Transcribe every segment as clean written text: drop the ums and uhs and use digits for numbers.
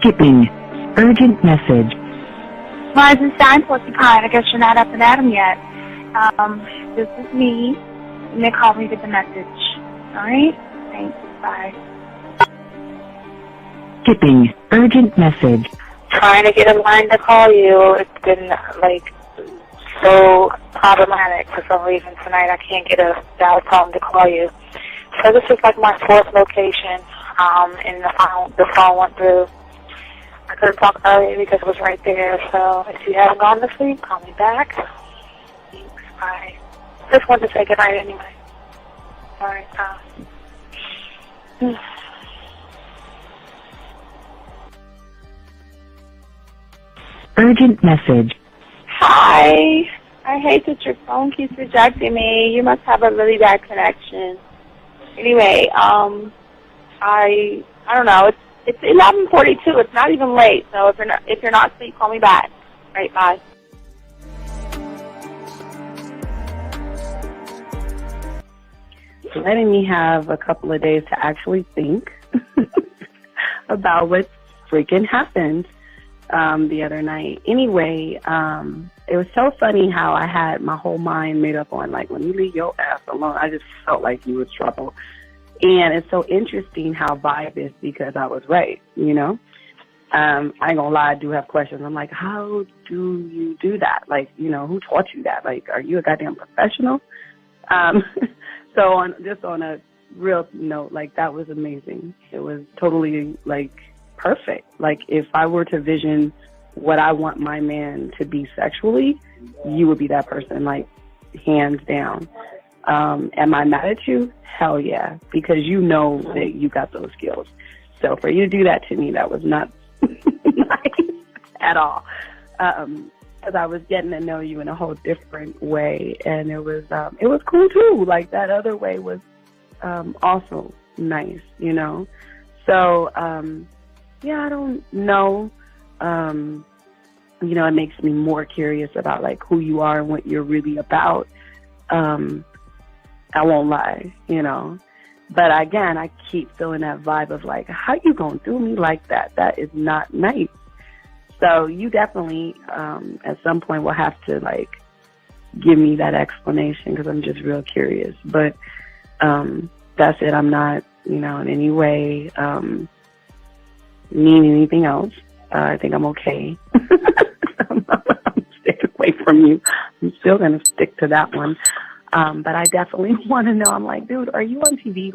Skipping. Urgent message. Rising Stein Porcupine, I guess you're not up and at 'em yet. This is me. You may call me with the message. Alright? Thanks. Bye. Skipping. Urgent message. Trying to get a line to call you. It's been, so problematic for some reason tonight. I can't get a dial tone to call you. So this is my 4th location, and the phone went through. I couldn't talk earlier because it was right there, so if you haven't gone to sleep, call me back. Thanks, bye. Just wanted to say goodnight anyway. Alright, Urgent message. Hi. I hate that your phone keeps rejecting me. You must have a really bad connection. Anyway, I don't know. It's 11:42. It's not even late. So if you're not asleep, call me back. All right, bye. Letting me have a couple of days to actually think about what freaking happened the other night. Anyway, it was so funny how I had my whole mind made up on, let me leave your ass alone. I just felt like you was trouble. And it's so interesting how vibe is because I was right, I ain't gonna lie, I do have questions. I'm like, how do you do that? Who taught you that? Are you a goddamn professional? So on a real note, that was amazing. It was totally, perfect. If I were to vision what I want my man to be sexually, you would be that person, hands down. Am I mad at you? Hell yeah, because you know that you got those skills. So for you to do that to me, that was not nice at all. Because I was getting to know you in a whole different way, and it was cool too. That other way was also nice, So yeah, I don't know. It makes me more curious about who you are and what you're really about. I won't lie, But again, I keep feeling that vibe of how you gonna do me like that? That is not nice. So you definitely, at some point, will have to give me that explanation because I'm just real curious. But that's it. I'm not, in any way mean anything else. I think I'm okay. I'm staying away from you. I'm still gonna stick to that one. But I definitely want to know. I'm like, dude, are you on TV?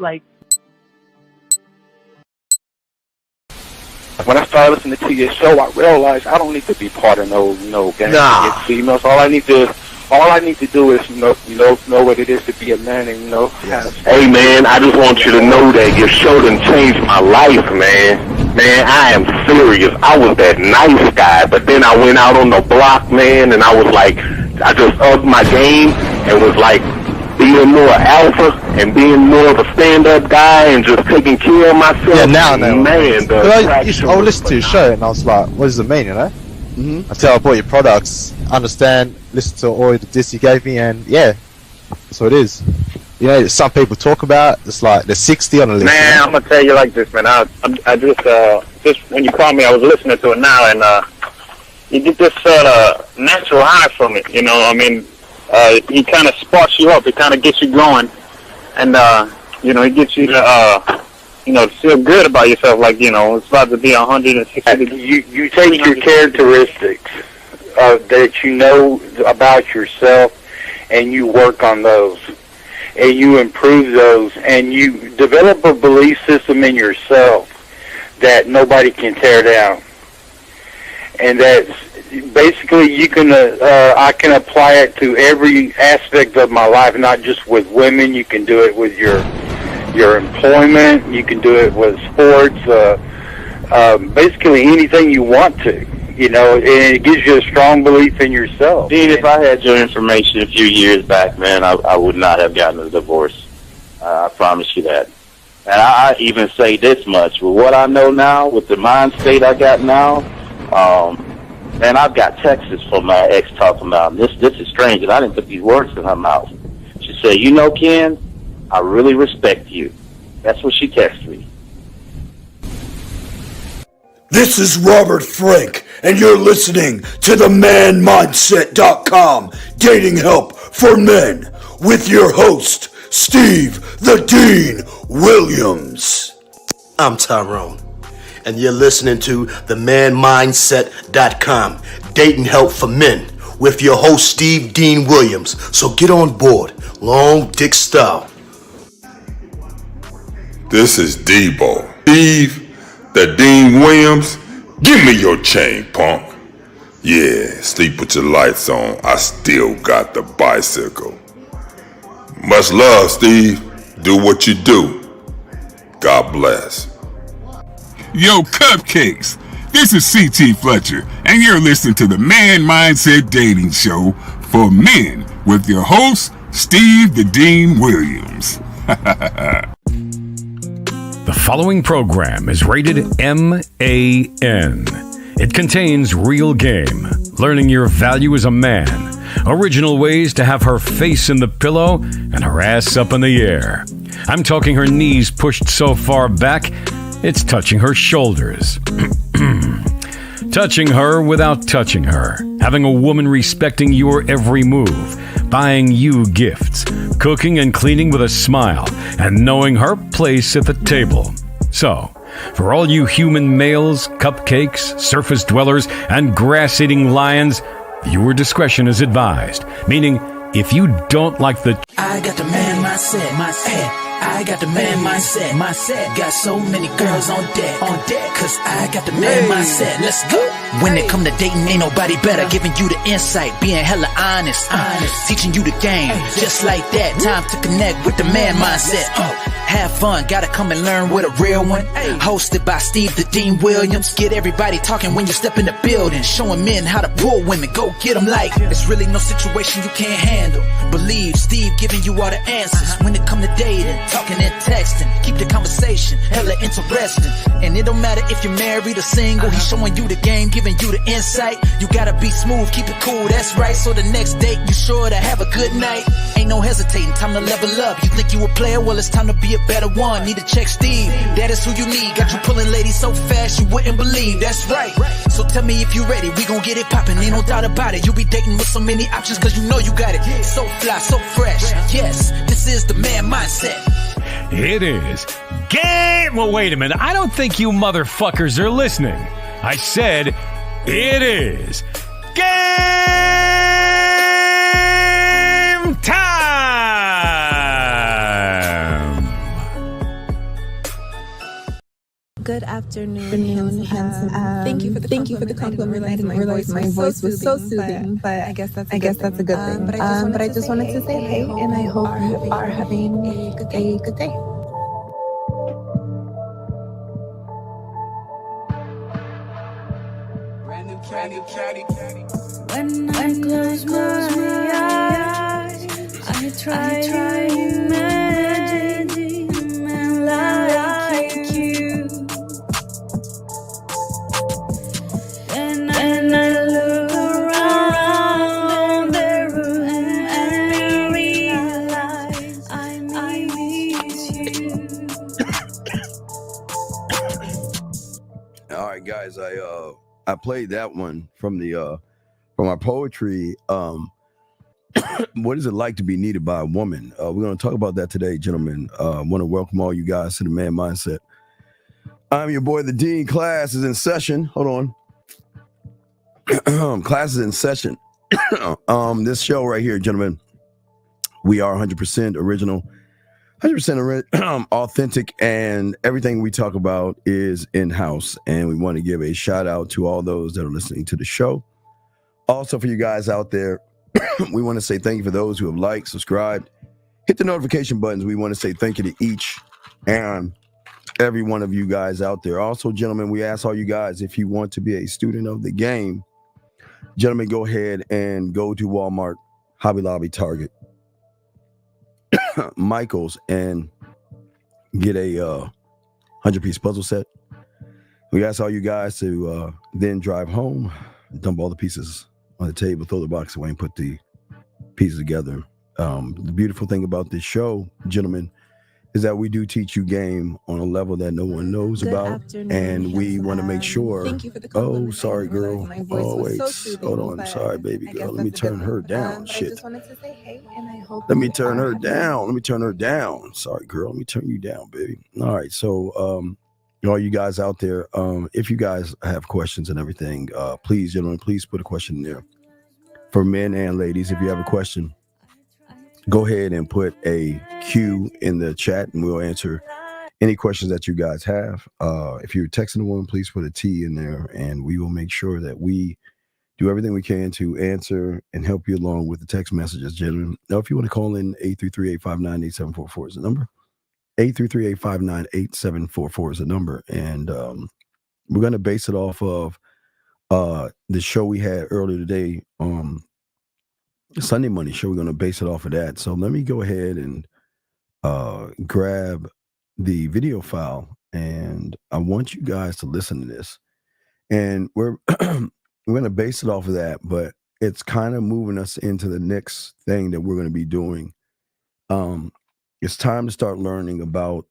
When I started listening to your show, I realized I don't need to be part of no gang against females. All I need to do is know what it is to be a man and Hey man, I just want you to know that your show done changed my life, man. Man, I am serious. I was that nice guy, but then I went out on the block, man, and I was I just upped my game and was being more alpha and being more of a stand-up guy and just taking care of myself. Yeah, now, man. I would listen to your show and I was like, what does it mean, Mm-hmm. Until I bought your products, understand, listen to all the diss you gave me, and yeah, that's what it is. Some people talk about, it's they're 60 on the list. Man, I'm gonna tell you like this, man. I just when you called me, I was listening to it now, and you get this natural high from it. He kind of sparks you up. It kind of gets you going, and it gets you to feel good about yourself. It's about to be 160 degrees. You take your characteristics that you know about yourself, and you work on those, and you improve those, and you develop a belief system in yourself that nobody can tear down. And that's basically I can apply it to every aspect of my life, not just with women. You can do it with your employment. You can do it with sports. Basically anything you want to. And it gives you a strong belief in yourself. Dean, if I had your information a few years back, man, I would not have gotten a divorce. I promise you that. And I even say this much. With what I know now, with the mind state I got now, man, I've got texts from my ex talking about this is strange, and I didn't put these words in her mouth. She said, Ken, I really respect you. That's what she texted me. This is Robert Frank, and you're listening to the ManMindset.com Dating Help for Men with your host, Steve the Dean Williams. I'm Tyrone, and you're listening to the ManMindset.com Dating Help for Men with your host, Steve Dean Williams. So get on board, long dick style. This is Debo. Steve the Dean Williams, give me your chain, punk. Yeah, sleep with your lights on. I still got the bicycle. Much love, Steve. Do what you do. God bless. Yo, cupcakes. This is C.T. Fletcher, and you're listening to the Man Mindset Dating Show for Men with your host, Steve the Dean Williams. The following program is rated MAN. It contains real game, learning your value as a man, original ways to have her face in the pillow and her ass up in the air. I'm talking her knees pushed so far back, it's touching her shoulders. Touching her without touching her. Having a woman respecting your every move. Buying you gifts. Cooking and cleaning with a smile. And knowing her place at the table. So, for all you human males, cupcakes, surface dwellers, and grass-eating lions, viewer discretion is advised. Meaning, if you don't like the... I got the man mindset, I got the man mindset, got so many girls on deck, cause I got the man mindset, let's go. When it come to dating, ain't nobody better, giving you the insight, being hella honest, teaching you the game, just like that, time to connect with the man mindset. Have fun, gotta come and learn with a real one. Hosted by Steve the Dean Williams. Get everybody talking when you step in the building, showing men how to pull women, go get them like it's really no situation you can't handle. Believe Steve giving you all the answers when it come to dating, talking and texting. Keep the conversation hella interesting, and it don't matter if you're married or single. He's showing you the game, giving you the insight. You gotta be smooth, keep it cool, that's right. So the next date you sure to have a good night. Ain't no hesitating, time to level up. You think you a player? Well, it's time to be a better one. Need to check Steve, that is who you need. Got you pulling ladies so fast you wouldn't believe. That's right. So tell me if you ready, we gon' get it poppin'. Ain't no doubt about it. You be dating with so many options cause you know you got it. So fly, so fresh. Yes, this is the man mindset. It is game. Well, wait a minute. I don't think you motherfuckers are listening. I said it is game time. Good afternoon, handsome. Thank you for the compliment. My voice was so soothing, but I guess that's a good thing. But I just wanted to say hey, and I hope you are having a good day. When I close my eyes, I try to imagine a man like you. And I look around the room and realize I miss you. All right, guys, I played that one from the from our poetry. What is it like to be needed by a woman? We're going to talk about that today, gentlemen. I want to welcome all you guys to the Man Mindset. I'm your boy, the Dean. Class is in session. Hold on. Class is in session. This show right here, gentlemen, we are 100% original, 100% authentic, and everything we talk about is in-house. And we want to give a shout out to all those that are listening to the show. Also, for you guys out there, we want to say thank you for those who have liked, subscribed, hit the notification buttons. We want to say thank you to each and every one of you guys out there. Also, gentlemen, we ask all you guys, if you want to be a student of the game, gentlemen, go ahead and go to Walmart, Hobby Lobby, Target, Michael's, and get a 100-piece puzzle set. We ask all you guys to then drive home, dump all the pieces on the table, throw the box away, and put the pieces together. The beautiful thing about this show, gentlemen, is that we do teach you game on a level that no one knows Good about, afternoon, and we want to make handsome. sure. Thank you for the Oh, compliment. sorry, I didn't realize girl. my voice Oh, was wait. so soothing, Hold on. but Sorry, baby I girl. guess Let me that's a good turn her thing. down. But I Shit. just wanted to say hey, and I hope Let me you turn are her having down. Let me turn her down. Sorry, girl. Let me turn you down, baby. All right. So, all you guys out there, if you guys have questions and everything, please, gentlemen, please put a question in there. For men and ladies, if you have a question, go ahead and put a Q in the chat and we'll answer any questions that you guys have. If you're texting a woman, please put a T in there and we will make sure that we do everything we can to answer and help you along with the text messages, gentlemen. Now, if you want to call in, 833-859-8744 is the number. 833-859-8744 is the number. And we're going to base it off of the show we had earlier today, Sunday Money show. We're going to base it off of that. So let me go ahead and grab the video file, and I want you guys to listen to this. And we're we're going to base it off of that, but it's kind of moving us into the next thing that we're going to be doing. It's time to start learning about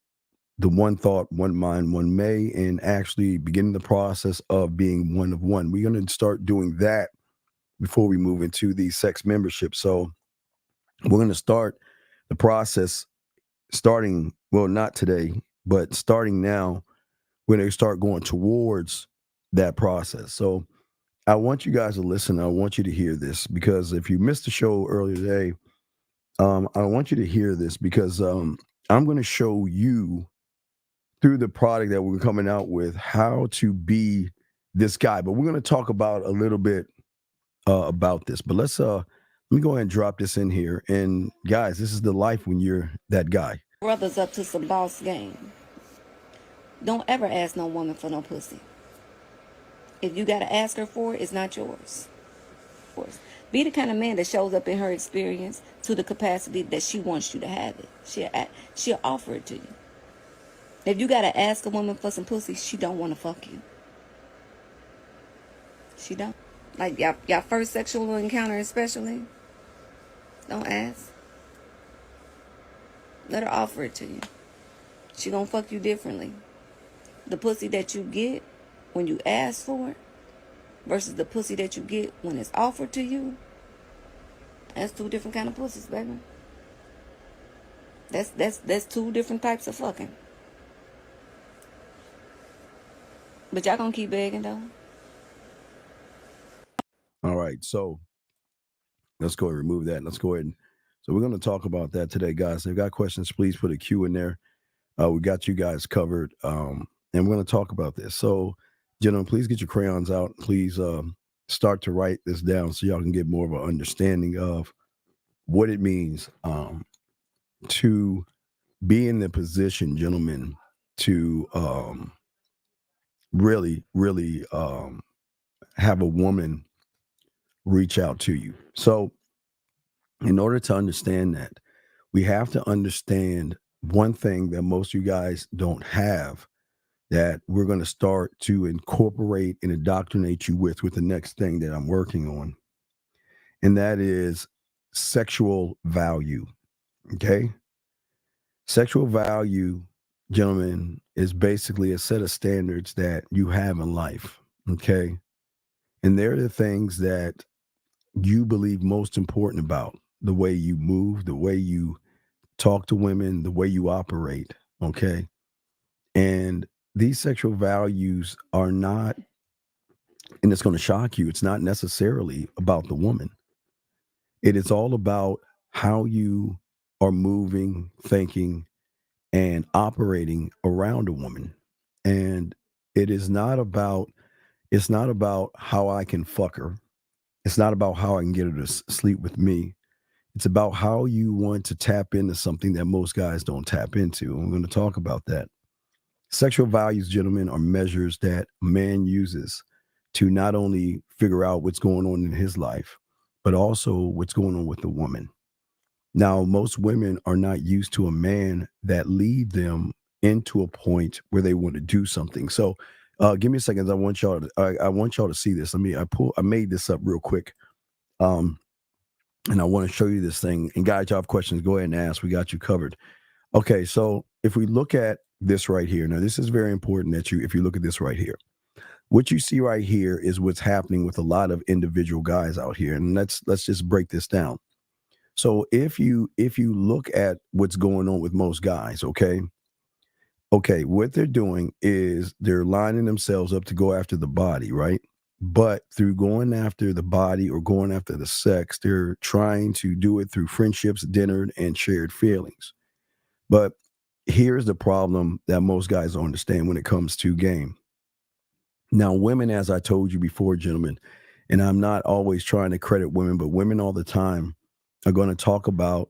the one thought, one mind, one may, and actually beginning the process of being one of one. We're going to start doing that before we move into the sex membership. So we're going to start the process starting, well, not today, but starting now. We're going to start going towards that process. So I want you guys to listen. I want you to hear this, because if you missed the show earlier today, I want you to hear this, because I'm going to show you through the product that we're coming out with how to be this guy. But we're going to talk about a little bit about this. But let me go ahead and drop this in here. And guys, this is the life when you're that guy. Brothers up to some boss game. Don't ever ask no woman for no pussy. If you gotta ask her for it, it's not yours. Be the kind of man that shows up in her experience to the capacity that she wants you to have it. She'll offer it to you. If you gotta ask a woman for some pussy, she don't want to fuck you. She don't. Like y'all first sexual encounter especially, don't ask. Let her offer it to you. She gonna fuck you differently. The pussy that you get when you ask for it versus the pussy that you get when it's offered to you, that's two different kind of pussies, baby. That's two different types of fucking. But y'all gonna keep begging though. All right, so let's go and remove that. Let's go ahead and so we're going to talk about that today, guys. If you've got questions, please put a Q in there. We got you guys covered, and we're going to talk about this. So, gentlemen, please get your crayons out. Please start to write this down so y'all can get more of an understanding of what it means to be in the position, gentlemen, to really have a woman reach out to you. So in order to understand that, we have to understand one thing that most of you guys don't have, that we're going to start to incorporate and indoctrinate you with the next thing that I'm working on. And that is sexual value. Okay. Sexual value, gentlemen, is basically a set of standards that you have in life. Okay. And they're the things that you believe most important about: the way you move, the way you talk to women, the way you operate. Okay. And these sexual values are not, and it's going to shock you, it's not necessarily about the woman. It is all about how you are moving, thinking, and operating around a woman. And it is not about, it's not about how I can fuck her. It's not about how I can get her to sleep with me. It's about how you want to tap into something that most guys don't tap into. And we're going to talk about that. Sexual values, gentlemen, are measures that a man uses to not only figure out what's going on in his life, but also what's going on with the woman. Now, most women are not used to a man that lead them into a point where they want to do something. So give me a second. I want y'all to see this. I made this up real quick. And I want to show you this thing. And guys, y'all have questions, go ahead and ask. We got you covered. Okay, so if we look at this right here, now this is very important that if you look at this right here, what you see right here is what's happening with a lot of individual guys out here. And let's just break this down. So if you look at what's going on with most guys, okay, what they're doing is they're lining themselves up to go after the body, right? But through going after the body or going after the sex, they're trying to do it through friendships, dinner, and shared feelings. But here's the problem that most guys don't understand when it comes to game. Now, women, as I told you before, gentlemen, and I'm not always trying to credit women, but women all the time are going to talk about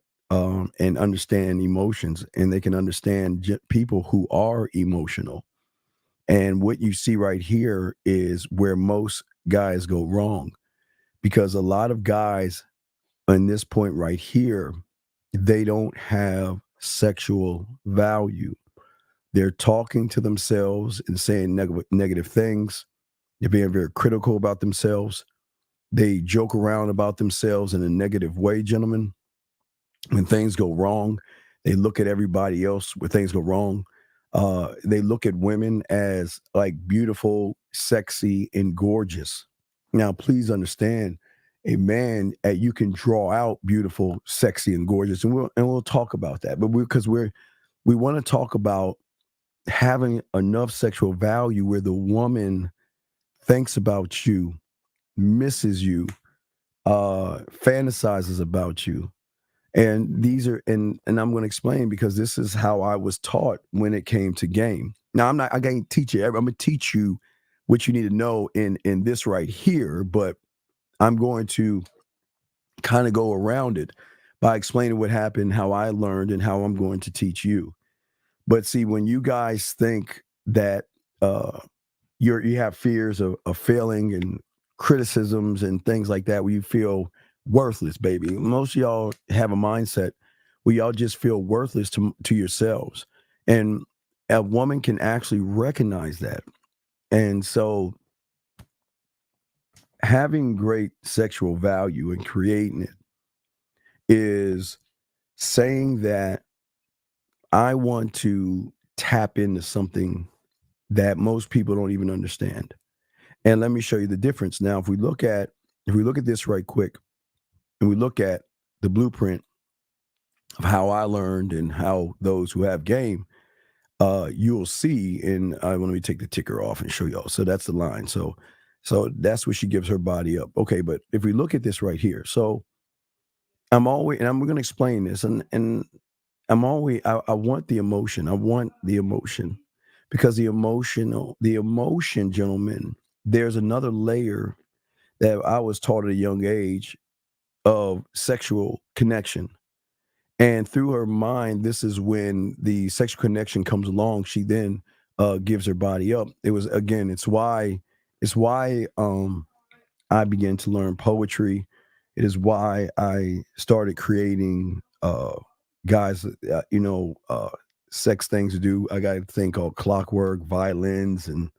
and understand emotions, and they can understand people who are emotional. And what you see right here is where most guys go wrong, because a lot of guys on this point right here, they don't have sexual value. They're talking to themselves and saying negative things. They're being very critical about themselves. They joke around about themselves in a negative way, gentlemen. When things go wrong, they look at everybody else where things go wrong. They look at women as like beautiful, sexy, and gorgeous. Now, please understand, a man, you can draw out beautiful, sexy, and gorgeous, and we'll talk about that. But because we want to talk about having enough sexual value where the woman thinks about you, misses you, fantasizes about you. And these are, and I'm going to explain, because this is how I was taught when it came to game. Now, I can't teach you. I'm going to teach you what you need to know in this right here, but I'm going to kind of go around it by explaining what happened, how I learned, and how I'm going to teach you. But see, when you guys think that you have fears of failing and criticisms and things like that, where you feel worthless, baby. Most of y'all have a mindset where y'all just feel worthless to yourselves. And a woman can actually recognize that. And so having great sexual value and creating it is saying that I want to tap into something that most people don't even understand. And let me show you the difference. Now, if we look at this right quick, and we look at the blueprint of how I learned and how those who have game, you'll see, and let me take the ticker off and show y'all. So that's the line. So that's where she gives her body up. Okay, but if we look at this right here, so I'm always, and I'm going to explain this, and I'm always, I want the emotion. I want the emotion, because the emotion, gentlemen, there's another layer that I was taught at a young age of sexual connection. And through her mind, this is when the sexual connection comes along. She then gives her body up. It was, again, it's why I began to learn poetry. It is why I started creating guys, sex things to do. I got a thing called clockwork, violins, and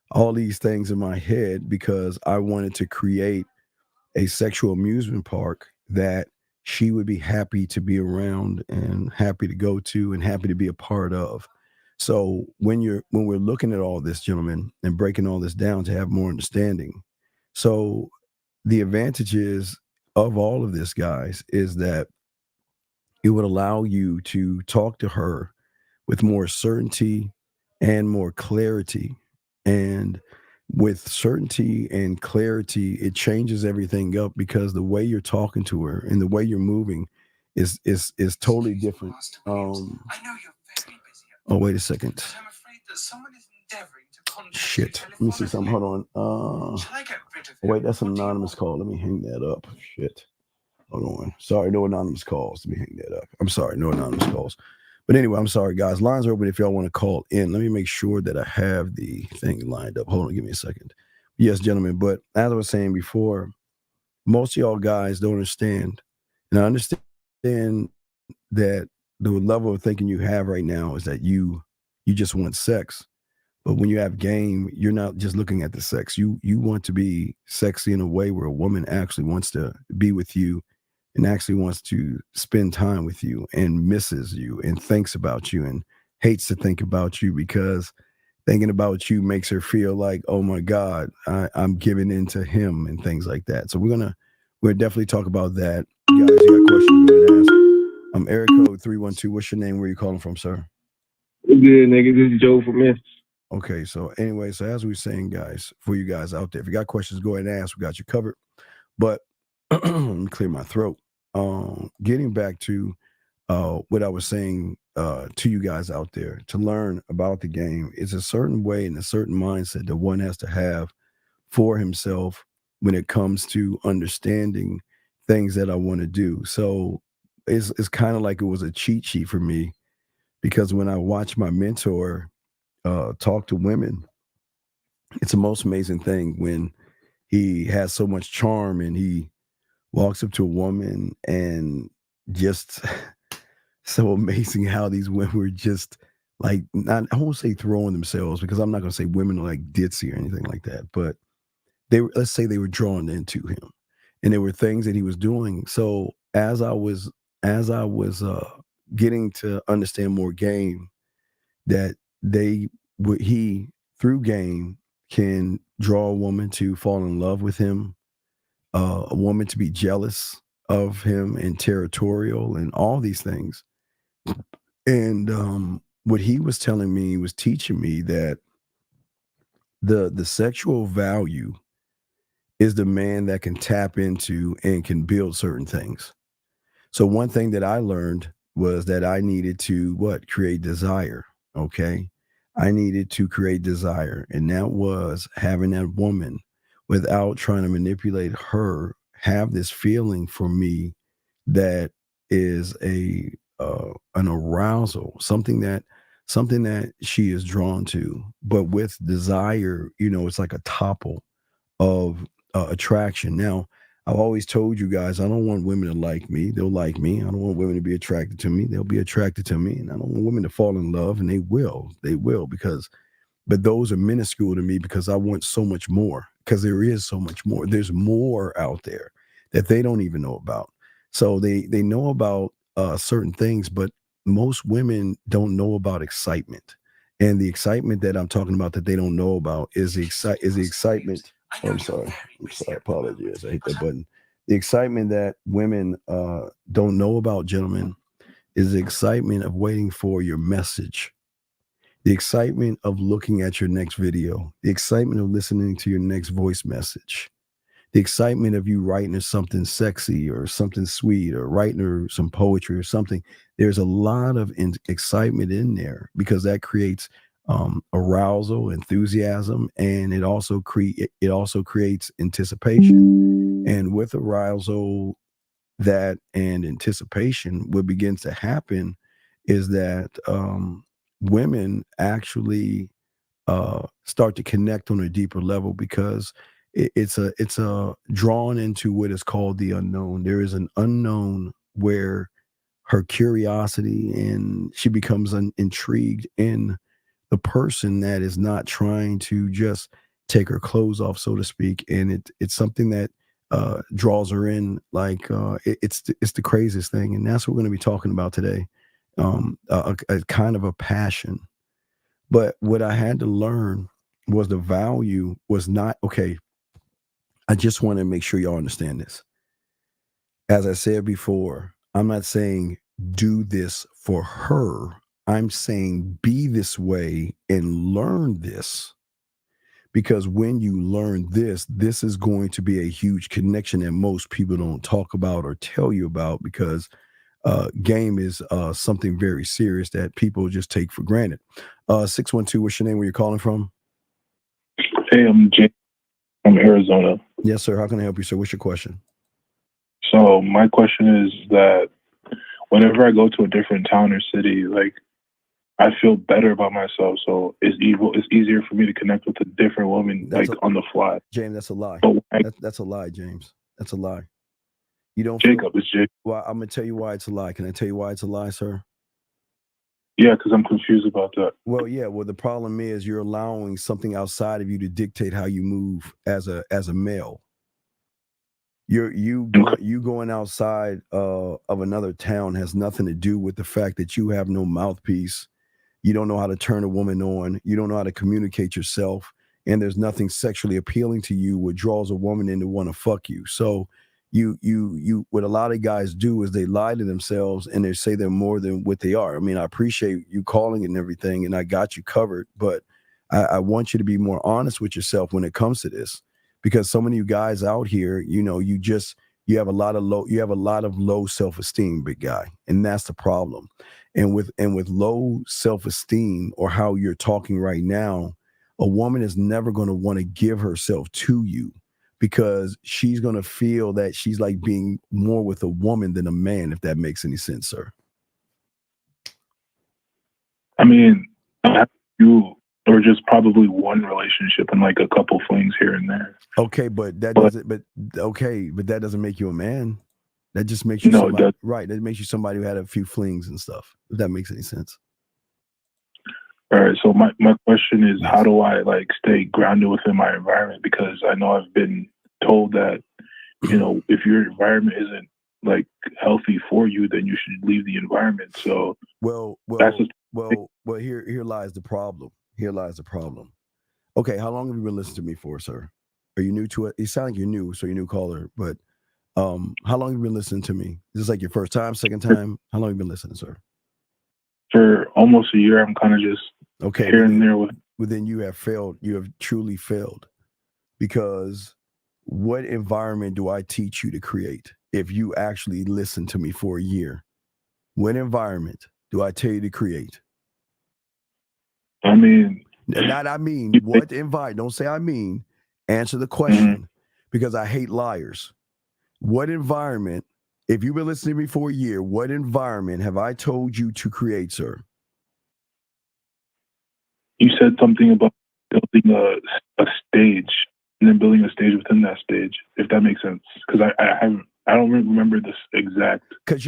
all these things in my head, because I wanted to create a sexual amusement park that she would be happy to be around and happy to go to and happy to be a part of. So when we're looking at all this, gentlemen, and breaking all this down to have more understanding, so the advantages of all of this, guys, is that it would allow you to talk to her with more certainty and more clarity. And with certainty and clarity, it changes everything up, because the way you're talking to her and the way you're moving is totally different. Oh, wait a second. Shit. Let me see something. Hold on. Wait, that's an anonymous call. Let me hang that up. Shit. Hold on. Sorry, no anonymous calls. Let me hang that up. I'm sorry, no anonymous calls. But anyway, I'm sorry, guys. Lines are open if y'all want to call in. Let me make sure that I have the thing lined up. Hold on, give me a second. Yes, gentlemen. But as I was saying before, most of y'all guys don't understand. And I understand that the level of thinking you have right now is that you just want sex. But when you have game, you're not just looking at the sex. You want to be sexy in a way where a woman actually wants to be with you and actually wants to spend time with you and misses you and thinks about you and hates to think about you because thinking about you makes her feel like, oh my God, I'm giving in to him and things like that. So we'll definitely talk about that. You guys, you got questions? Go ahead and ask. I'm Eric Code 312. What's your name? Where are you calling from, sir? Good, nigga. This is Joe from Memphis. Okay, so anyway, so as we were saying, guys, for you guys out there, if you got questions, go ahead and ask. We got you covered. But let me clear my throat. Getting back to what I was saying to you guys out there, to learn about the game, it's a certain way and a certain mindset that one has to have for himself when it comes to understanding things that I want to do. So it's kind of like it was a cheat sheet for me, because when I watch my mentor talk to women, it's the most amazing thing when he has so much charm and he walks up to a woman and just so amazing how these women were just like, not, I won't say throwing themselves, because I'm not going to say women are like ditzy or anything like that, but let's say they were drawn into him and there were things that he was doing. So as I was getting to understand more game, that he through game can draw a woman to fall in love with him, a woman to be jealous of him and territorial and all these things. And what he was telling me, was teaching me that the sexual value is the man that can tap into and can build certain things. So one thing that I learned was that I needed to create desire. Okay. I needed to create desire. And that was having that woman, without trying to manipulate her, have this feeling for me that is an arousal, something that she is drawn to, but with desire, it's like a topple of attraction. Now, I've always told you guys, I don't want women to like me. They'll like me. I don't want women to be attracted to me. They'll be attracted to me. And I don't want women to fall in love, and they will, but those are minuscule to me, because I want so much more, because there is so much more. There's more out there that they don't even know about. So they know about certain things, but most women don't know about excitement. And the excitement that I'm talking about that they don't know about is the excitement. Oh, I'm sorry. Apologies. I hit that button. The excitement that women don't know about, gentlemen, is the excitement of waiting for your message. The excitement of looking at your next video. The excitement of listening to your next voice message. The excitement of you writing her something sexy or something sweet, or writing her some poetry or something. There's a lot of excitement in there, because that creates arousal, enthusiasm, and it also creates anticipation. And with arousal, that and anticipation, what begins to happen is that women actually start to connect on a deeper level, because it's a drawn into what is called the unknown. There is an unknown where her curiosity, and she becomes intrigued in the person that is not trying to just take her clothes off, so to speak. And it's something that draws her in, like it's the craziest thing. And that's what we're going to be talking about today. A kind of a passion. But what I had to learn was the value was not, okay, I just want to make sure y'all understand this. As I said before, I'm not saying do this for her. I'm saying be this way and learn this. Because when you learn this is going to be a huge connection that most people don't talk about or tell you about, because game is something very serious that people just take for granted. 612, what's your name? Where you're calling from? Hey, I'm Jake from Arizona. Yes, sir. How can I help you, sir? What's your question? So my question is that whenever I go to a different town or city, like, I feel better about myself. So it's easier for me to connect with a different woman, on the fly. James, that's a lie. That's a lie, James. That's a lie. You don't. Jacob, it's Jacob. Well, I'm gonna tell you why it's a lie. Can I tell you why it's a lie, sir? Yeah, because I'm confused about that. Well, yeah. Well, the problem is you're allowing something outside of you to dictate how you move as a male. You going outside of another town has nothing to do with the fact that you have no mouthpiece You don't know how to turn a woman on. You don't know how to communicate yourself. And there's nothing sexually appealing to you what draws a woman in to want to fuck you. So you what a lot of guys do is they lie to themselves and they say they're more than what they are. I mean, I appreciate you calling and everything, and I got you covered, but I want you to be more honest with yourself when it comes to this, because so many of you guys out here, you know, you have a lot of low self-esteem, big guy, and that's the problem. And with low self-esteem, or how you're talking right now, a woman is never going to want to give herself to you, because she's going to feel that she's like being more with a woman than a man, if that makes any sense, sir. I mean, you or just probably one relationship and like a couple flings here and there. Okay, but that doesn't make you a man. That just makes you somebody, right? That makes you somebody who had a few flings and stuff. If that makes any sense. All right. So my question is, how do I like stay grounded within my environment? Because I know I've been told that, you know, if your environment isn't like healthy for you, then you should leave the environment. So well, here lies the problem. Here lies the problem. Okay, how long have you been listening to me for, sir? Are you new to it? You sound like you're new, so you're a new caller. But how long have you been listening to me? Is this like your first time, second time? How long have you been listening, sir? For almost a year. I'm kind of just here and there with. Well, then you have failed. You have truly failed, because what environment do I teach you to create? If you actually listen to me for a year, what environment do I tell you to create? I mean, what environment? Don't say I mean. Answer the question, because I hate liars. What environment, if you've been listening to me for a year, what environment have I told you to create, sir? You said something about building a stage, and then building a stage within that stage, if that makes sense. Because I don't remember this exact. Because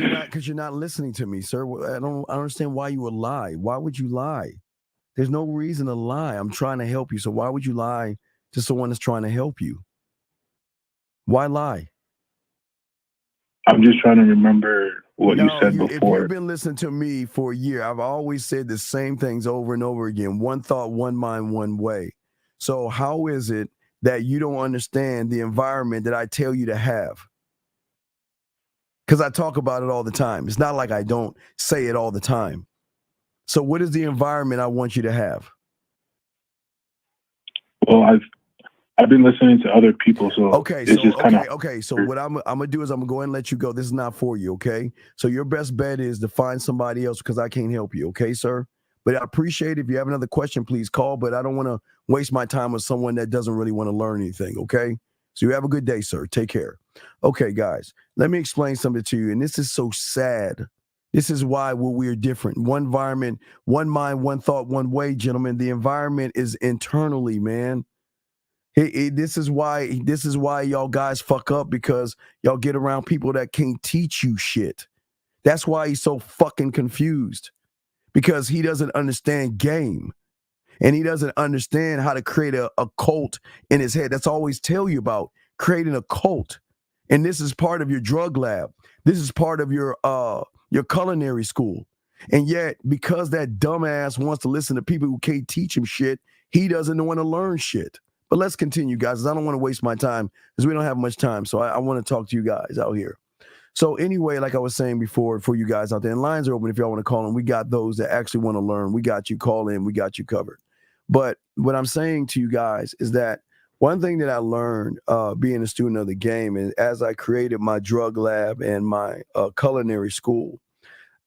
you're not listening to me, sir. I don't understand why you would lie. Why would you lie? There's no reason to lie. I'm trying to help you. So why would you lie to someone that's trying to help you? Why lie? I'm just trying to remember what you said before. If you've been listening to me for a year, I've always said the same things over and over again. One thought, one mind, one way. So how is it that you don't understand the environment that I tell you to have? Because I talk about it all the time. It's not like I don't say it all the time. So what is the environment I want you to have? Well, I've been listening to other people, so So what I'm gonna do is I'm gonna go ahead and let you go. This is not for you, okay? So your best bet is to find somebody else, because I can't help you, okay, sir? But I appreciate if you have another question, please call. But I don't want to waste my time with someone that doesn't really want to learn anything, okay? So you have a good day, sir. Take care. Okay, guys, let me explain something to you, and this is so sad. This is why we're different. One environment, one mind, one thought, one way, gentlemen. The environment is internally, man. This is why y'all guys fuck up, because y'all get around people that can't teach you shit. That's why he's so fucking confused, because he doesn't understand game, and he doesn't understand how to create a cult in his head. That's always tell you about creating a cult. And this is part of your drug lab. This is part of your culinary school. And yet, because that dumbass wants to listen to people who can't teach him shit, he doesn't want to learn shit. But let's continue, guys, because I don't want to waste my time, because we don't have much time. So I want to talk to you guys out here. So anyway, like I was saying before, for you guys out there, and lines are open if y'all want to call in. We got those that actually want to learn. We got you. Call in. We got you covered. But what I'm saying to you guys is that one thing that I learned being a student of the game, and as I created my drug lab and my culinary school,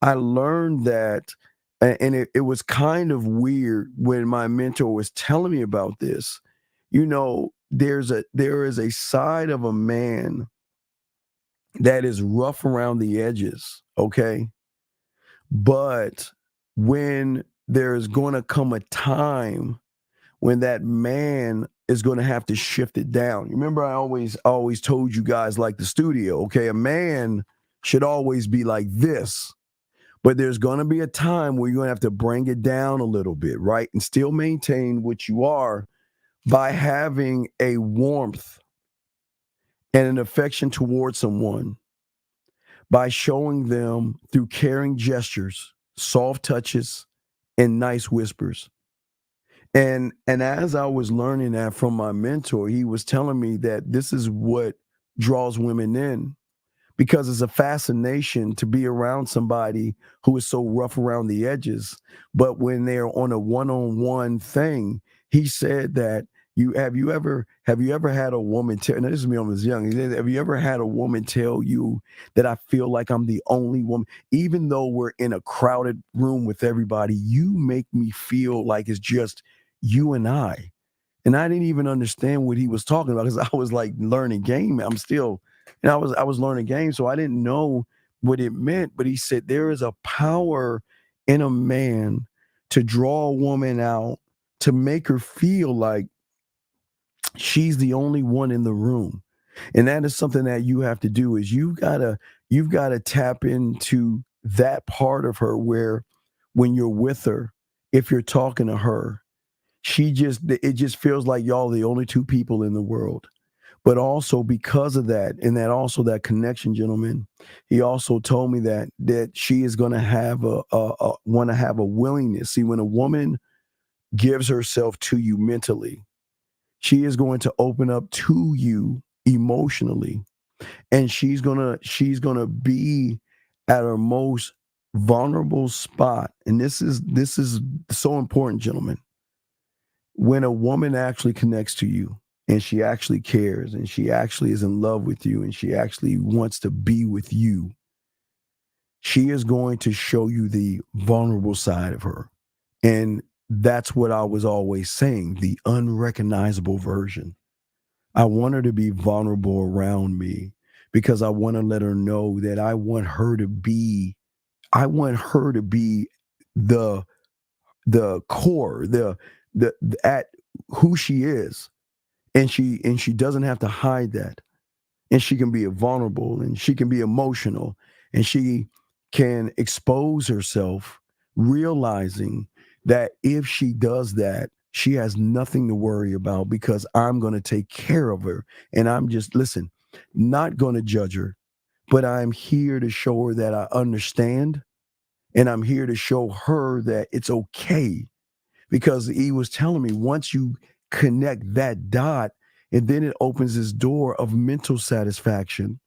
I learned that, and it was kind of weird when my mentor was telling me about this. You know, there is a side of a man that is rough around the edges, okay? But when there's going to come a time when that man is going to have to shift it down. Remember, I always told you guys, like the studio, okay? A man should always be like this, but there's going to be a time where you're going to have to bring it down a little bit, right? And still maintain what you are, by having a warmth and an affection towards someone, by showing them through caring gestures, soft touches, in nice whispers. And as I was learning that from my mentor, he was telling me that this is what draws women in, because it's a fascination to be around somebody who is so rough around the edges. But when they're on a one-on-one thing, he said that have you ever had a woman tell, now this is me when I was young, have you ever had a woman tell you that I feel like I'm the only woman, even though we're in a crowded room with everybody, you make me feel like it's just you and I. And I didn't even understand what he was talking about, because I was like learning game. I'm still, and I was learning game, so I didn't know what it meant. But he said there is a power in a man to draw a woman out, to make her feel like she's the only one in the room. And that is something that you have to do, is you've got to tap into that part of her where when you're with her, if you're talking to her, it just feels like y'all are the only two people in the world. But also because of that, and that connection, gentlemen, he also told me that she is going to have a willingness. See, when a woman gives herself to you mentally, she is going to open up to you emotionally, and she's gonna be at her most vulnerable spot. And this is so important, gentlemen. When a woman actually connects to you, and she actually cares, and she actually is in love with you, and she actually wants to be with you, she is going to show you the vulnerable side of her. And that's what I was always saying, the unrecognizable version. I want her to be vulnerable around me, because I want to let her know that I want her to be the core, the at who she is. And she doesn't have to hide that. And she can be vulnerable, and she can be emotional, and she can expose herself, realizing that if she does that, she has nothing to worry about, because I'm going to take care of her. And I'm just, not going to judge her, but I'm here to show her that I understand. And I'm here to show her that it's okay, because he was telling me once you connect that dot, and then it opens this door of mental satisfaction,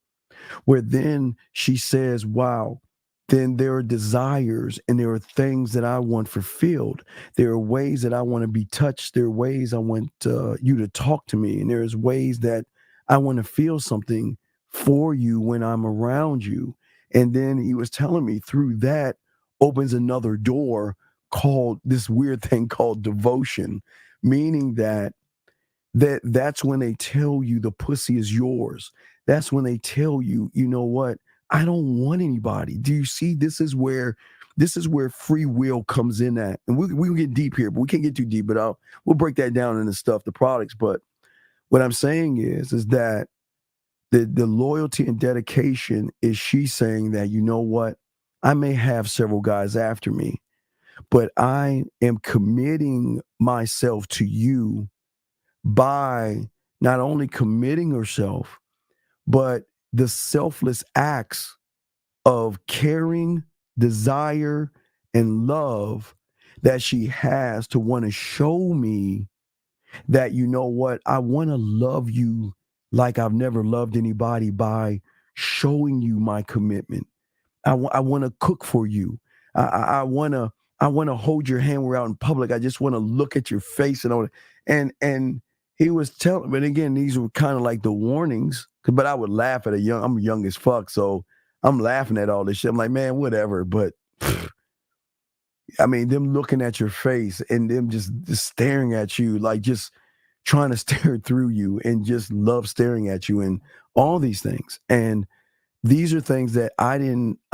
where then she says, wow, then there are desires and there are things that I want fulfilled. There are ways that I want to be touched. There are ways I want you to talk to me. And there's ways that I want to feel something for you when I'm around you. And then he was telling me through that opens another door called this weird thing called devotion, meaning that's when they tell you the pussy is yours. That's when they tell you, you know what? I don't want anybody. Do you see? This is where free will comes in at. And we'll get deep here, but we can't get too deep, but we'll break that down into stuff, the products. But what I'm saying is that the loyalty and dedication is she saying that, you know what? I may have several guys after me, but I am committing myself to you by not only committing herself, but the selfless acts of caring, desire, and love that she has to want to show me that, you know what, I want to love you like I've never loved anybody by showing you my commitment. I want to cook for you. I want to hold your hand when we're out in public. I just want to look at your face and he was telling, but again, these were kind of like the warnings, but I would laugh at I'm young as fuck. So I'm laughing at all this shit. I'm like, man, whatever. But I mean, them looking at your face and them just staring at you, like just trying to stare through you and just love staring at you and all these things. And these are things that I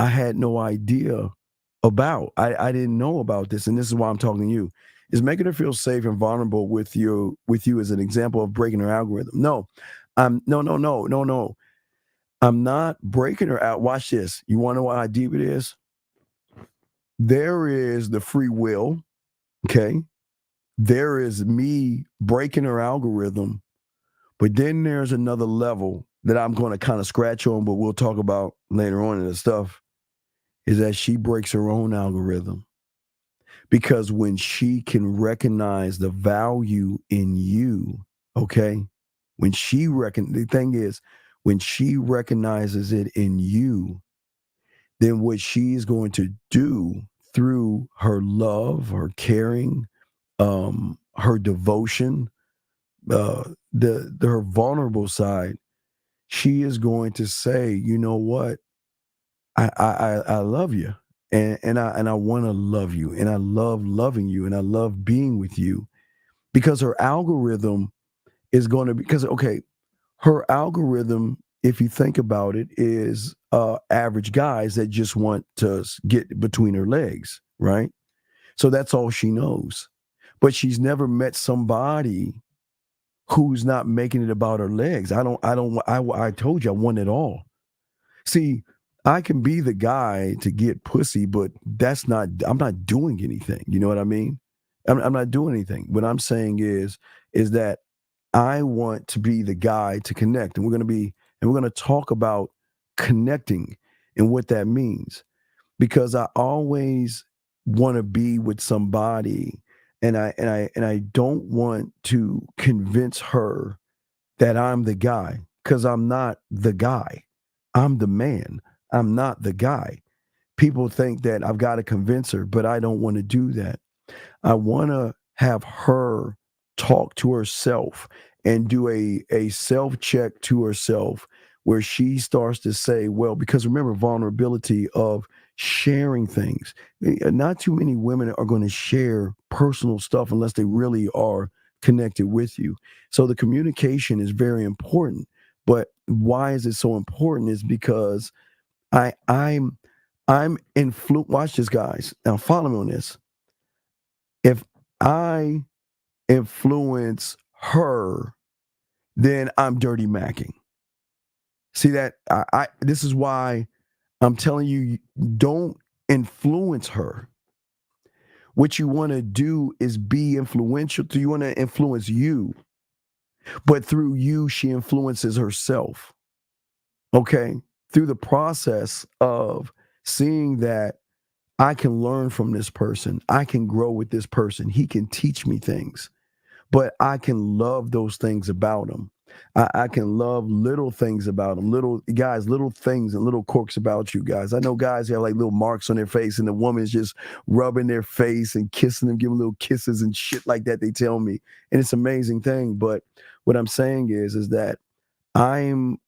had no idea about. I didn't know about this. And this is why I'm talking to you. Is making her feel safe and vulnerable with you as an example of breaking her algorithm. No. No. I'm not breaking her out. Watch this. You want to know how deep it is? There is the free will. Okay. There is me breaking her algorithm. But then there's another level that I'm going to kind of scratch on, but we'll talk about later on in the stuff, is that she breaks her own algorithm. Because when she can recognize the value in you, okay, the thing is, when she recognizes it in you, then what she is going to do through her love, her caring, her devotion, her vulnerable side, she is going to say, you know what, I love you, and I want to love you, and I love loving you, and I love being with you, because her algorithm is going to be, because okay, her algorithm, if you think about it, is average guys that just want to get between her legs, right? So that's all she knows. But she's never met somebody who's not making it about her legs. I told you I want it all. See, I can be the guy to get pussy, but I'm not doing anything. You know what I mean? I'm not doing anything. What I'm saying is that I want to be the guy to connect. And we're going to talk about connecting and what that means, because I always want to be with somebody, and I don't want to convince her that I'm the guy, because I'm not the guy. I'm the man. I'm not the guy. People think that I've got to convince her, but I don't want to do that. I want to have her talk to herself and do a self-check to herself, where she starts to say, well, because remember, vulnerability of sharing things. Not too many women are going to share personal stuff unless they really are connected with you. So the communication is very important. But why is it so important is because I'm influenced. Watch this, guys. Now follow me on this. If I influence her, then I'm dirty macking. See that? This is why I'm telling you, don't influence her. What you want to do is be influential. You want to influence you, but through you, she influences herself. Okay? Through the process of seeing that I can learn from this person, I can grow with this person, he can teach me things, but I can love those things about him. I can love little things about them, little things and little quirks about you guys. I know guys have like little marks on their face, and the woman's just rubbing their face and kissing them, giving little kisses and shit like that, they tell me. And it's an amazing thing. But what I'm saying is that I am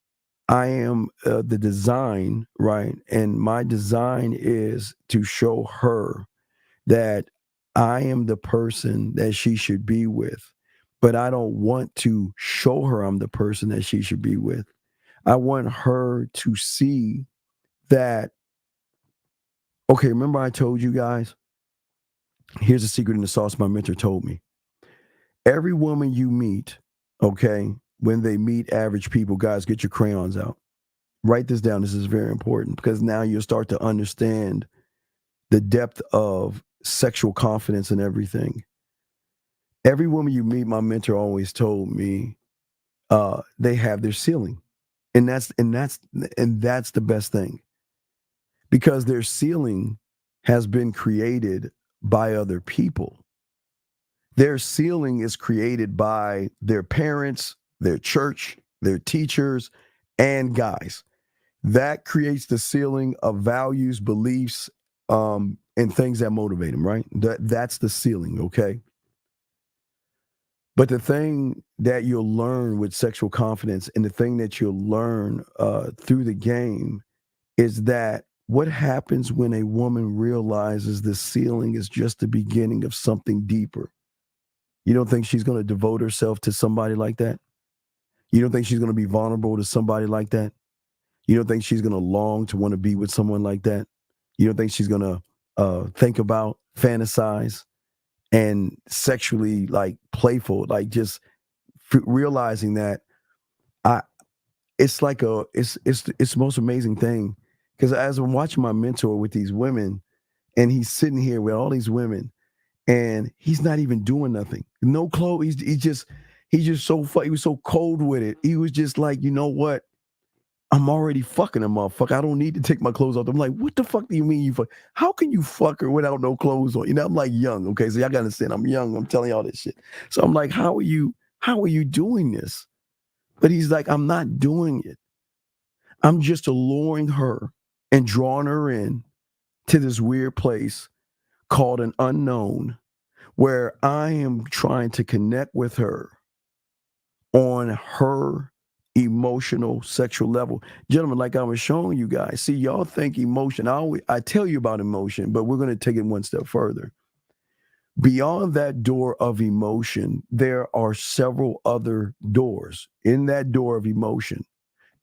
the design, right? And my design is to show her that I am the person that she should be with. But I don't want to show her I'm the person that she should be with. I want her to see that, okay, remember I told you guys, here's a secret in the sauce my mentor told me. Every woman you meet, okay, when they meet average people, guys, get your crayons out. Write this down. This is very important, because now you'll start to understand the depth of sexual confidence and everything. Every woman you meet, my mentor always told me, they have their ceiling, and that's the best thing, because their ceiling has been created by other people. Their ceiling is created by their parents, their church, their teachers, and guys. That creates the ceiling of values, beliefs, and things that motivate them. Right? That's the ceiling. Okay. But the thing that you'll learn with sexual confidence, and the thing that you'll learn through the game, is that what happens when a woman realizes the ceiling is just the beginning of something deeper. You don't think she's going to devote herself to somebody like that? You don't think she's going to be vulnerable to somebody like that? You don't think she's going to long to want to be with someone like that? You don't think she's going to think about, fantasize, and sexually like playful, like just realizing that it's the most amazing thing. Because as I'm watching my mentor with these women, and he's sitting here with all these women, and he's not even doing nothing, no clothes. He's just so he was so cold with it. He was just like, you know what? I'm already fucking a motherfucker. I don't need to take my clothes off. I'm like, what the fuck do you mean you fuck? How can you fuck her without no clothes on? You know, I'm like young. Okay, so y'all gotta understand, I'm young. I'm telling y'all this shit. So I'm like, how are you doing this? But he's like, I'm not doing it. I'm just alluring her and drawing her in to this weird place called an unknown, where I am trying to connect with her on her emotional sexual level. Gentlemen, like I was showing you guys, see, y'all think emotion. I tell you about emotion, but we're going to take it one step further. Beyond that door of emotion, there are several other doors in that door of emotion.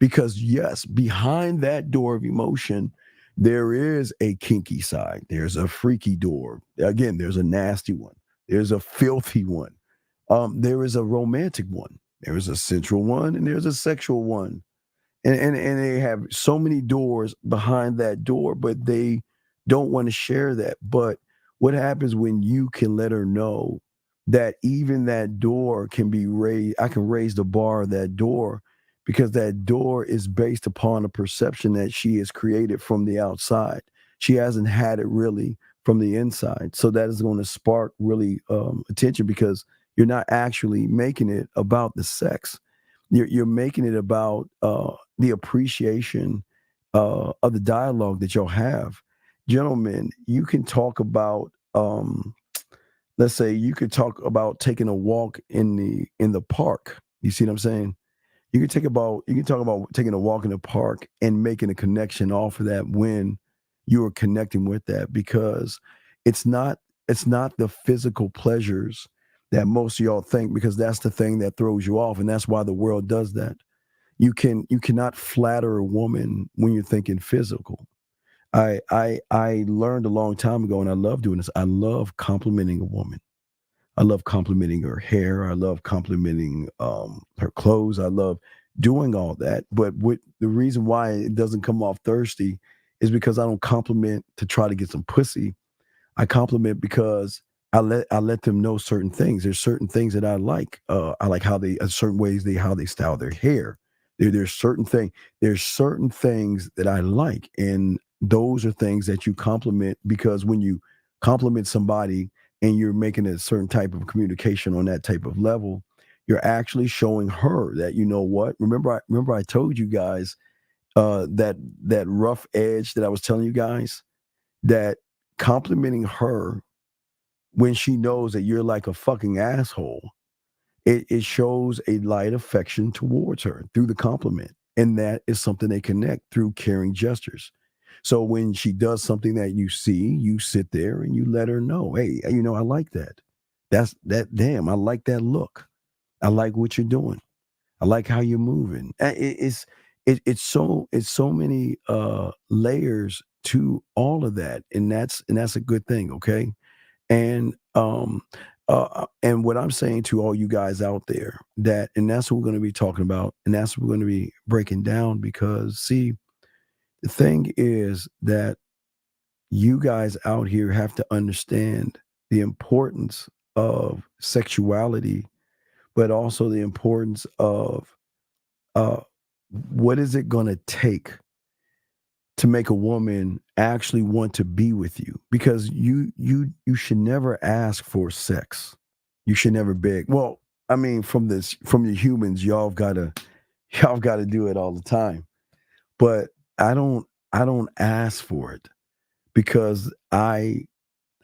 Because yes, behind that door of emotion, there is a kinky side. There's a freaky door. Again, there's a nasty one. There's a filthy one. There is a romantic one. There is a sensual one, and there's a sexual one. And they have so many doors behind that door, but they don't want to share that. But what happens when you can let her know that even that door can be raised? I can raise the bar of that door, because that door is based upon a perception that she has created from the outside. She hasn't had it really from the inside. So that is going to spark really attention, because you're not actually making it about the sex. You're making it about the appreciation of the dialogue that you'll have. Gentlemen, you can talk about, let's say you could talk about taking a walk in the park. You see what I'm saying? You can talk about taking a walk in the park and making a connection off of that when you are connecting with that, because it's not the physical pleasures that most of y'all think, because that's the thing that throws you off, and that's why the world does that. You cannot flatter a woman when you're thinking physical. I learned a long time ago, and I love doing this. I love complimenting a woman. I love complimenting her hair. I love complimenting her clothes. I love doing all that. But the reason why it doesn't come off thirsty is because I don't compliment to try to get some pussy. I compliment because I let them know certain things. There's certain things that I like. I like how certain ways how they style their hair. There's certain things that I like, and those are things that you compliment, because when you compliment somebody and you're making a certain type of communication on that type of level, you're actually showing her that, you know what? Remember I told you guys that rough edge that I was telling you guys, that complimenting her when she knows that you're like a fucking asshole, it shows a light affection towards her through the compliment. And that is something they connect through caring gestures. So when she does something that you see, you sit there and you let her know, hey, I like that. Damn, I like that look. I like what you're doing. I like how you're moving. It's so many layers to all of that. And that's a good thing. Okay. And what I'm saying to all you guys out there, and that's what we're going to be talking about, and that's what we're going to be breaking down, because see, the thing is that you guys out here have to understand the importance of sexuality, but also the importance of what is it going to take to make a woman actually want to be with you, because you should never ask for sex. You should never beg. Well, I mean, from the humans, y'all got to do it all the time. But I don't ask for it, because I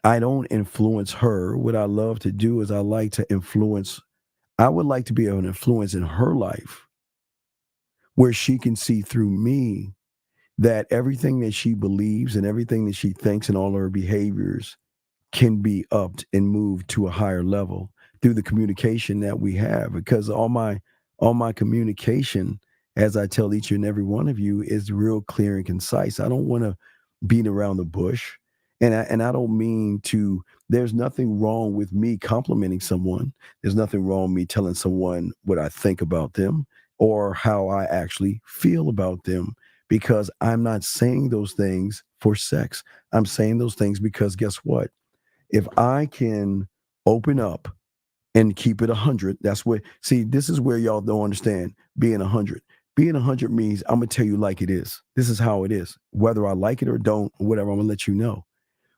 don't influence her. What I love to do is I would like to be an influence in her life, where she can see through me that everything that she believes and everything that she thinks and all her behaviors can be upped and moved to a higher level through the communication that we have. Because all my communication, as I tell each and every one of you, is real clear and concise. I don't want to beat around the bush. And I don't mean to, there's nothing wrong with me complimenting someone. There's nothing wrong with me telling someone what I think about them or how I actually feel about them, because I'm not saying those things for sex. I'm saying those things because guess what? If I can open up and keep it 100, this is where y'all don't understand being 100. Being 100 means I'm gonna tell you like it is. This is how it is. Whether I like it or don't, or whatever, I'm gonna let you know.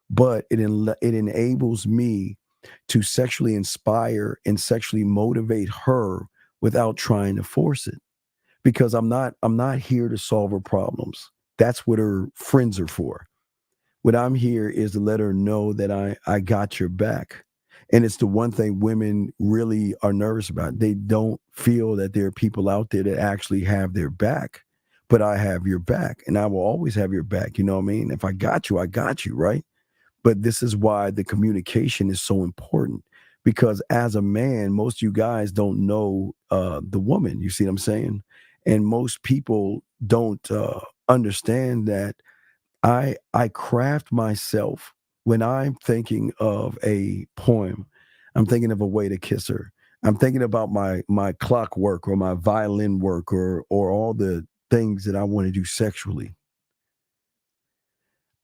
But it enables me to sexually inspire and sexually motivate her without trying to force it. Because I'm not here to solve her problems. That's what her friends are for. What I'm here is to let her know that I got your back. And it's the one thing women really are nervous about. They don't feel that there are people out there that actually have their back. But I have your back, and I will always have your back. You know what I mean? If I got you, right? But this is why the communication is so important. Because as a man, most of you guys don't know the woman. You see what I'm saying? And most people don't understand that I craft myself when I'm thinking of a poem. I'm thinking of a way to kiss her. I'm thinking about my clockwork or my violin work or all the things that I want to do sexually.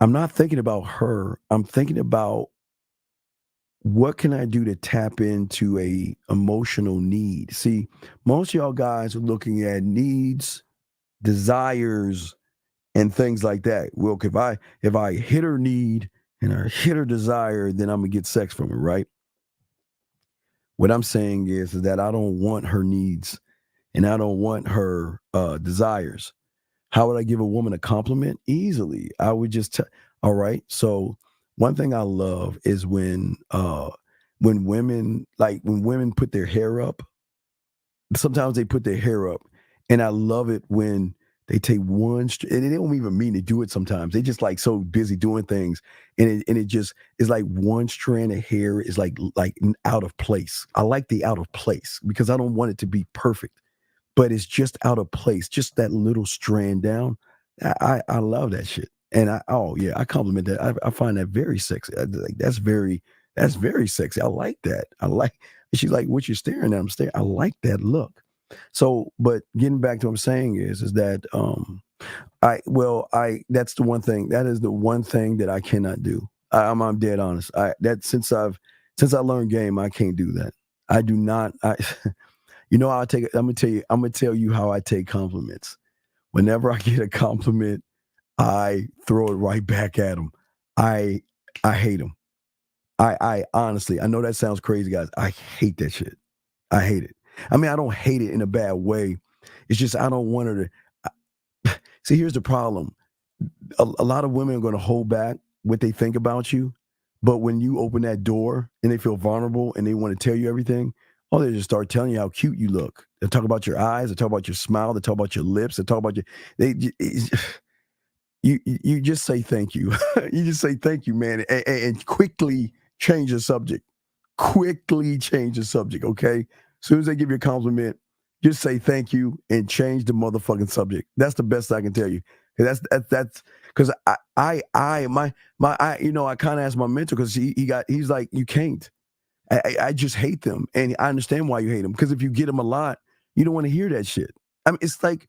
I'm not thinking about her. I'm thinking about what can I do to tap into a emotional need. See, most of y'all guys are looking at needs, desires, and things like that. Well, if I hit her need and I hit her desire, then I'm gonna get sex from her, right? What I'm saying is that I don't want her needs and I don't want her desires. How would I give a woman a compliment? Easily. I would just all right. So one thing I love is when women put their hair up. Sometimes they put their hair up, and I love it when they take one, and they don't even mean to do it sometimes. They just like so busy doing things, and it just is like one strand of hair is like out of place. I like the out of place because I don't want it to be perfect, but it's just out of place. Just that little strand down. I love that shit, and I compliment that. I find that very sexy. Like that's very sexy. I like that. She's like, what you're staring at? I'm staring. I like that look. So, but getting back to what I'm saying is that that's the one thing. That is the one thing that I cannot do. I'm dead honest. Since I learned game, I can't do that. I do not. I'm gonna tell you how I take compliments. Whenever I get a compliment, I throw it right back at them. I hate them. I honestly, I know that sounds crazy, guys. I hate that shit. I hate it. I mean, I don't hate it in a bad way. It's just I don't want her to. See, here's the problem. A lot of women are going to hold back what they think about you. But when you open that door and they feel vulnerable and they want to tell you everything, they just start telling you how cute you look. They talk about your eyes. They talk about your smile. They talk about your lips. They talk about you just say thank you. You just say thank you, man, and quickly change the subject. Quickly change the subject, okay? As soon as they give you a compliment, just say thank you and change the motherfucking subject. That's the best I can tell you. That's because I kind of asked my mentor because he's like, you can't. I just hate them, and I understand why you hate them because if you get them a lot, you don't want to hear that shit. I mean, it's like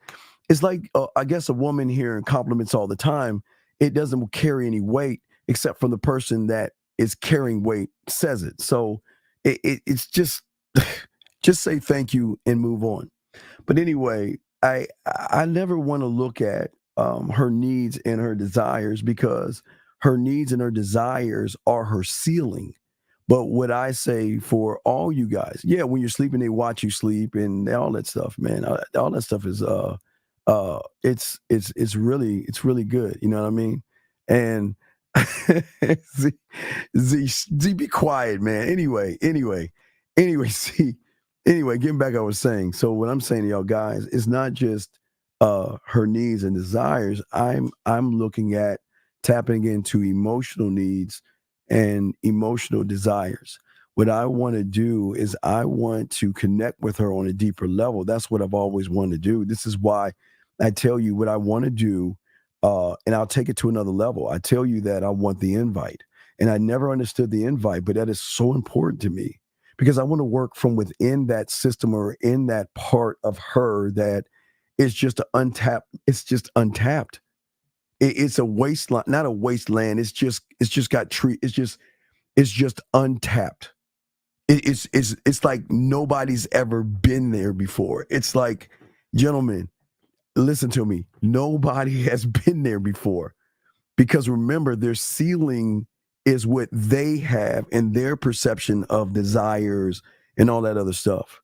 I guess a woman hearing compliments all the time, it doesn't carry any weight except from the person that is carrying weight says it. So it's just. Just say thank you and move on. But anyway, I never want to look at her needs and her desires because her needs and her desires are her ceiling. But what I say for all you guys, when you're sleeping, they watch you sleep and all that stuff, man. All that stuff is it's really good. You know what I mean? And Z, be quiet, man. Anyway, see. Anyway, getting back, I was saying. So what I'm saying to y'all guys is not just her needs and desires. I'm looking at tapping into emotional needs and emotional desires. What I want to do is I want to connect with her on a deeper level. That's what I've always wanted to do. This is why I tell you what I want to do, and I'll take it to another level. I tell you that I want the invite, and I never understood the invite, but that is so important to me. Because I want to work from within that system or in that part of her that is just untapped. It's just untapped. It's a wasteland, not a wasteland. It's just got tree. It's just untapped. It's like nobody's ever been there before. It's like, gentlemen, listen to me. Nobody has been there before, because remember, their ceiling is what they have and their perception of desires and all that other stuff.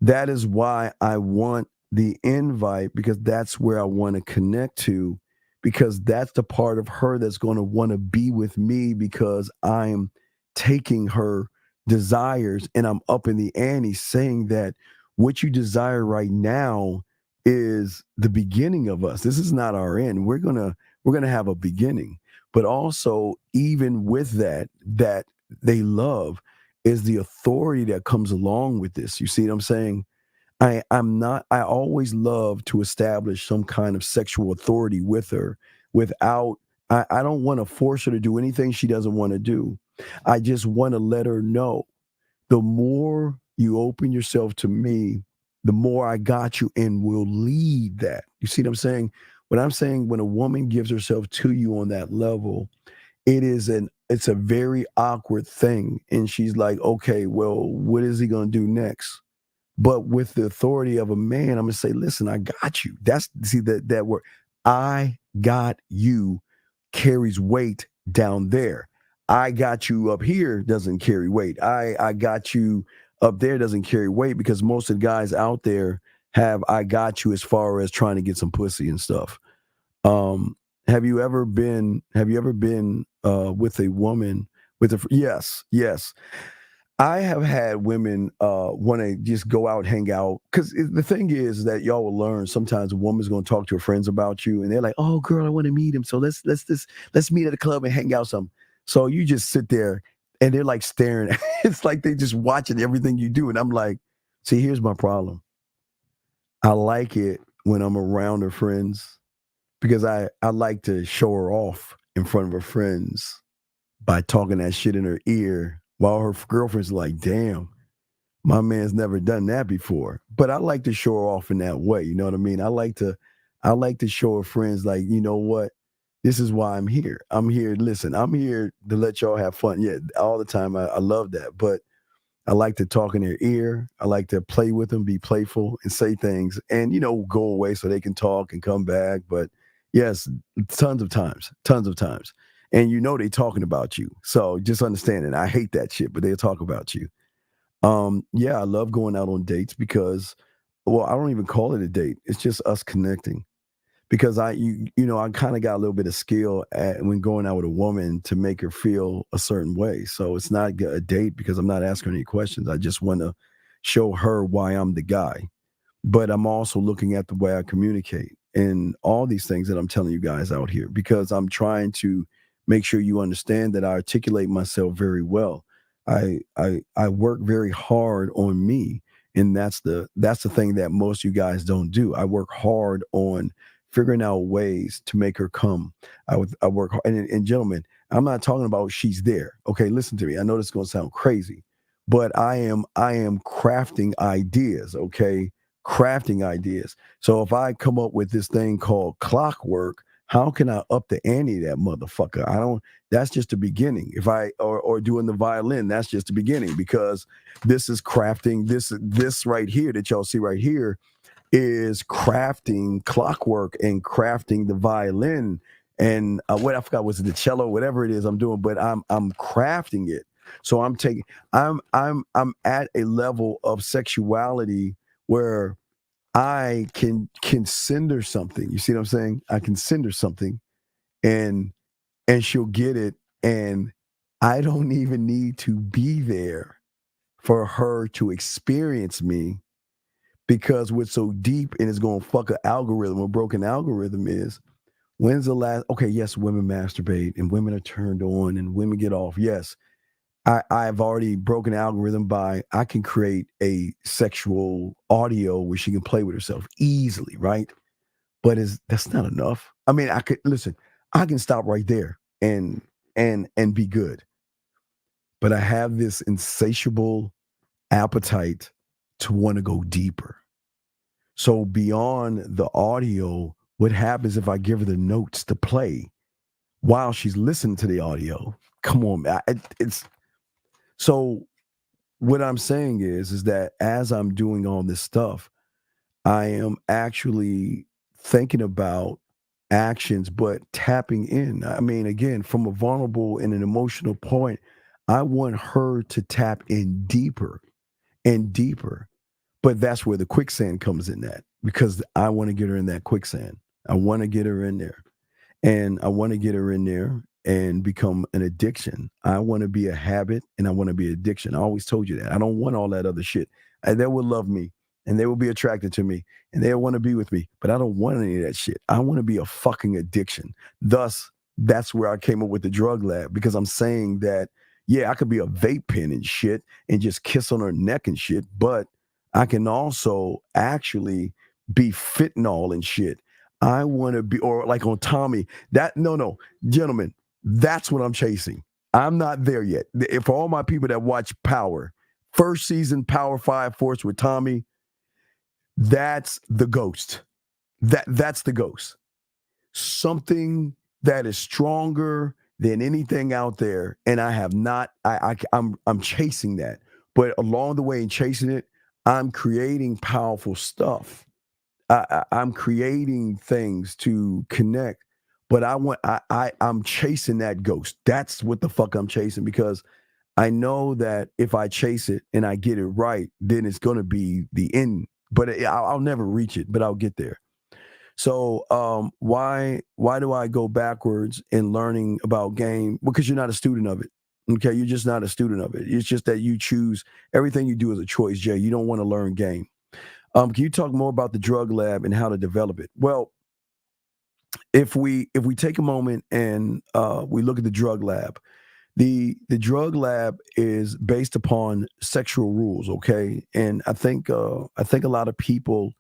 That is why I want the invite, because that's where I want to connect to, because that's the part of her that's going to want to be with me, because I'm taking her desires and I'm up in the ante, saying that what you desire right now is the beginning of us. This is not our end. We're gonna have a beginning, but also even with that they love is the authority that comes along with this. You see what I'm saying? I always love to establish some kind of sexual authority with her without, I don't want to force her to do anything she doesn't want to do. I just want to let her know, the more you open yourself to me, the more I got you and will lead that. You see what I'm saying? What I'm saying, when a woman gives herself to you on that level, it's a very awkward thing. And she's like, okay, well, what is he going to do next? But with the authority of a man, I'm going to say, listen, I got you. That word, I got you, carries weight down there. I got you up here doesn't carry weight. I got you up there doesn't carry weight, because most of the guys out there have I got you as far as trying to get some pussy and stuff. Have you ever been with a woman yes. I have had women want to just go out, hang out, because the thing is that y'all will learn sometimes a woman's going to talk to her friends about you, and they're like, "Oh, girl, I want to meet him, so let's meet at a club and hang out some." So you just sit there, and they're like staring. It's like they just watching everything you do, and I'm like, "See, here's my problem. I like it when I'm around her friends, because I like to show her off in front of her friends by talking that shit in her ear." While her girlfriend's like, damn, my man's never done that before. But I like to show her off in that way. You know what I mean? I like to show her friends, like, you know what? This is why I'm here. I'm here. Listen, I'm here to let y'all have fun. Yeah, all the time. I love that. But I like to talk in their ear. I like to play with them, be playful, and say things, and, go away so they can talk and come back. But yes, tons of times. And they talking about you. So just understand it. I hate that shit, but they'll talk about you. Yeah, I love going out on dates because, well, I don't even call it a date. It's just us connecting. Because I kind of got a little bit of skill when going out with a woman to make her feel a certain way. So it's not a date because I'm not asking any questions. I just want to show her why I'm the guy. But I'm also looking at the way I communicate and all these things that I'm telling you guys out here, because I'm trying to make sure you understand that I articulate myself very well. I work very hard on me, and that's the thing that most of you guys don't do. I work hard on figuring out ways to make her come. I work hard, and gentlemen, I'm not talking about she's there. Okay, listen to me. I know this is going to sound crazy, but I am crafting ideas. Okay, crafting ideas. So if I come up with this thing called clockwork, how can I up the ante that motherfucker? That's just the beginning. If or doing the violin, that's just the beginning, because this is crafting. This right here that y'all see right here is crafting clockwork and crafting the violin and what I forgot, was it the cello, whatever it is I'm doing, but I'm crafting it. So I'm at a level of sexuality where I can send her something. You see what I'm saying? I can send her something and she'll get it. And I don't even need to be there for her to experience me, because what's so deep and it's going to fuck an algorithm, a broken algorithm is, when's the last, okay, yes, women masturbate and women are turned on and women get off. Yes. I've already broken the algorithm by, I can create a sexual audio where she can play with herself easily, right? But that's not enough. I mean, I can stop right there and be good. But I have this insatiable appetite to want to go deeper. So beyond the audio, what happens if I give her the notes to play while she's listening to the audio? Come on, man. So what I'm saying is that as I'm doing all this stuff, I am actually thinking about actions, but tapping in. I mean, again, from a vulnerable and an emotional point, I want her to tap in deeper and deeper. But that's where the quicksand comes in that, because I want to get her in that quicksand. I want to get her in there. And I want to get her in there and become an addiction. I want to be a habit and I want to be addiction. I always told you that. I don't want all that other shit. They will love me and they will be attracted to me and they'll want to be with me, but I don't want any of that shit. I want to be a fucking addiction. Thus, that's where I came up with the drug lab, because I'm saying that, yeah, I could be a vape pen and shit and just kiss on her neck and shit, but I can also actually be fentanyl and shit. I want to be, or like on Tommy, gentlemen, that's what I'm chasing. I'm not there yet. For all my people that watch Power, first season Power 5 Force with Tommy, that's the ghost. That's the ghost. Something that is stronger than anything out there. And I have not, I'm chasing that. But along the way in chasing it, I'm creating powerful stuff. I'm creating things to connect, but I'm chasing that ghost. That's what the fuck I'm chasing, because I know that if I chase it and I get it right, then it's going to be the end, but I'll never reach it, but I'll get there. So why do I go backwards in learning about game? Because you're not a student of it. Okay, you're just not a student of it. It's just that you choose, everything you do is a choice, Jay. You don't want to learn game. Can you talk more about the drug lab and how to develop it? Well, if we take a moment and we look at the drug lab, the drug lab is based upon sexual rules, okay? And I think a lot of people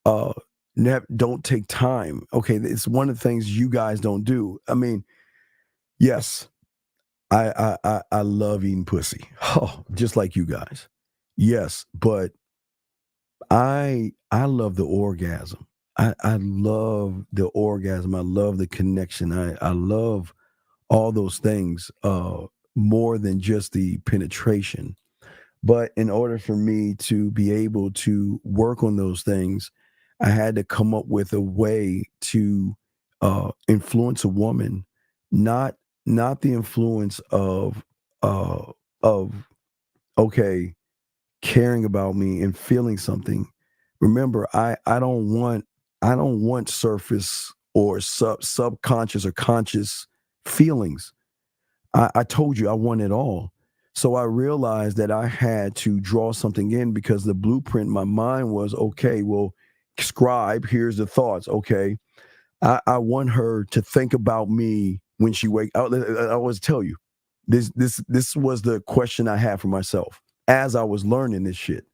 don't take time. Okay, it's one of the things you guys don't do. I mean, yes, I love eating pussy, just like you guys. Yes, but I love the orgasm. I love the orgasm. I love the connection. I love all those things more than just the penetration. But in order for me to be able to work on those things, I had to come up with a way to influence a woman, not the influence of okay, caring about me and feeling something. Remember, I don't want surface or subconscious or conscious feelings. I told you I want it all. So I realized that I had to draw something in, because the blueprint in my mind was, okay, well, scribe, here's the thoughts. Okay, I want her to think about me when she wakes up. I always tell you, this was the question I had for myself as I was learning this shit.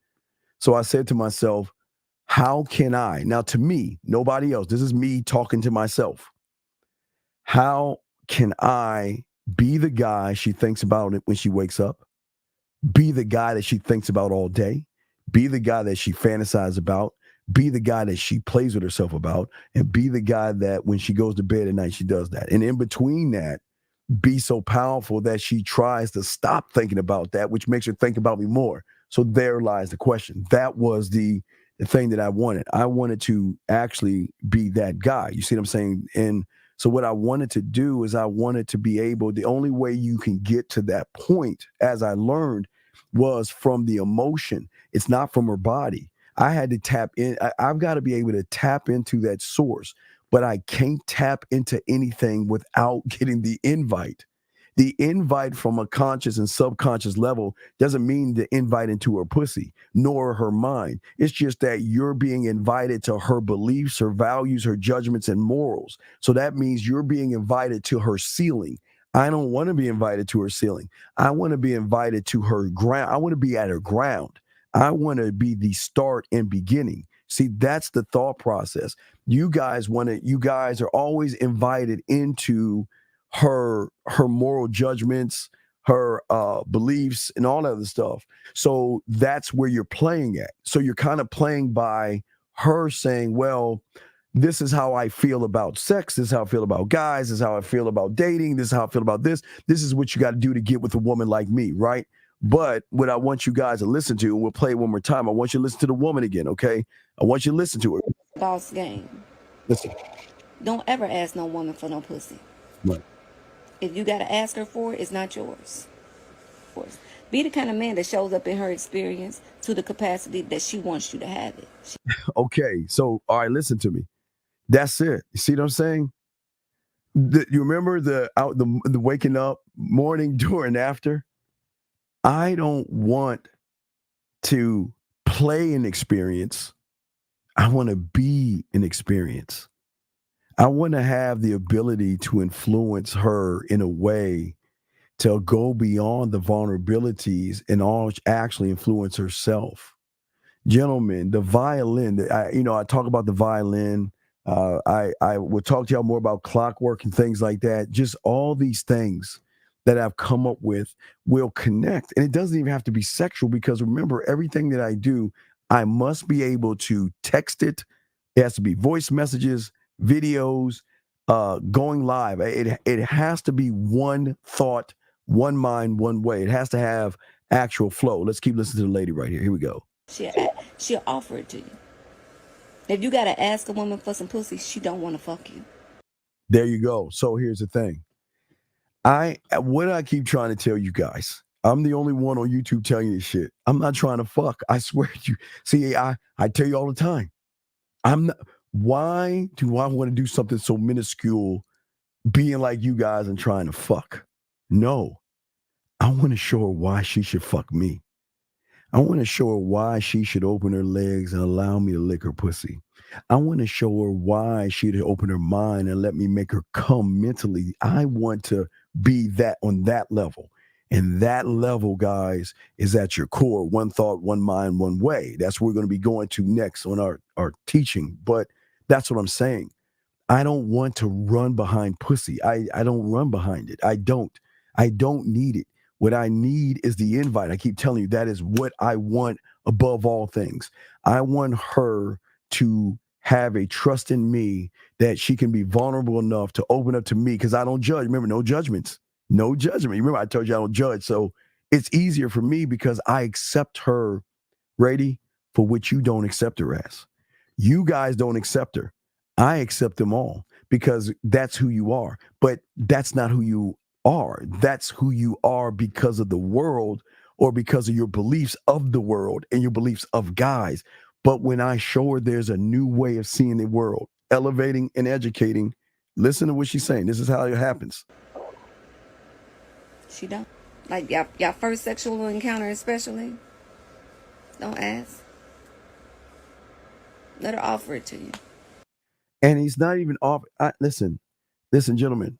So I said to myself, how can I, now to me, nobody else, this is me talking to myself, how can I be the guy she thinks about it when she wakes up, be the guy that she thinks about all day, be the guy that she fantasizes about, be the guy that she plays with herself about, and be the guy that when she goes to bed at night, she does that. And in between that, be so powerful that she tries to stop thinking about that, which makes her think about me more. So there lies the question. That was the thing that I wanted. I wanted to actually be that guy. You see what I'm saying? And so what I wanted to do is I wanted to be able, the only way you can get to that point, as I learned, was from the emotion. It's not from her body. I had to tap in. I've got to be able to tap into that source, but I can't tap into anything without getting the invite. The invite from a conscious and subconscious level doesn't mean the invite into her pussy, nor her mind. It's just that you're being invited to her beliefs, her values, her judgments, and morals. So that means you're being invited to her ceiling. I don't want to be invited to her ceiling. I want to be invited to her ground. I want to be at her ground. I want to be the start and beginning. See, that's the thought process. You guys are always invited into her moral judgments, her beliefs, and all that other stuff. So that's where you're playing at. So you're kind of playing by her saying, well, this is how I feel about sex. This is how I feel about guys. This is how I feel about dating. This is how I feel about this. This is what you got to do to get with a woman like me, right? But what I want you guys to listen to, and we'll play it one more time, I want you to listen to the woman again, okay? I want you to listen to her. Boss game. Listen. Don't ever ask no woman for no pussy. Right. If you got to ask her for it, it's not yours. Of course. Be the kind of man that shows up in her experience to the capacity that she wants you to have it. Okay, so all right, listen to me. That's it. You see what I'm saying? You remember the waking up, morning, during, after? I don't want to play an experience. I want to be an experience. I want to have the ability to influence her in a way to go beyond the vulnerabilities and actually influence herself. Gentlemen, the violin, I talk about the violin. I will talk to y'all more about clockwork and things like that. Just all these things that I've come up with will connect. And it doesn't even have to be sexual, because remember, everything that I do, I must be able to text it. It has to be voice messages, videos, going live. It has to be one thought, one mind, one way. It has to have actual flow. Let's keep listening to the lady right here. Here we go. She'll offer it to you. If you got to ask a woman for some pussy, she don't want to fuck you. There you go. So here's the thing. What I keep trying to tell you guys, I'm the only one on YouTube telling you this shit. I'm not trying to fuck. I swear to you. See, I tell you all the time. I'm not. Why do I want to do something so minuscule, being like you guys and trying to fuck? No. I want to show her why she should fuck me. I want to show her why she should open her legs and allow me to lick her pussy. I want to show her why she should open her mind and let me make her come mentally. I want to be that on that level. And that level, guys, is at your core. One thought, one mind, one way. That's where we're going to be going to next on our teaching. But that's what I'm saying. I don't want to run behind pussy. I don't run behind it. I don't need it. What I need is the invite. I keep telling you, that is what I want above all things. I want her to have a trust in me that she can be vulnerable enough to open up to me, because I don't judge. Remember, no judgments. No judgment. Remember, I told you I don't judge. So it's easier for me because I accept her, ready, for what you don't accept her as. You guys don't accept her. I accept them all because that's who you are. But that's not who you are. That's who you are because of the world, or because of your beliefs of the world and your beliefs of guys. But when I show her there's a new way of seeing the world, elevating and educating, listen to what she's saying. This is how it happens. She don't. Like y'all first sexual encounter especially, don't ask. Let her offer it to you. And he's not even off. Listen, gentlemen.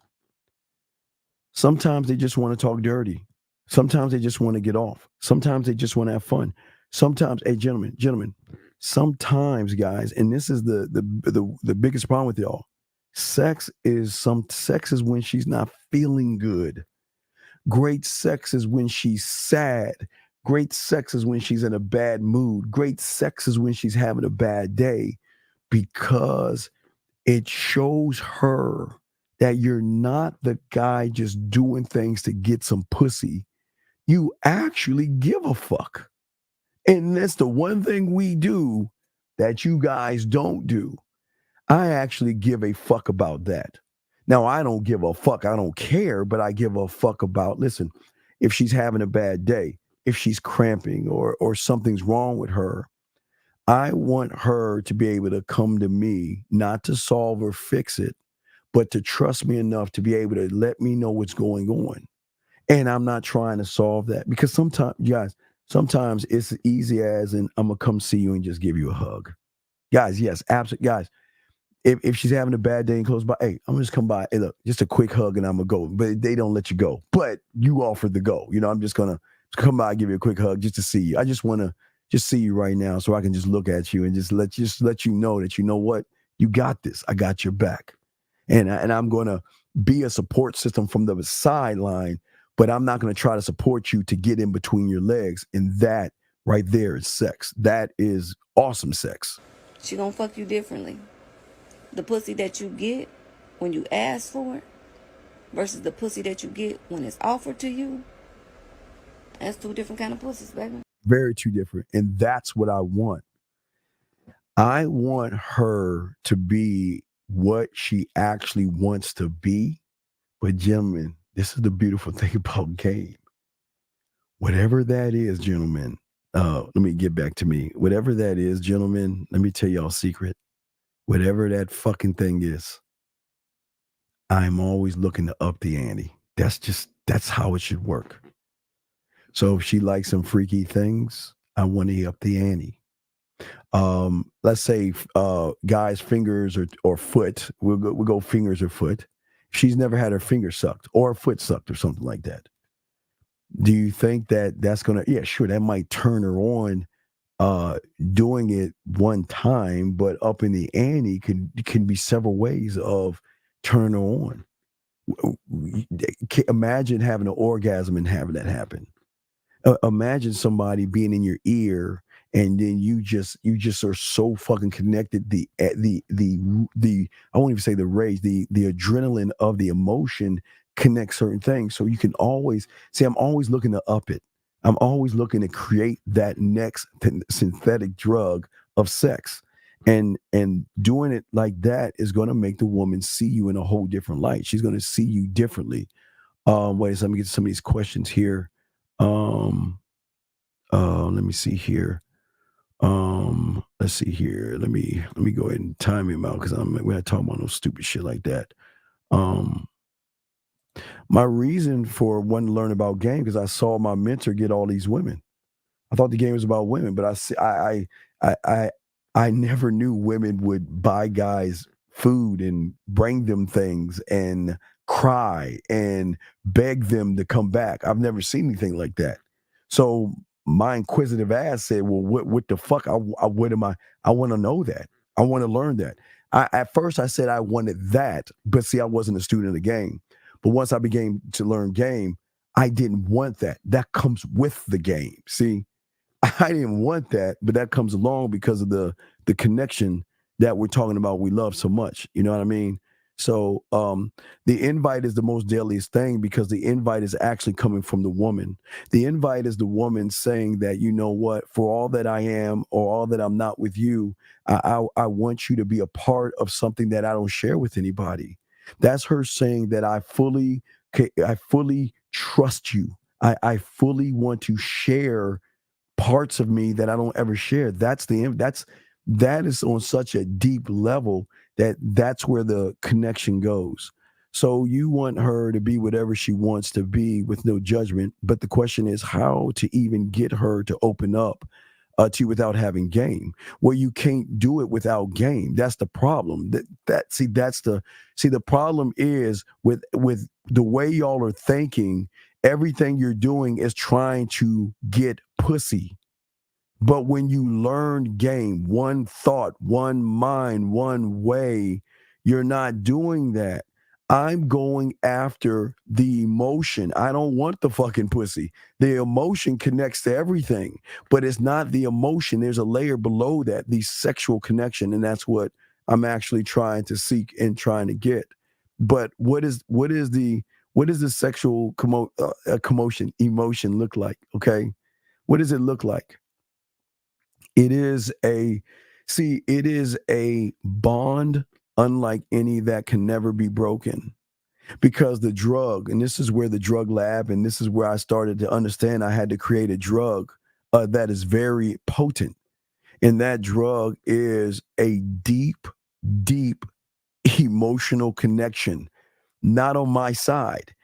Sometimes they just want to talk dirty. Sometimes they just want to get off. Sometimes they just want to have fun. Sometimes, hey, gentlemen, sometimes, guys, and this is the biggest problem with y'all. Sex is when she's not feeling good. Great sex is when she's sad. Great sex is when she's in a bad mood. Great sex is when she's having a bad day, because it shows her that you're not the guy just doing things to get some pussy. You actually give a fuck. And that's the one thing we do that you guys don't do. I actually give a fuck about that. Now, I don't give a fuck. I don't care, but I give a fuck about, listen, if she's having a bad day, if she's cramping or something's wrong with her, I want her to be able to come to me, not to solve or fix it, but to trust me enough to be able to let me know what's going on. And I'm not trying to solve that, because sometimes, guys, sometimes it's as easy as I'm going to come see you and just give you a hug. Guys, yes, absolutely. Guys, if she's having a bad day and close by, hey, I'm going to just come by. Hey, look, just a quick hug and I'm going to go. But they don't let you go. But you offered the go. I'm just going to come by and give you a quick hug just to see you. I just want to just see you right now so I can just look at you and just let you know that, you know what, you got this. I got your back. And I'm going to be a support system from the sideline, but I'm not going to try to support you to get in between your legs. And that right there is sex. That is awesome sex. She gonna fuck you differently. The pussy that you get when you ask for it versus the pussy that you get when it's offered to you, that's two different kind of pussies, baby. Very two different. And that's what I want. I want her to be what she actually wants to be. But gentlemen, this is the beautiful thing about game. Whatever that is, gentlemen, let me get back to me. Whatever that is, gentlemen, let me tell y'all a secret. Whatever that fucking thing is, I'm always looking to up the ante. That's how it should work. So if she likes some freaky things, I want to up the ante. Let's say guy's fingers or foot. We'll go fingers or foot. She's never had her finger sucked or her foot sucked or something like that. Do you think that's gonna? Yeah, sure, that might turn her on. Doing it one time, but up in the ante can be several ways of turning her on. Imagine having an orgasm and having that happen. Imagine somebody being in your ear and then you just are so fucking connected. The I won't even say the rage, the adrenaline of the emotion connects certain things. So you can always see, I'm always looking to up it. I'm always looking to create that next synthetic drug of sex. And doing it like that is going to make the woman see you in a whole different light. She's going to see you differently. Wait, so let me get some of these questions here. Let me see here. Let's see here. Let me go ahead and time him out because we're not talking about no stupid shit like that. My reason for wanting to learn about game because I saw my mentor get all these women. I thought the game was about women, but I never knew women would buy guys food and bring them things and cry and beg them to come back. I've never seen anything like that. So my inquisitive ass said, well, what the fuck? What am I? I want to know that. I want to learn that. At first I said I wanted that, but see, I wasn't a student of the game. But once I began to learn game, I didn't want that. That comes with the game. See, I didn't want that, but that comes along because of the connection that we're talking about. We love so much. You know what I mean? So the invite is the most deadliest thing because the invite is actually coming from the woman. The invite is the woman saying that, you know what, for all that I am or all that I'm not with you, I want you to be a part of something that I don't share with anybody. That's her saying that I fully trust you. I fully want to share parts of me that I don't ever share. That is on such a deep level that's where the connection goes. So you want her to be whatever she wants to be with no judgment. But the question is how to even get her to open up to you without having game. Well, you can't do it without game. That's the problem. The problem is with the way y'all are thinking, everything you're doing is trying to get pussy. But when you learn game, one thought, one mind, one way, you're not doing that. I'm going after the emotion. I don't want the fucking pussy. The emotion connects to everything, but it's not the emotion. There's a layer below that, the sexual connection, and that's what I'm actually trying to seek and trying to get. But what is the sexual emotion look like? Okay, what does it look like? It is a bond unlike any that can never be broken, because the drug, and this is where the drug lab, and this is where I started to understand I had to create a drug that is very potent. And that drug is a deep, deep emotional connection, not on my side,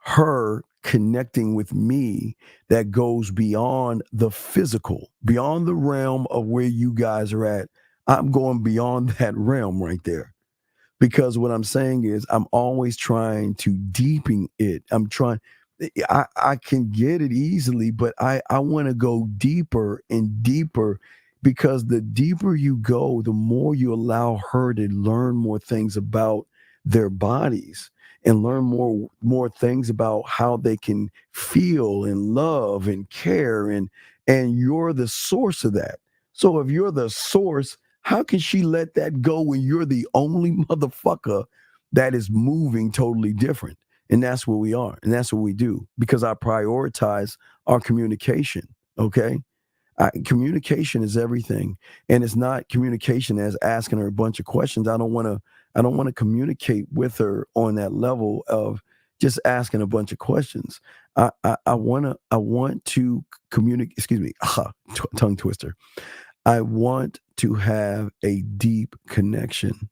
her connecting with me that goes beyond the physical, beyond the realm of where you guys are at. I'm going beyond that realm right there, because what I'm saying is I'm always trying to deepen it. I can get it easily, but I want to go deeper and deeper, because the deeper you go, the more you allow her to learn more things about their bodies and learn more things about how they can feel and love and care, and you're the source of that. So if you're the source, how can she let that go when you're the only motherfucker that is moving totally different? And that's what we are, and that's what we do, because I prioritize our communication. Okay, Communication is everything, and it's not communication as asking her a bunch of questions. I don't want to communicate with her on that level of just asking a bunch of questions. I want to communicate. Excuse me, tongue twister. I want to have a deep connection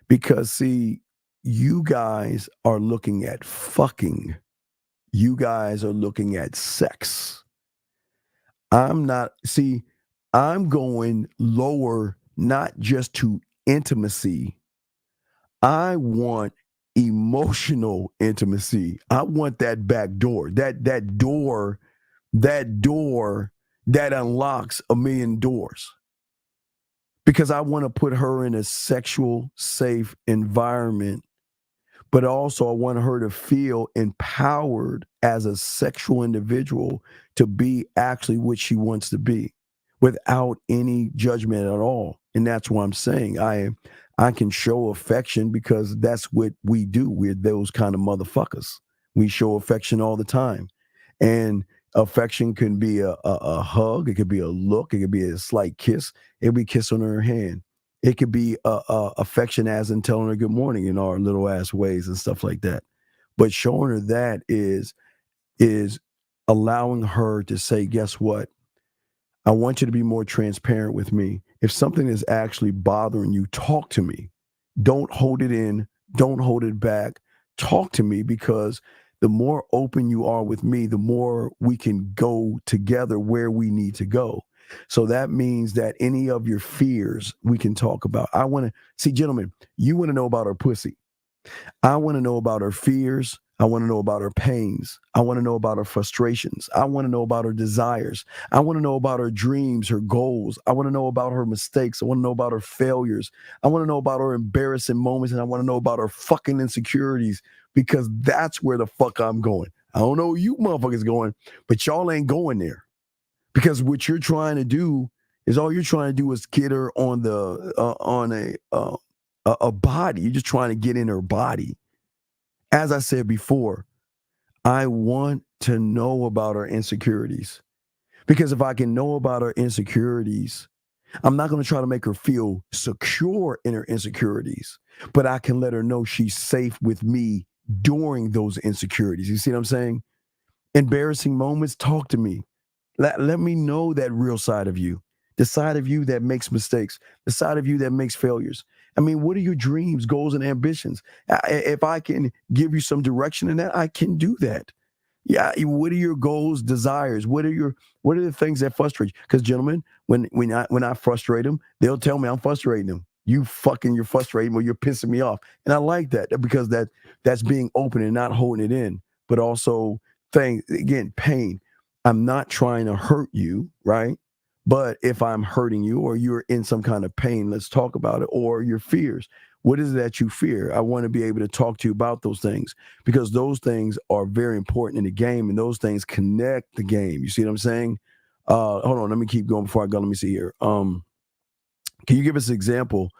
because, see, you guys are looking at fucking. You guys are looking at sex. I'm not. See, I'm going lower, not just to intimacy. I want emotional intimacy. I want that back door, that door that unlocks a million doors. Because I want to put her in a sexual safe environment, but also I want her to feel empowered as a sexual individual to be actually what she wants to be without any judgment at all. And that's what I'm saying. I can show affection because that's what we do. We're those kind of motherfuckers. We show affection all the time. And affection can be a hug. It could be a look. It could be a slight kiss. It could be a kiss on her hand. It could be affection as in telling her good morning in our little ass ways and stuff like that. But showing her that is allowing her to say, guess what? I want you to be more transparent with me. If something is actually bothering you, talk to me. Don't hold it in. Don't hold it back. Talk to me, because the more open you are with me, the more we can go together where we need to go. So that means that any of your fears we can talk about. I want to see, gentlemen, you want to know about her pussy. I want to know about her fears. I want to know about her pains. I want to know about her frustrations. I want to know about her desires. I want to know about her dreams, her goals. I want to know about her mistakes. I want to know about her failures. I want to know about her embarrassing moments. And I want to know about her fucking insecurities, because that's where the fuck I'm going. I don't know where you motherfuckers going, but y'all ain't going there. Because what you're trying to do is all you're trying to do is get her on a body. You're just trying to get in her body. As I said before, I want to know about her insecurities, because if I can know about her insecurities, I'm not going to try to make her feel secure in her insecurities, but I can let her know she's safe with me during those insecurities. You see what I'm saying? Embarrassing moments, talk to me. Let me know that real side of you, the side of you that makes mistakes, the side of you that makes failures. I mean, what are your dreams, goals, and ambitions? If I can give you some direction in that, I can do that. Yeah. What are your goals, desires? What are the things that frustrate you? Because, gentlemen, when I frustrate them, they'll tell me I'm frustrating them. You're frustrating me, or you're pissing me off. And I like that, because that's being open and not holding it in. But also, pain. I'm not trying to hurt you, right? But if I'm hurting you, or you're in some kind of pain, let's talk about it. Or your fears. What is it that you fear? I want to be able to talk to you about those things, because those things are very important in the game, and those things connect the game. You see what I'm saying? Hold on, let me keep going before I go. Let me see here. Can you give us an example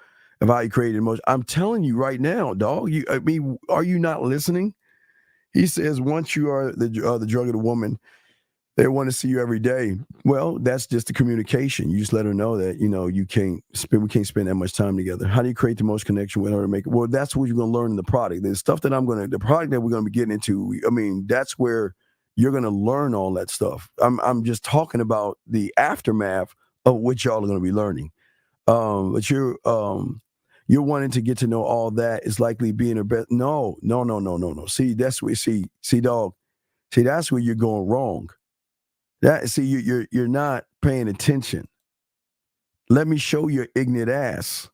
of how you created emotion? I'm telling you right now, dog. Are you not listening? He says, once you are the drug of the woman, they want to see you every day. Well, that's just the communication. You just let her know that, we can't spend that much time together. How do you create the most connection with her to make it? Well, that's what you're going to learn in the product. The stuff that the product that we're going to be getting into, that's where you're going to learn all that stuff. I'm just talking about the aftermath of what y'all are going to be learning. But you're wanting to get to know all that is likely being her best. No. See, that's where, dog. See, that's where you're going wrong. You're not paying attention. Let me show your ignorant ass.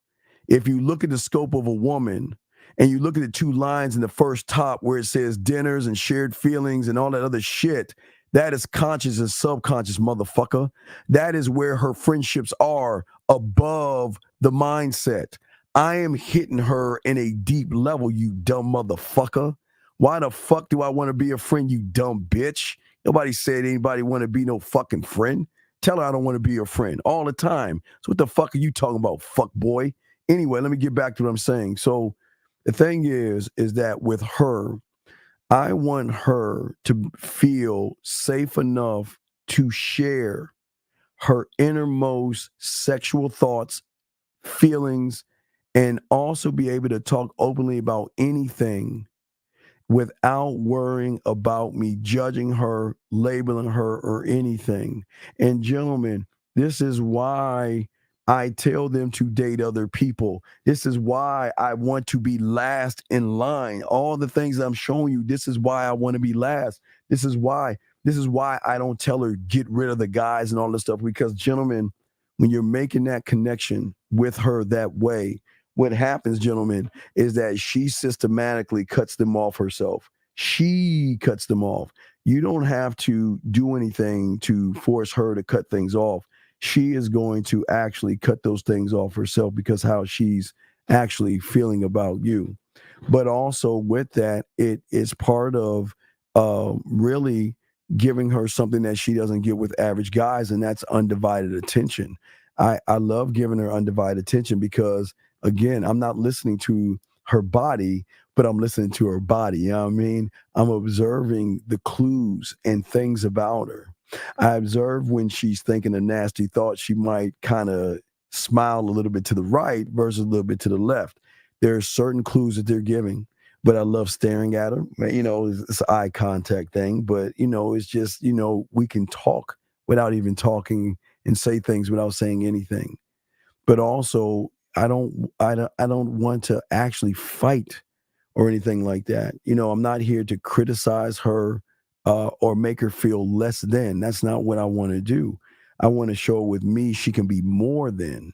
If you look at the scope of a woman and you look at the two lines in the first top where it says dinners and shared feelings and all that other shit, that is conscious and subconscious, motherfucker. That is where her friendships are, above the mindset. I am hitting her in a deep level, you dumb motherfucker. Why the fuck do I want to be a friend, you dumb bitch? Nobody said anybody want to be no fucking friend. Tell her I don't want to be your friend all the time. So what the fuck are you talking about, fuck boy? Anyway, let me get back to what I'm saying. So the thing is that with her, I want her to feel safe enough to share her innermost sexual thoughts, feelings, and also be able to talk openly about anything without worrying about me judging her, labeling her, or anything. And gentlemen, this is why I tell them to date other people. This is why I want to be last in line. All the things I'm showing you, this is why I want to be last. This is why I don't tell her get rid of the guys and all this stuff, because gentlemen, when you're making that connection with her that way, what happens, gentlemen, is that she systematically cuts them off herself. She cuts them off. You don't have to do anything to force her to cut things off. She is going to actually cut those things off herself because how she's actually feeling about you. But also with that, it is part of really giving her something that she doesn't get with average guys, and that's undivided attention. I love giving her undivided attention because, again, I'm not listening to her body, but I'm listening to her body. You know what I mean? I'm observing the clues and things about her. I observe when she's thinking a nasty thought, she might kind of smile a little bit to the right versus a little bit to the left. There are certain clues that they're giving, but I love staring at her. You know, it's an eye contact thing, but, you know, it's just, you know, we can talk without even talking and say things without saying anything. But also, I don't want to actually fight or anything like that. You know, I'm not here to criticize her or make her feel less than. That's not what I want to do. I want to show her with me she can be more than,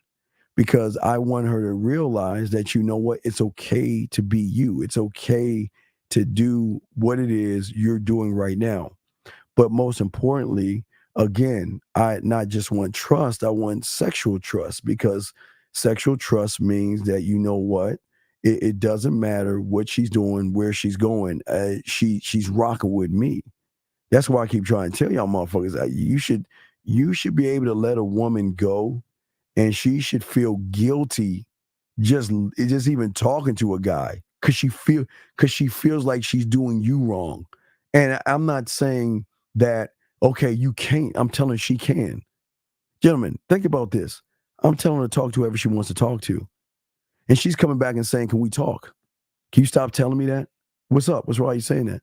because I want her to realize that, you know what, it's okay to be you. It's okay to do what it is you're doing right now. But most importantly, again, I not just want trust, I want sexual trust, because sexual trust means that, you know what, it doesn't matter what she's doing, where she's going. She's rocking with me. That's why I keep trying to tell y'all motherfuckers that you should be able to let a woman go, and she should feel guilty just even talking to a guy because she feels like she's doing you wrong. And I'm not saying that, okay, you can't. I'm telling her she can. Gentlemen, think about this. I'm telling her to talk to whoever she wants to talk to. And she's coming back and saying, can we talk? Can you stop telling me that? What's up? What's wrong? You saying that?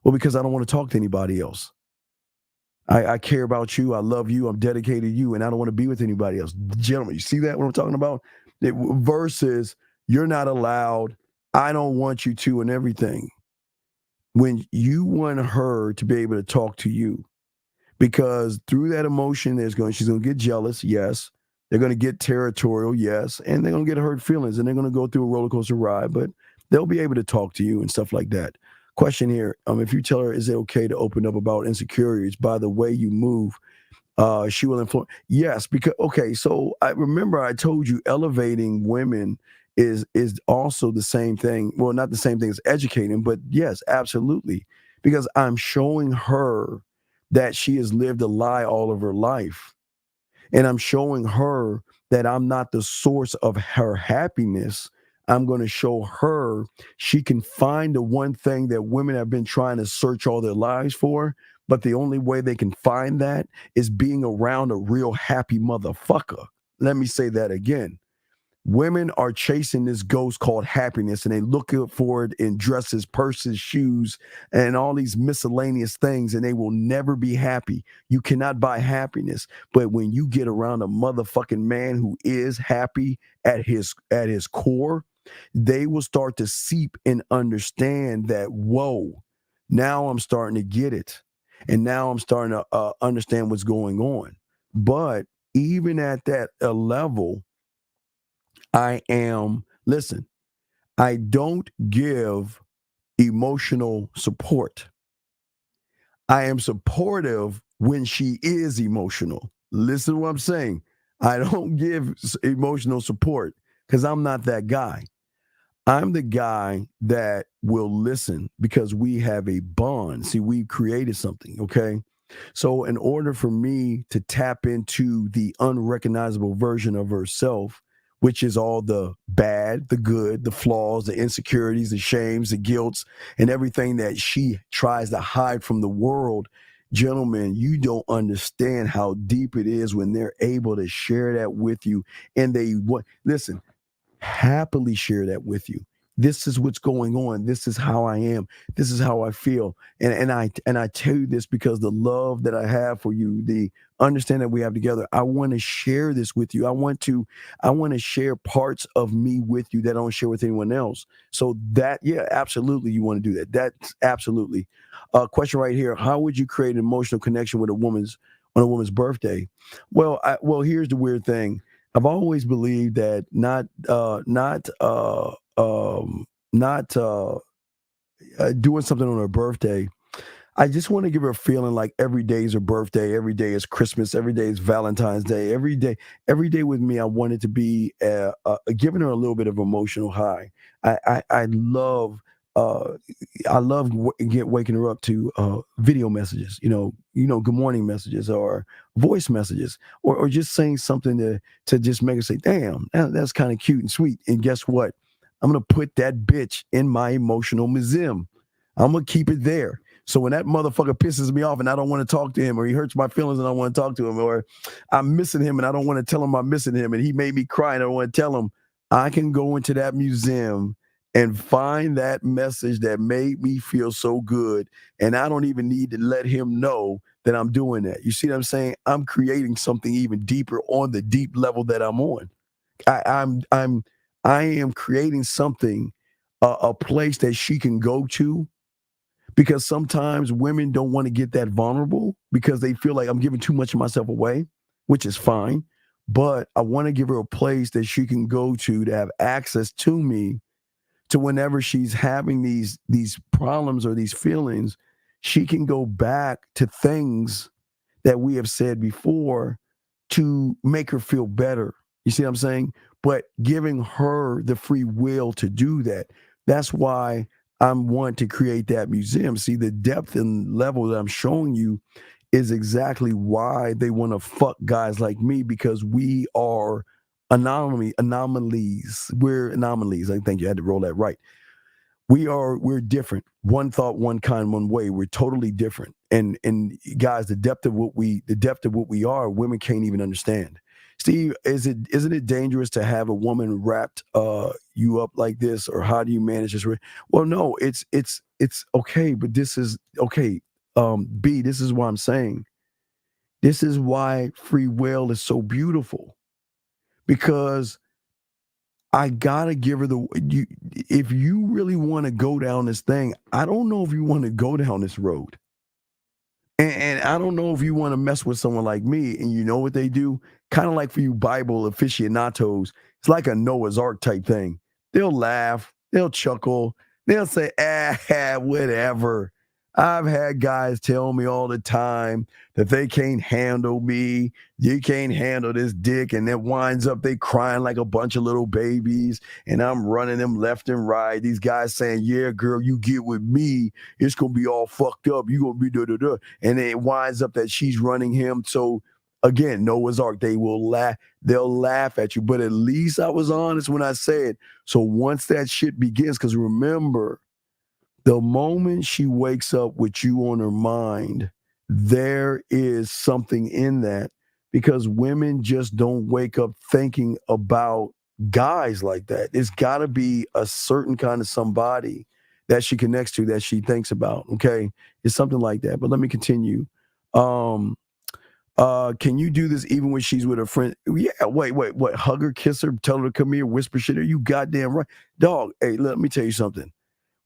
Well, because I don't want to talk to anybody else. I care about you. I love you. I'm dedicated to you. And I don't want to be with anybody else. Gentlemen, you see that, what I'm talking about? Versus you're not allowed. I don't want you to, and everything. When you want her to be able to talk to you, because through that emotion, she's going to get jealous. Yes. They're going to get territorial. Yes. And they're going to get hurt feelings, and they're going to go through a roller coaster ride, but they'll be able to talk to you and stuff like that. Question here. If you tell her, is it okay to open up about insecurities by the way you move? She will influence. Yes, because, okay, so I remember I told you elevating women is also the same thing. Well, not the same thing as educating, but yes, absolutely. Because I'm showing her that she has lived a lie all of her life. And I'm showing her that I'm not the source of her happiness. I'm going to show her she can find the one thing that women have been trying to search all their lives for. But the only way they can find that is being around a real happy motherfucker. Let me say that again. Women are chasing this ghost called happiness, and they look for it in dresses, purses, shoes, and all these miscellaneous things, and they will never be happy. You cannot buy happiness. But when you get around a motherfucking man who is happy at his core, they will start to seep and understand that, whoa, now I'm starting to get it. And now I'm starting to understand what's going on. But even at that level, I don't give emotional support. I am supportive when she is emotional. Listen to what I'm saying. I don't give emotional support because I'm not that guy. I'm the guy that will listen because we have a bond. See, we've created something, okay? So in order for me to tap into the unrecognizable version of herself, which is all the bad, the good, the flaws, the insecurities, the shames, the guilts, and everything that she tries to hide from the world, gentlemen, you don't understand how deep it is when they're able to share that with you, and they listen, happily share that with you. This is what's going on. This is how I am. This is how I feel. And I tell you this because the love that I have for you, the understanding that we have together, I want to share this with you. I want to share parts of me with you that I don't share with anyone else. So that, yeah, absolutely, you want to do that. That's absolutely. Question right here: how would you create an emotional connection with on a woman's birthday? Well, here's the weird thing. I've always believed that not doing something on her birthday. I just want to give her a feeling like every day is her birthday, every day is Christmas, every day is Valentine's Day, every day with me. I want it to be giving her a little bit of emotional high. I love waking her up to video messages, good morning messages or voice messages, or just saying something to just make her say, damn, that's kind of cute and sweet. And guess what? I'm going to put that bitch in my emotional museum. I'm going to keep it there. So when that motherfucker pisses me off and I don't want to talk to him, or he hurts my feelings and I don't want to talk to him, or I'm missing him and I don't want to tell him I'm missing him, and he made me cry and I don't want to tell him, I can go into that museum and find that message that made me feel so good. And I don't even need to let him know that I'm doing that. You see what I'm saying? I'm creating something even deeper on the deep level that I'm on. I am creating something, a place that she can go to, because sometimes women don't want to get that vulnerable because they feel like I'm giving too much of myself away, which is fine. But I want to give her a place that she can go to have access to me, to whenever she's having these problems or these feelings, she can go back to things that we have said before to make her feel better. You see what I'm saying? But giving her the free will to do that. That's why I'm wanting to create that museum. See, the depth and level that I'm showing you is exactly why they want to fuck guys like me, because we are anomalies. We're anomalies. I think you had to roll that right. We're different. One thought, one kind, one way. We're totally different. And guys, the depth of what we are, women can't even understand. Steve, isn't it dangerous to have a woman wrapped you up like this, or how do you manage this? Well, no, it's okay, but this is okay. B, this is what I'm saying. This is why free will is so beautiful, because I gotta give her if you really want to go down this thing, I don't know if you want to go down this road. And I don't know if you want to mess with someone like me. And you know what they do? Kind of like for you Bible aficionados, it's like a Noah's Ark type thing. They'll laugh, they'll chuckle, they'll say, whatever. I've had guys tell me all the time that they can't handle me. You can't handle this dick. And then winds up they crying like a bunch of little babies. And I'm running them left and right. These guys saying, yeah, girl, you get with me, it's going to be all fucked up. You're going to be da-da-da. And then it winds up that she's running him. So again, Noah's Ark, they will laugh. They'll laugh at you. But at least I was honest when I said, so once that shit begins, because remember, the moment she wakes up with you on her mind, there is something in that, because women just don't wake up thinking about guys like that. It's got to be a certain kind of somebody that she connects to, that she thinks about. Okay, it's something like that. But let me continue. Can you do this even when she's with a friend? Yeah, wait, what? Hug her, kiss her, tell her to come here, whisper shit? Are you goddamn right? Dog, hey, let me tell you something.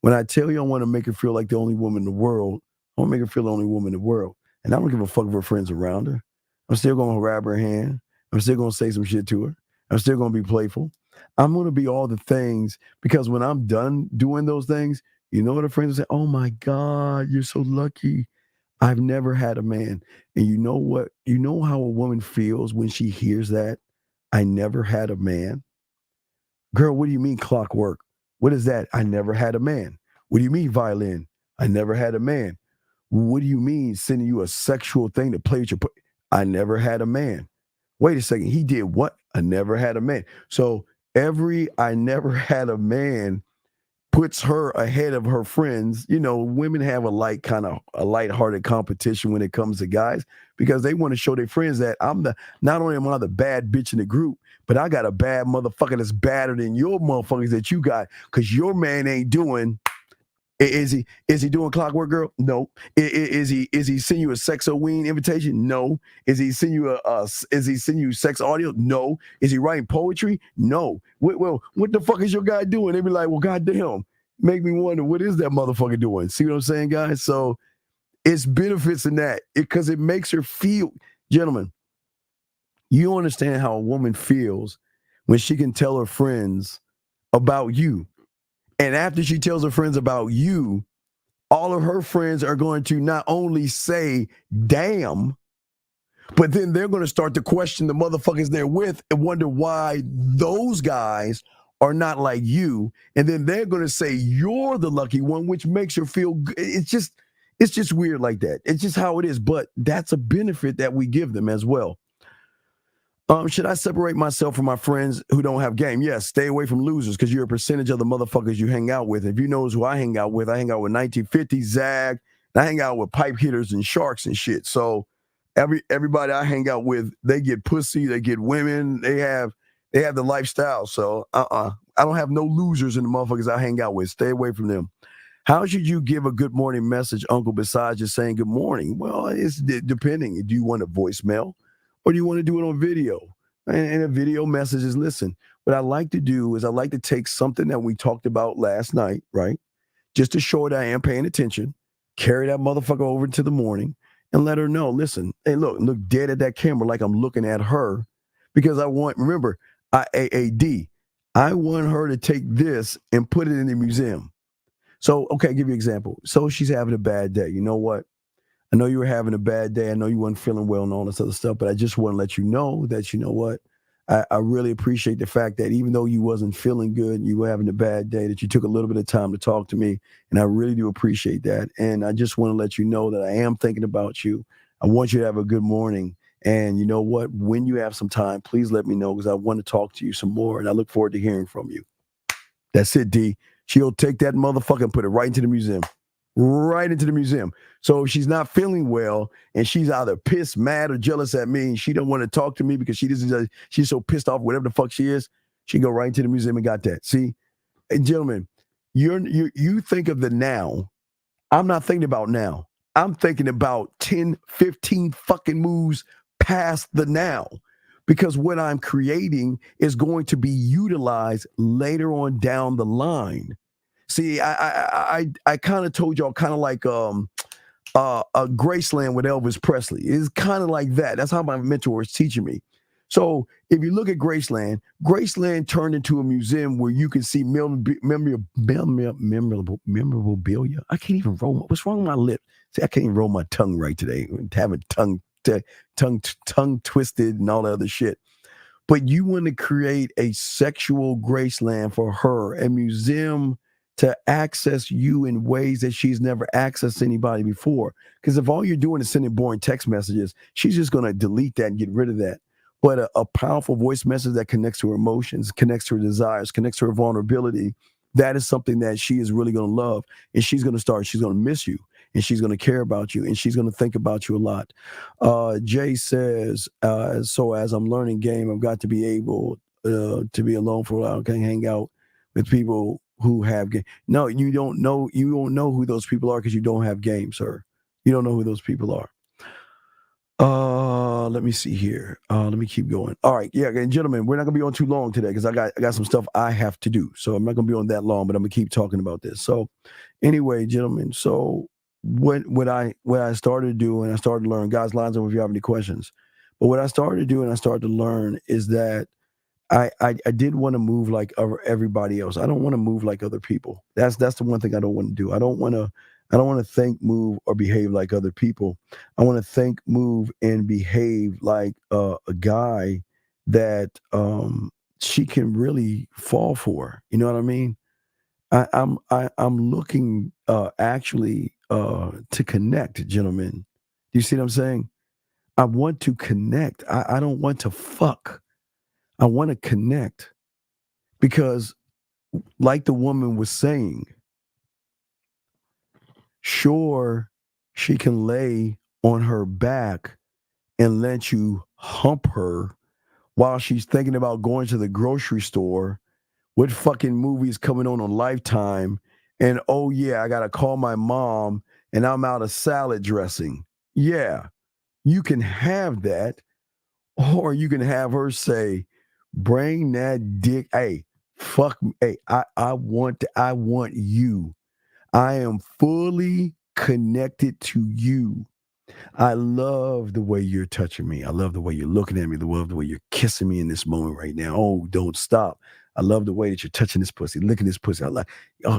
When I tell you I want to make her feel like the only woman in the world, I want to make her feel the only woman in the world. And I don't give a fuck if her friends around her. I'm still going to grab her hand. I'm still going to say some shit to her. I'm still going to be playful. I'm going to be all the things, because when I'm done doing those things, you know what her friends will say? Oh my God, you're so lucky. I've never had a man. And you know what? You know how a woman feels when she hears that? I never had a man. Girl, what do you mean clockwork? What is that? I never had a man. What do you mean violin? I never had a man. What do you mean sending you a sexual thing to play with your... I never had a man. Wait a second. He did what? I never had a man. So every I never had a man puts her ahead of her friends. You know, women have a lighthearted competition when it comes to guys because they want to show their friends that not only am I the bad bitch in the group, but I got a bad motherfucker that's badder than your motherfuckers that you got because your man ain't doing. Is he doing Clockwork Girl? No. Is he sending you a Sex-O-Ween invitation? No. Is he sending you sex audio? No. Is he writing poetry? No. Well, what the fuck is your guy doing? They be like, well, goddamn, make me wonder what is that motherfucker doing? See what I'm saying, guys? So it's benefits in that because it makes her feel, gentlemen. You understand how a woman feels when she can tell her friends about you. And after she tells her friends about you, all of her friends are going to not only say, damn, but then they're going to start to question the motherfuckers they're with and wonder why those guys are not like you. And then they're going to say you're the lucky one, which makes her feel good. It's just weird like that. It's just how it is. But that's a benefit that we give them as well. Should I separate myself from my friends who don't have game? Yes, stay away from losers because you're a percentage of the motherfuckers you hang out with. If you knows who I hang out with 1950 Zag, and I hang out with pipe hitters and sharks and shit. So everybody I hang out with, they get pussy, they get women, they have the lifestyle. So I don't have no losers in the motherfuckers I hang out with. Stay away from them. How should you give a good morning message, Uncle, besides just saying good morning? Well, it's depending. Do you want a voicemail? Or do you want to do it on video? And a video message is, listen, what I like to do is I like to take something that we talked about last night, right? Just to show her that I am paying attention, carry that motherfucker over into the morning and let her know, listen, hey, look dead at that camera like I'm looking at her because I want her to take this and put it in the museum. So, okay, I'll give you an example. So she's having a bad day. You know what? I know you were having a bad day. I know you weren't feeling well and all this other stuff, but I just want to let you know that, you know what? I really appreciate the fact that even though you wasn't feeling good, you were having a bad day, that you took a little bit of time to talk to me. And I really do appreciate that. And I just want to let you know that I am thinking about you. I want you to have a good morning. And you know what? When you have some time, please let me know because I want to talk to you some more. And I look forward to hearing from you. That's it, D. She'll take that motherfucker and put it right into the museum. Right into the museum. So if she's not feeling well and she's either pissed, mad, or jealous at me, and she don't want to talk to me because she's so pissed off, whatever the fuck she is, she go right into the museum and got that. See, and gentlemen, you think of the now. I'm not thinking about now. I'm thinking about 10, 15 fucking moves past the now. Because what I'm creating is going to be utilized later on down the line. See, I kind of told y'all kind of like a Graceland with Elvis Presley. It's kind of like that. That's how my mentor was teaching me. So if you look at Graceland turned into a museum where you can see memorabilia. I can't even roll. What's wrong with my lip? See, I can't even roll my tongue right today. I'm having tongue twisted and all that other shit. But you want to create a sexual Graceland for her, a museum to access you in ways that she's never accessed anybody before. Because if all you're doing is sending boring text messages, she's just going to delete that and get rid of that. But a powerful voice message that connects to her emotions, connects to her desires, connects to her vulnerability, that is something that she is really going to love. And she's going to miss you. And she's going to care about you. And she's going to think about you a lot. Jay says, so as I'm learning game, I've got to be able to be alone for a while. I can hang out with people who have game. No, you don't know who those people are because you don't have game, sir. You don't know who those people are. Let me see here. Let me keep going. All right, yeah, and gentlemen, we're not gonna be on too long today because I got some stuff I have to do. So I'm not gonna be on that long, but I'm gonna keep talking about this. So anyway, gentlemen, so what I started to do and I started to learn, guys, lines up if you have any questions. But what I started to do and I started to learn is that I did want to move like everybody else. I don't want to move like other people. That's the one thing I don't want to do. I don't want to think, move, or behave like other people. I want to think, move, and behave like a guy that she can really fall for. You know what I mean? I'm looking actually to connect, gentlemen. Do you see what I'm saying? I want to connect. I don't want to fuck. I want to connect because like the woman was saying, sure, she can lay on her back and let you hump her while she's thinking about going to the grocery store. What fucking movies coming on Lifetime? And oh yeah, I gotta call my mom and I'm out of salad dressing. Yeah, you can have that. Or you can have her say, bring that dick. Hey, fuck me. Hey, I want you. I am fully connected to you. I love the way you're touching me. I love the way you're looking at me. I love the way you're kissing me in this moment right now. Oh, don't stop. I love the way that you're touching this pussy, licking this pussy. I like,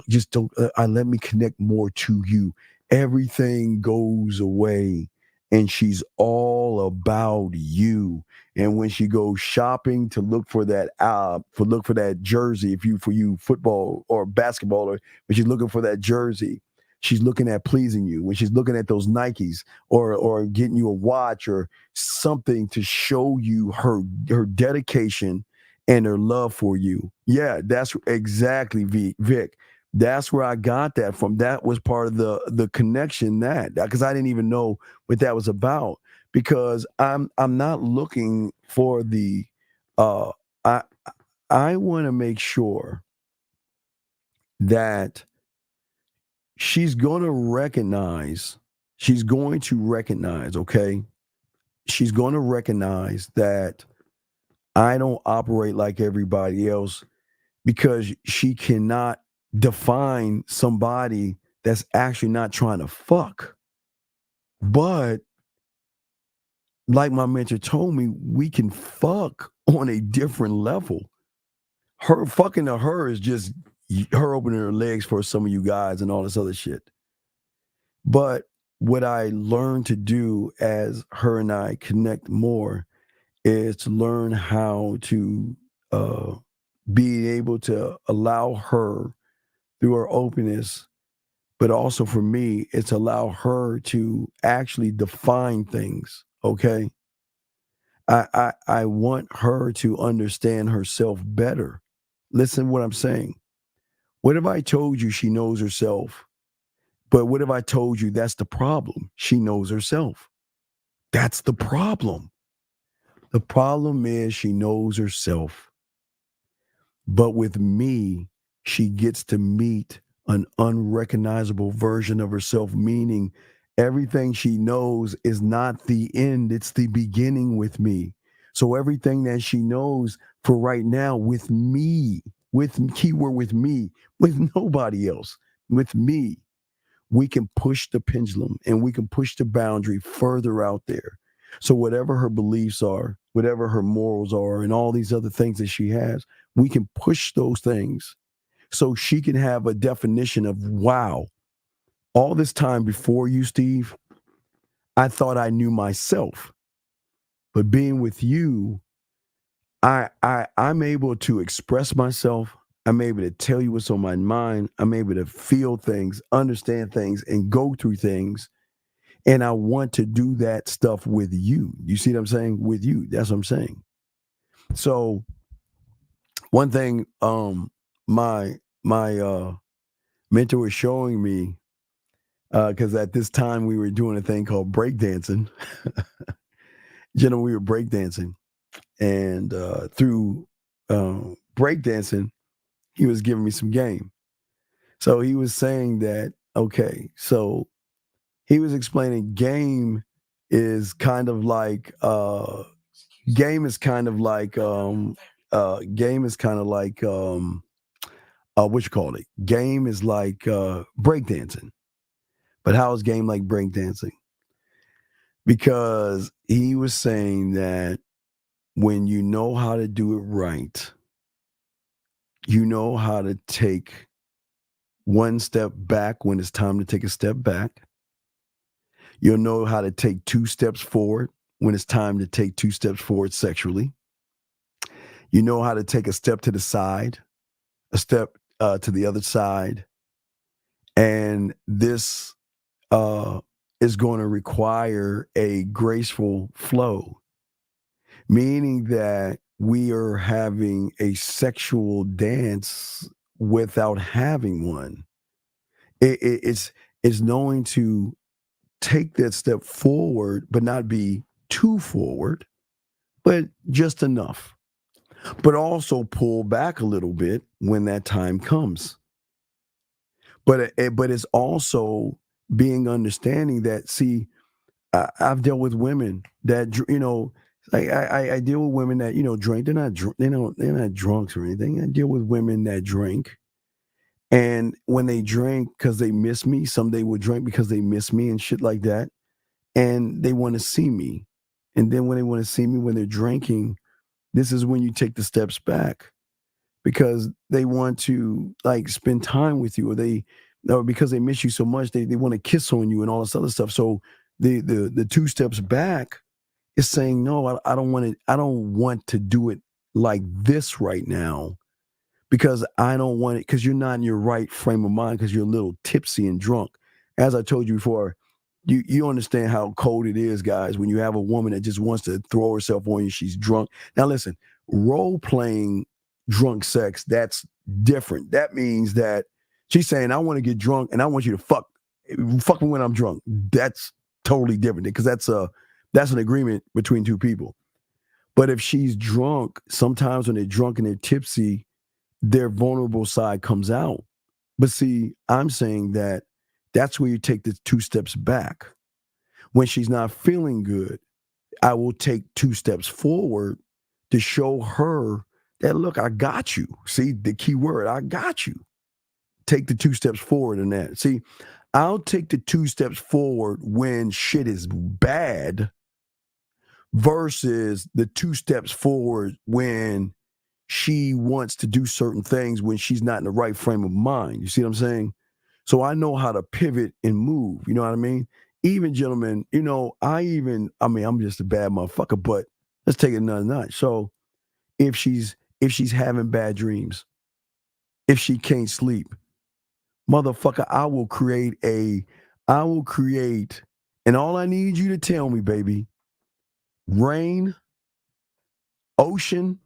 just don't. Let me connect more to you. Everything goes away, and she's all about you. And when she goes shopping to look for that jersey, for you football or basketball, or when she's looking for that jersey, she's looking at pleasing you. When she's looking at those Nikes or getting you a watch or something to show you her dedication and her love for you. Yeah, that's exactly Vic. That's where I got that from. That was part of the connection because I didn't even know what that was about. Because I'm not looking for the I want to make sure that she's going to recognize, okay? She's going to recognize that I don't operate like everybody else, because she cannot define somebody that's actually not trying to fuck. But like my mentor told me, we can fuck on a different level. Her fucking to her is just her opening her legs for some of you guys and all this other shit. But what I learned to do as her and I connect more is to learn how to be able to allow her through her openness, but also for me, it's allow her to actually define things. Okay. I want her to understand herself better. Listen to what I'm saying. What if I told you she knows herself? But what if I told you that's the problem? She knows herself. That's the problem. The problem is she knows herself. But with me, she gets to meet an unrecognizable version of herself, meaning everything she knows is not the end, it's the beginning with me. So everything that she knows for right now with me, with keyword with me, with nobody else, with me, we can push the pendulum and we can push the boundary further out there. So whatever her beliefs are, whatever her morals are, and all these other things that she has, we can push those things so she can have a definition of, wow, all this time before you, Steve, I thought I knew myself. But being with you, I'm able to express myself. I'm able to tell you what's on my mind. I'm able to feel things, understand things, and go through things. And I want to do that stuff with you. You see what I'm saying? With you. That's what I'm saying. So one thing my mentor was showing me, because at this time we were doing a thing called breakdancing. Gentlemen, we were breakdancing. And through breakdancing, he was giving me some game. So he was saying that, okay, so he was explaining game is kind of like what you call it? Game is like breakdancing. But how is game like breakdancing? Because he was saying that when you know how to do it right, you know how to take one step back when it's time to take a step back. You'll know how to take 2 steps forward when it's time to take 2 steps forward sexually. You know how to take a step to the side, a step to the other side. And this is going to require a graceful flow, meaning that we are having a sexual dance without having one. It's knowing to take that step forward, but not be too forward, but just enough. But also pull back a little bit when that time comes. But it's also being understanding that, see, I've dealt with women that, like I deal with women that, drink. They're not drunks or anything. I deal with women that drink. And when they drink because they miss me, some they will drink because they miss me and shit like that. And they want to see me. And then when they want to see me when they're drinking, this is when you take the steps back, because they want to like spend time with you, or because they miss you so much, they want to kiss on you and all this other stuff. So the 2 steps back is saying, no, I don't want to do it like this right now. Because I don't want it, because you're not in your right frame of mind, because you're a little tipsy and drunk. As I told you before, you understand how cold it is, guys, when you have a woman that just wants to throw herself on you, she's drunk. Now listen, role-playing drunk sex, that's different. That means that she's saying, I want to get drunk and I want you to fuck me when I'm drunk. That's totally different, because that's an agreement between 2 people. But if she's drunk, sometimes when they're drunk and they're tipsy, their vulnerable side comes out. But see, I'm saying that that's where you take the 2 steps back. When she's not feeling good, I will take 2 steps forward to show her that, look, I got you. See, the key word, I got you. Take the 2 steps forward in that. See, I'll take the 2 steps forward when shit is bad versus the 2 steps forward when she wants to do certain things when she's not in the right frame of mind. You see what I'm saying? So I know how to pivot and move. You know what I mean? Even gentlemen, I'm just a bad motherfucker, but let's take it another notch. So if she's having bad dreams, if she can't sleep, motherfucker, I will create, and all I need you to tell me, baby, rain, ocean,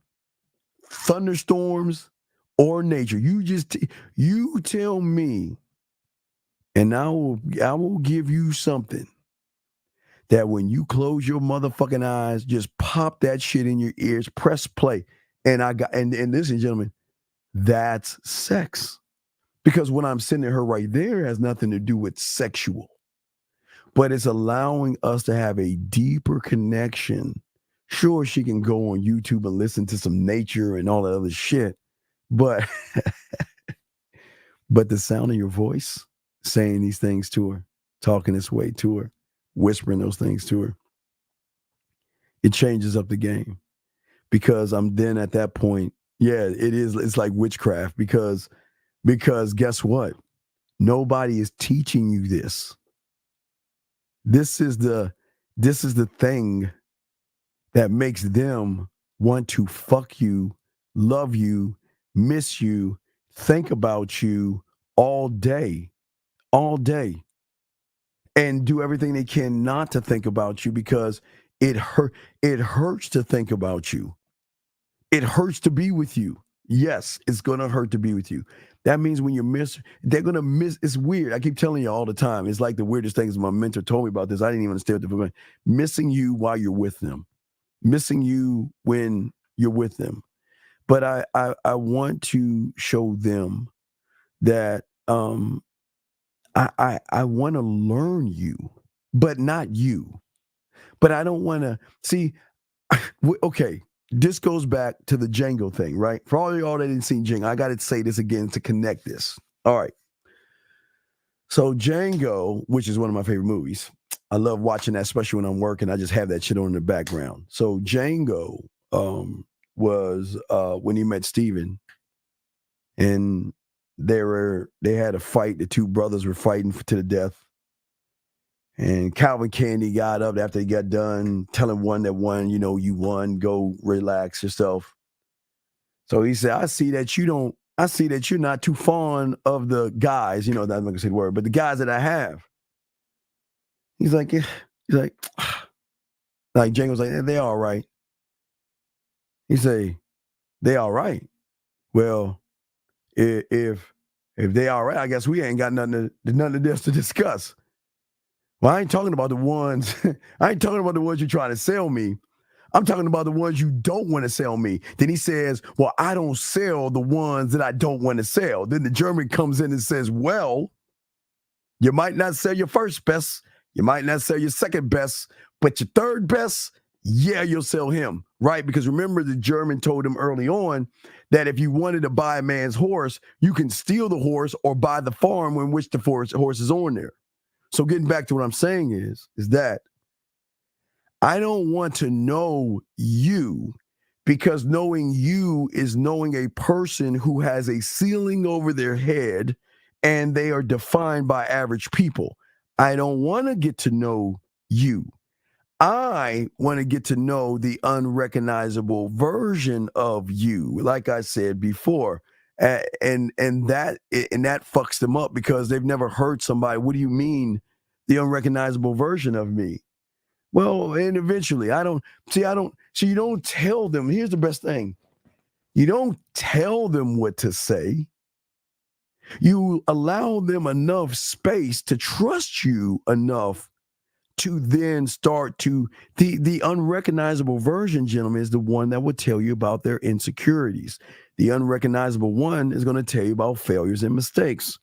thunderstorms, or nature. You tell me, and I will give you something that when you close your motherfucking eyes, just pop that shit in your ears, press play. And listen, gentlemen, that's sex. Because what I'm sending her right there has nothing to do with sexual, but it's allowing us to have a deeper connection. Sure, she can go on YouTube and listen to some nature and all that other shit, but the sound of your voice, saying these things to her, talking this way to her, whispering those things to her, it changes up the game. Because I'm then at that point, it's like witchcraft, because guess what? Nobody is teaching you this. This is the thing that makes them want to fuck you, love you, miss you, think about you all day, and do everything they can not to think about you, because it hurts to think about you. It hurts to be with you. Yes, it's going to hurt to be with you. That means when they're going to miss. It's weird. I keep telling you all the time. It's like the weirdest thing is my mentor told me about this. I didn't even understand what they're going. Missing you while you're with them. Missing you when you're with them. But I want to show them that I want to learn you, but not you. But I don't want to see. Okay, this goes back to the Django thing, right? For all of y'all that didn't see Django, I got to say this again to connect this. All right. So Django, which is one of my favorite movies, I love watching that, especially when I'm working. I just have that shit on in the background. So Django was when he met Steven, and they had a fight. The 2 brothers were fighting to the death. And Calvin Candy got up after he got done telling one that won, you won, go relax yourself. So he said, I see that you're not too fond of the guys, I'm not going to say the word, but the guys that I have. He's like, like Django's like, they all right. He say, they all right. Well, If they all right, I guess we ain't got nothing else to discuss. Well, I ain't talking about the ones. I ain't talking about the ones you're trying to sell me. I'm talking about the ones you don't want to sell me. Then he says, well, I don't sell the ones that I don't want to sell. Then the German comes in and says, well, you might not sell your first best. You might not sell your second best, but your third best, yeah, you'll sell him, right? Because remember, the German told him early on that if you wanted to buy a man's horse, you can steal the horse or buy the farm in which the horse is on there. So getting back to what I'm saying is that I don't want to know you, because knowing you is knowing a person who has a ceiling over their head and they are defined by average people. I don't want to get to know you. I want to get to know the unrecognizable version of you, like I said before. And that fucks them up, because they've never heard somebody, what do you mean the unrecognizable version of me? Well, and eventually you don't tell them. Here's the best thing. You don't tell them what to say. You allow them enough space to trust you enough to then start to, the unrecognizable version, gentlemen, is the one that will tell you about their insecurities. The unrecognizable one is going to tell you about failures and mistakes.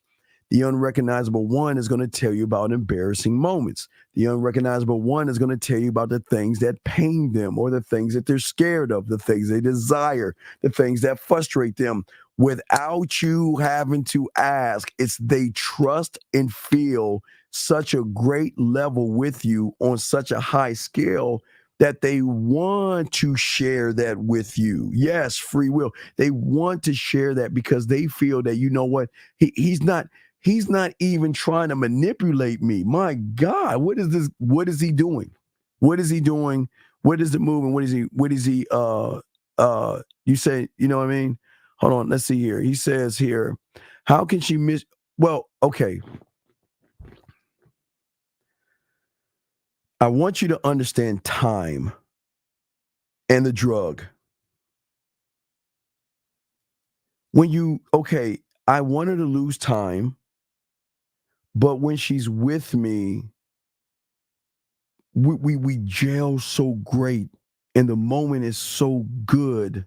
The unrecognizable one is going to tell you about embarrassing moments. The unrecognizable one is going to tell you about the things that pain them, or the things that they're scared of, the things they desire, the things that frustrate them, without you having to ask. It's they trust and feel such a great level with you on such a high scale that they want to share that with you. Yes, free will. They want to share that because they feel that, you know what, he's not even trying to manipulate me. My God, what is this? What is he doing? What is he doing? What is the movement? What is he, you say, you know what I mean? Hold on, let's see here. He says here, how can she miss? Well, okay. I want you to understand time and the drug. I want her to lose time, but when she's with me, we gel so great, and the moment is so good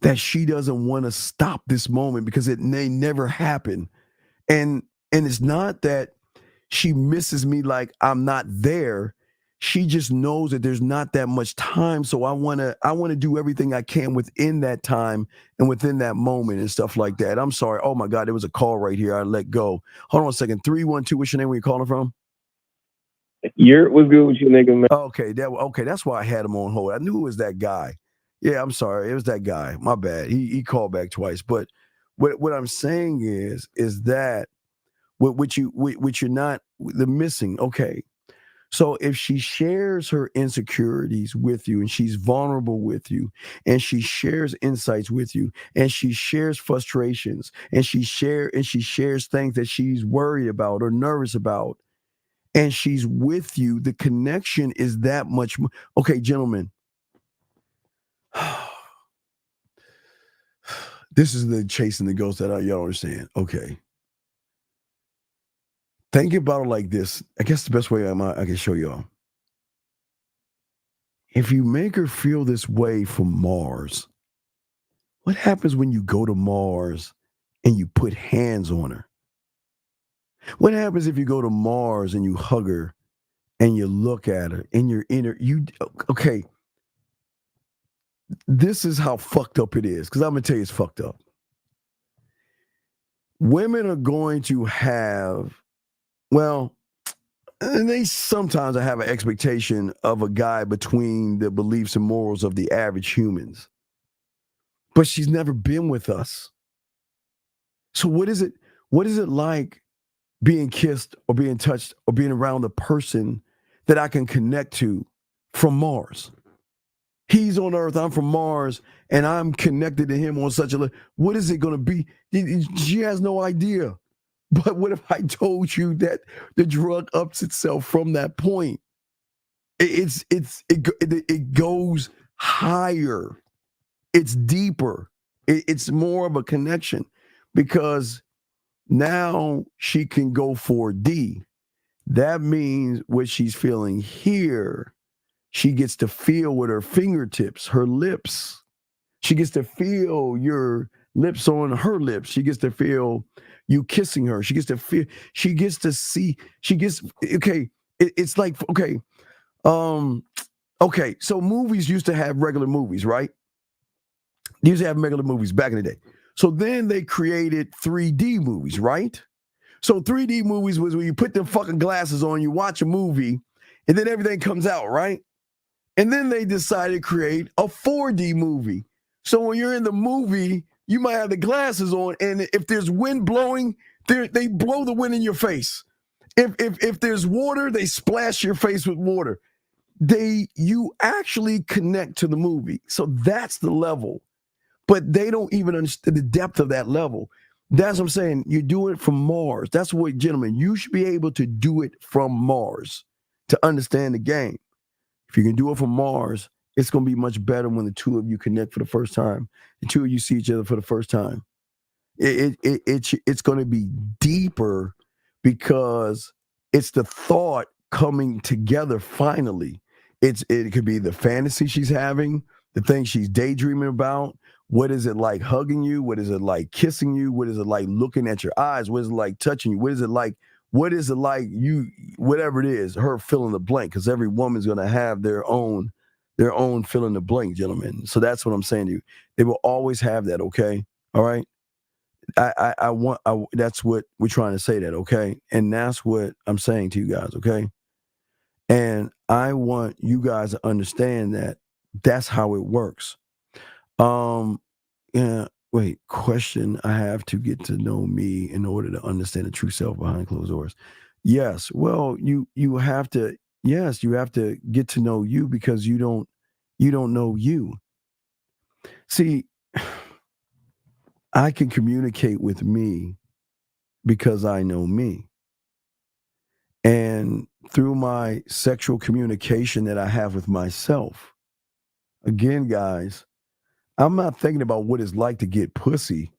that she doesn't want to stop this moment, because it may never happen. And it's not that she misses me like I'm not there. She just knows that there's not that much time. So I want to do everything I can within that time and within that moment and stuff like that. I'm sorry. Oh my God, there was a call right here. I let go. Hold on a second. 312. What's your name? Where you calling from? What's good with you, nigga, man? Okay, that's why I had him on hold. I knew it was that guy. Yeah, I'm sorry. It was that guy. My bad. He called back twice. But what I'm saying is that what you're not the missing. Okay. So if she shares her insecurities with you, and she's vulnerable with you, and she shares insights with you, and she shares frustrations, and she shares things that she's worried about or nervous about, and she's with you, the connection is that much more. Okay, gentlemen. This is the chasing the ghost that y'all understand. Okay. Think about it like this. I guess the best way I can show y'all. If you make her feel this way from Mars, what happens when you go to Mars and you put hands on her? What happens if you go to Mars and you hug her and you look at her and you're in her? Okay. This is how fucked up it is, because I'm going to tell you it's fucked up. Women are going to have, well, they sometimes have an expectation of a guy between the beliefs and morals of the average humans. But she's never been with us. So what is it like being kissed or being touched or being around a person that I can connect to from Mars? He's on Earth, I'm from Mars, and I'm connected to him on such a level. What is it going to be? She has no idea. But what if I told you that the drug ups itself from that point? It goes higher. It's deeper. It's more of a connection because now she can go for D. That means what she's feeling here, she gets to feel with her fingertips, her lips. She gets to feel your lips on her lips. She gets to feel you kissing her. She gets to feel, she gets to see, she gets, okay, it's like, okay, so movies used to have regular movies, right? They used to have regular movies back in the day. So then they created 3D movies, right? So 3D movies was when you put them fucking glasses on, you watch a movie, and then everything comes out, right? And then they decided to create a 4D movie. So when you're in the movie, you might have the glasses on, and if there's wind blowing, they blow the wind in your face. If there's water, they splash your face with water. You actually connect to the movie. So that's the level. But they don't even understand the depth of that level. That's what I'm saying. You do it from Mars. That's what, gentlemen, you should be able to do it from Mars to understand the game. If you can do it from Mars, it's going to be much better when the two of you connect for the first time. The two of you see each other for the first time. It's going to be deeper because it's the thought coming together finally. It could be the fantasy she's having, the thing she's daydreaming about. What is it like hugging you? What is it like kissing you? What is it like looking at your eyes? What is it like touching you? What is it like you, whatever it is, her fill in the blank, because every woman's going to have their own fill in the blank, gentlemen. So that's what I'm saying to you. They will always have that, okay? All right? That's what we're trying to say that, okay? And that's what I'm saying to you guys, okay? And I want you guys to understand that that's how it works. Question. I have to get to know me in order to understand the true self behind closed doors. Yes. Well, you have to get to know you because you don't know you. See, I can communicate with me because I know me. And through my sexual communication that I have with myself, again, guys, I'm not thinking about what it's like to get pussy.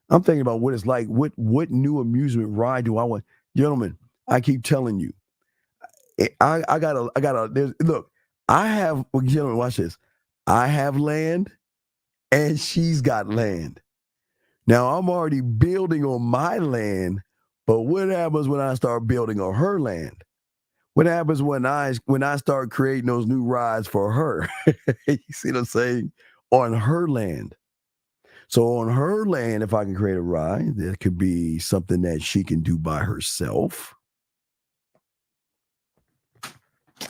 I'm thinking about what it's like. What new amusement ride do I want? Gentlemen, I keep telling you, look, gentlemen, watch this. I have land and she's got land. Now I'm already building on my land, but what happens when I start building on her land? What happens when I start creating those new rides for her? You see what I'm saying? On her land. So on her land, if I can create a ride, there could be something that she can do by herself.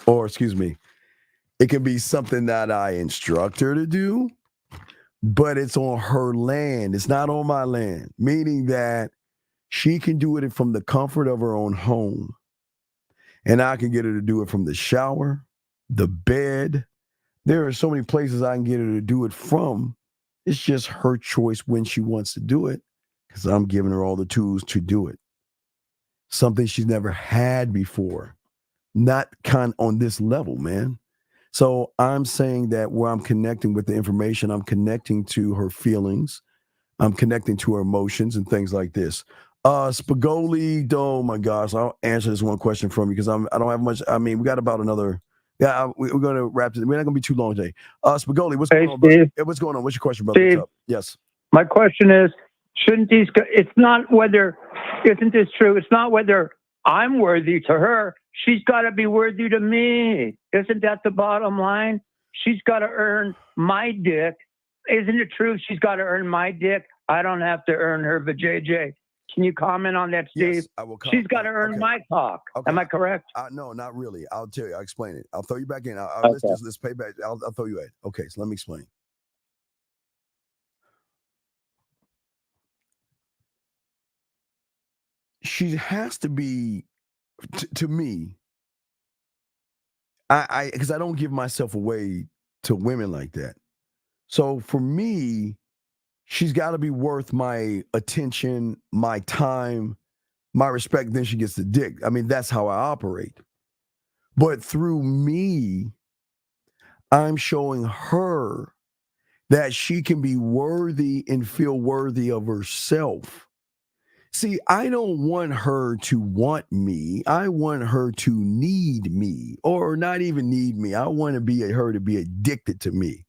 Or, excuse me, it could be something that I instruct her to do, but it's on her land. It's not on my land, meaning that she can do it from the comfort of her own home. And I can get her to do it from the shower, the bed. There are so many places I can get her to do it from. It's just her choice when she wants to do it because I'm giving her all the tools to do it. Something she's never had before. Not kind on this level, man. So I'm saying that where I'm connecting with the information, I'm connecting to her feelings. I'm connecting to her emotions and things like this. Spagoli, oh my gosh, I'll answer this one question from you because I don't have much. I mean, we got about another. Yeah, we're going to wrap this. We're not going to be too long today. Spagoli, what's going on? Steve. What's going on? What's your question, brother? Steve, what's up? Yes. My question is, isn't this true? It's not whether I'm worthy to her. She's got to be worthy to me. Isn't that the bottom line? She's got to earn my dick. Isn't it true? She's got to earn my dick. I don't have to earn her vajayjay. Can you comment on that, Steve? Yes, I will comment. She's got to earn my talk. Okay. Am I correct? No, not really. I'll tell you. I'll explain it. I'll throw you back in. Okay. Let's pay back. I'll throw you in. Okay, so let me explain. She has to be, to me, because I don't give myself away to women like that. So for me, she's got to be worth my attention, my time, my respect. Then she gets the dick. I mean, that's how I operate. But through me, I'm showing her that she can be worthy and feel worthy of herself. See, I don't want her to want me. I want her to need me, or not even need me. I want her to be addicted to me.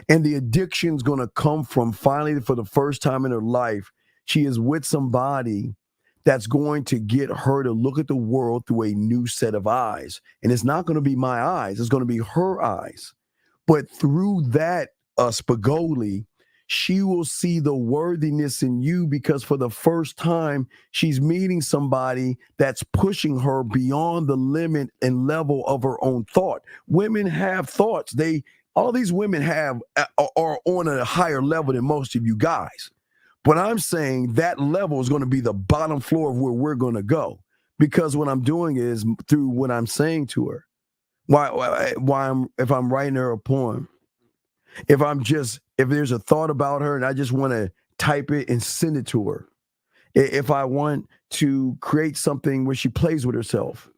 And the addiction's going to come from finally, for the first time in her life, she is with somebody that's going to get her to look at the world through a new set of eyes. And it's not going to be my eyes. It's going to be her eyes. But through that spigoli, she will see the worthiness in you, because for the first time, she's meeting somebody that's pushing her beyond the limit and level of her own thought. Women have thoughts. All these women are on a higher level than most of you guys. But I'm saying that level is going to be the bottom floor of where we're going to go, because what I'm doing is through what I'm saying to her. If I'm writing her a poem, if there's a thought about her and I just want to type it and send it to her, if I want to create something where she plays with herself,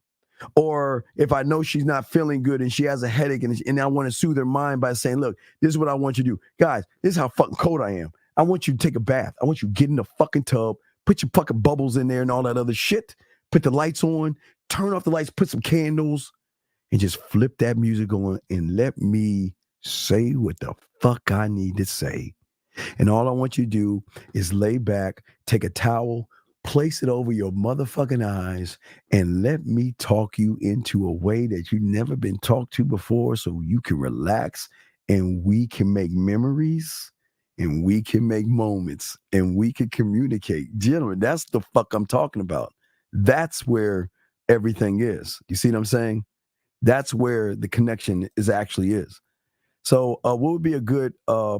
or if I know she's not feeling good and she has a headache and I want to soothe her mind by saying, look, this is what I want you to do. Guys, this is how fucking cold I am. I want you to take a bath. I want you to get in the fucking tub, put your fucking bubbles in there and all that other shit, put the lights on, turn off the lights, put some candles, and just flip that music on and let me say what the fuck I need to say. And all I want you to do is lay back, take a towel, place it over your motherfucking eyes, and let me talk you into a way that you've never been talked to before, so you can relax and we can make memories and we can make moments and we can communicate. Gentlemen, that's the fuck I'm talking about. That's where everything is. You see what I'm saying? That's where the connection actually is. So what would be a good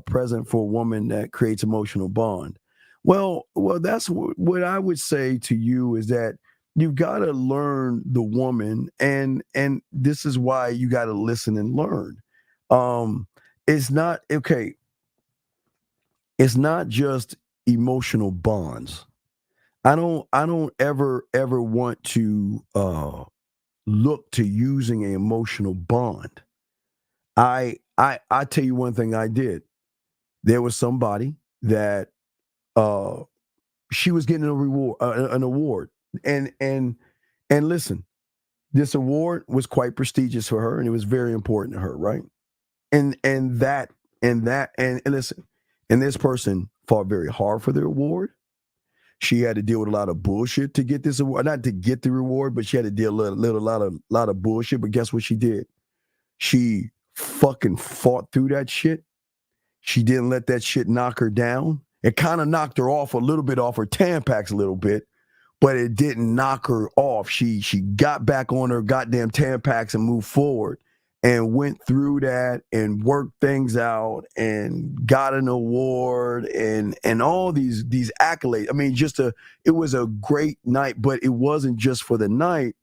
present for a woman that creates emotional bond? Well, that's what I would say to you is that you've got to learn the woman, and this is why you got to listen and learn. It's not okay. It's not just emotional bonds. I don't ever want to look to using an emotional bond. I tell you one thing I did. There was somebody that she was getting an award, and listen, this award was quite prestigious for her, and it was very important to her, right? And listen, and this person fought very hard for the award. She had to deal with a lot of bullshit to get this award, not to get the reward, but she had to deal with a lot of bullshit. But guess what she did? She fucking fought through that shit. She didn't let that shit knock her down. It kind of knocked her off a little bit, off her Tampax a little bit, but it didn't knock her off. She got back on her goddamn Tampax and moved forward and went through that and worked things out and got an award and all these accolades. I mean, it was a great night, but it wasn't just for the night.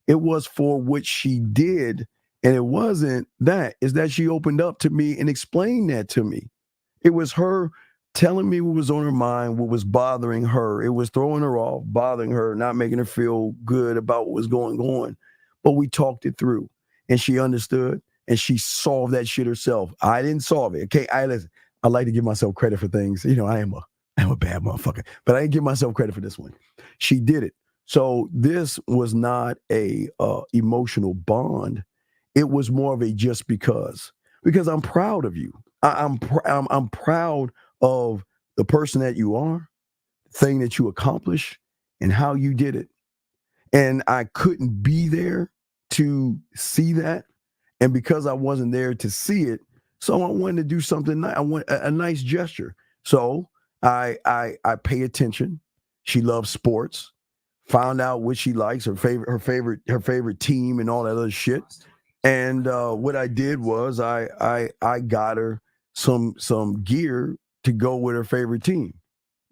It was for what she did. And it wasn't that. It's that she opened up to me and explained that to me. It was her telling me what was on her mind, what was bothering her. It was throwing her off, bothering her, not making her feel good about what was going on. But we talked it through, and she understood, and she solved that shit herself. I didn't solve it. Okay, I like to give myself credit for things. You know, I am a bad motherfucker, but I didn't give myself credit for this one. She did it. So this was not a emotional bond. It was more of a just because I'm proud of you. I'm proud of the person that you are, the thing that you accomplished, and how you did it. And I couldn't be there to see that. And because I wasn't there to see it, so I wanted to do something nice. I want a nice gesture. So I pay attention. She loves sports. Found out what she likes, her favorite team, and all that other shit. And what I did was I got her some gear to go with her favorite team.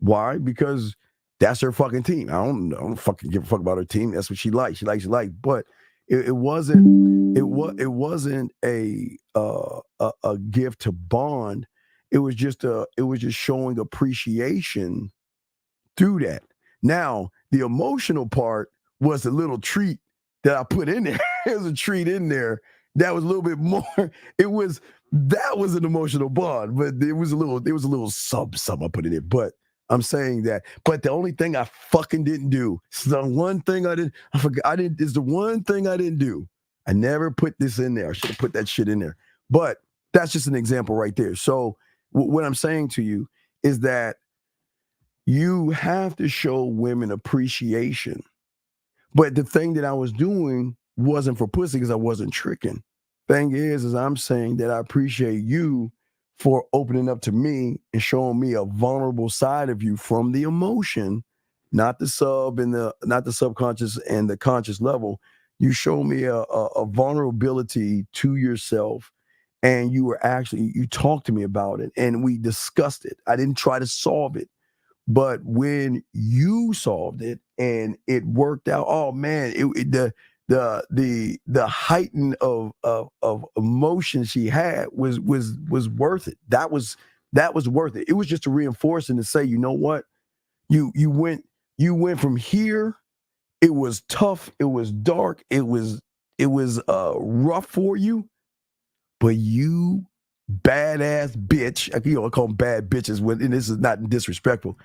Why? Because that's her fucking team. I don't fucking give a fuck about her team. That's what she likes. She likes. But it wasn't a gift to bond. It was just showing appreciation through that. Now the emotional part was a little treat that I put in there. There's a treat in there, that was a little bit more. That was an emotional bond, but there was a little something I put in it. But I'm saying that. But the only thing I fucking didn't do, it's the one thing I didn't. I forgot. It's the one thing I didn't do. I never put this in there. I should have put that shit in there. But that's just an example right there. So what I'm saying to you is that you have to show women appreciation. But the thing that I was doing wasn't for pussy because I wasn't tricking. Thing is I'm saying that I appreciate you for opening up to me and showing me a vulnerable side of you from the emotion, not the subconscious and the conscious level. You show me a vulnerability to yourself, and you talked to me about it, and we discussed it. I didn't try to solve it, but when you solved it and it worked out, oh man, the heighten of emotion she had was worth it. That was worth it. It was just to reinforce and to say, you know what, you went from here. It was tough. It was dark. It was rough for you, but you badass bitch. I call them bad bitches and this is not disrespectful.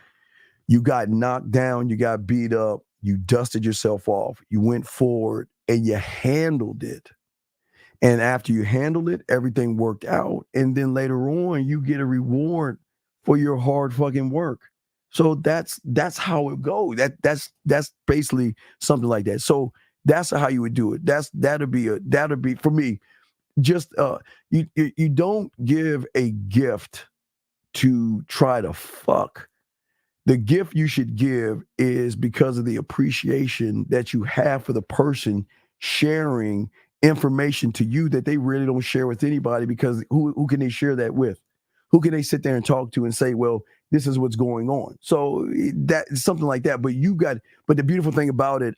You got knocked down. You got beat up. You dusted yourself off. You went forward and you handled it. And after you handled it, everything worked out. And then later on, you get a reward for your hard fucking work. So that's how it goes. That's basically something like that. So that's how you would do it. That'll be for me. Just you don't give a gift to try to fuck. The gift you should give is because of the appreciation that you have for the person sharing information to you that they really don't share with anybody, because who can they share that with? Who can they sit there and talk to and say, well, this is what's going on? So that's something like that. But the beautiful thing about it,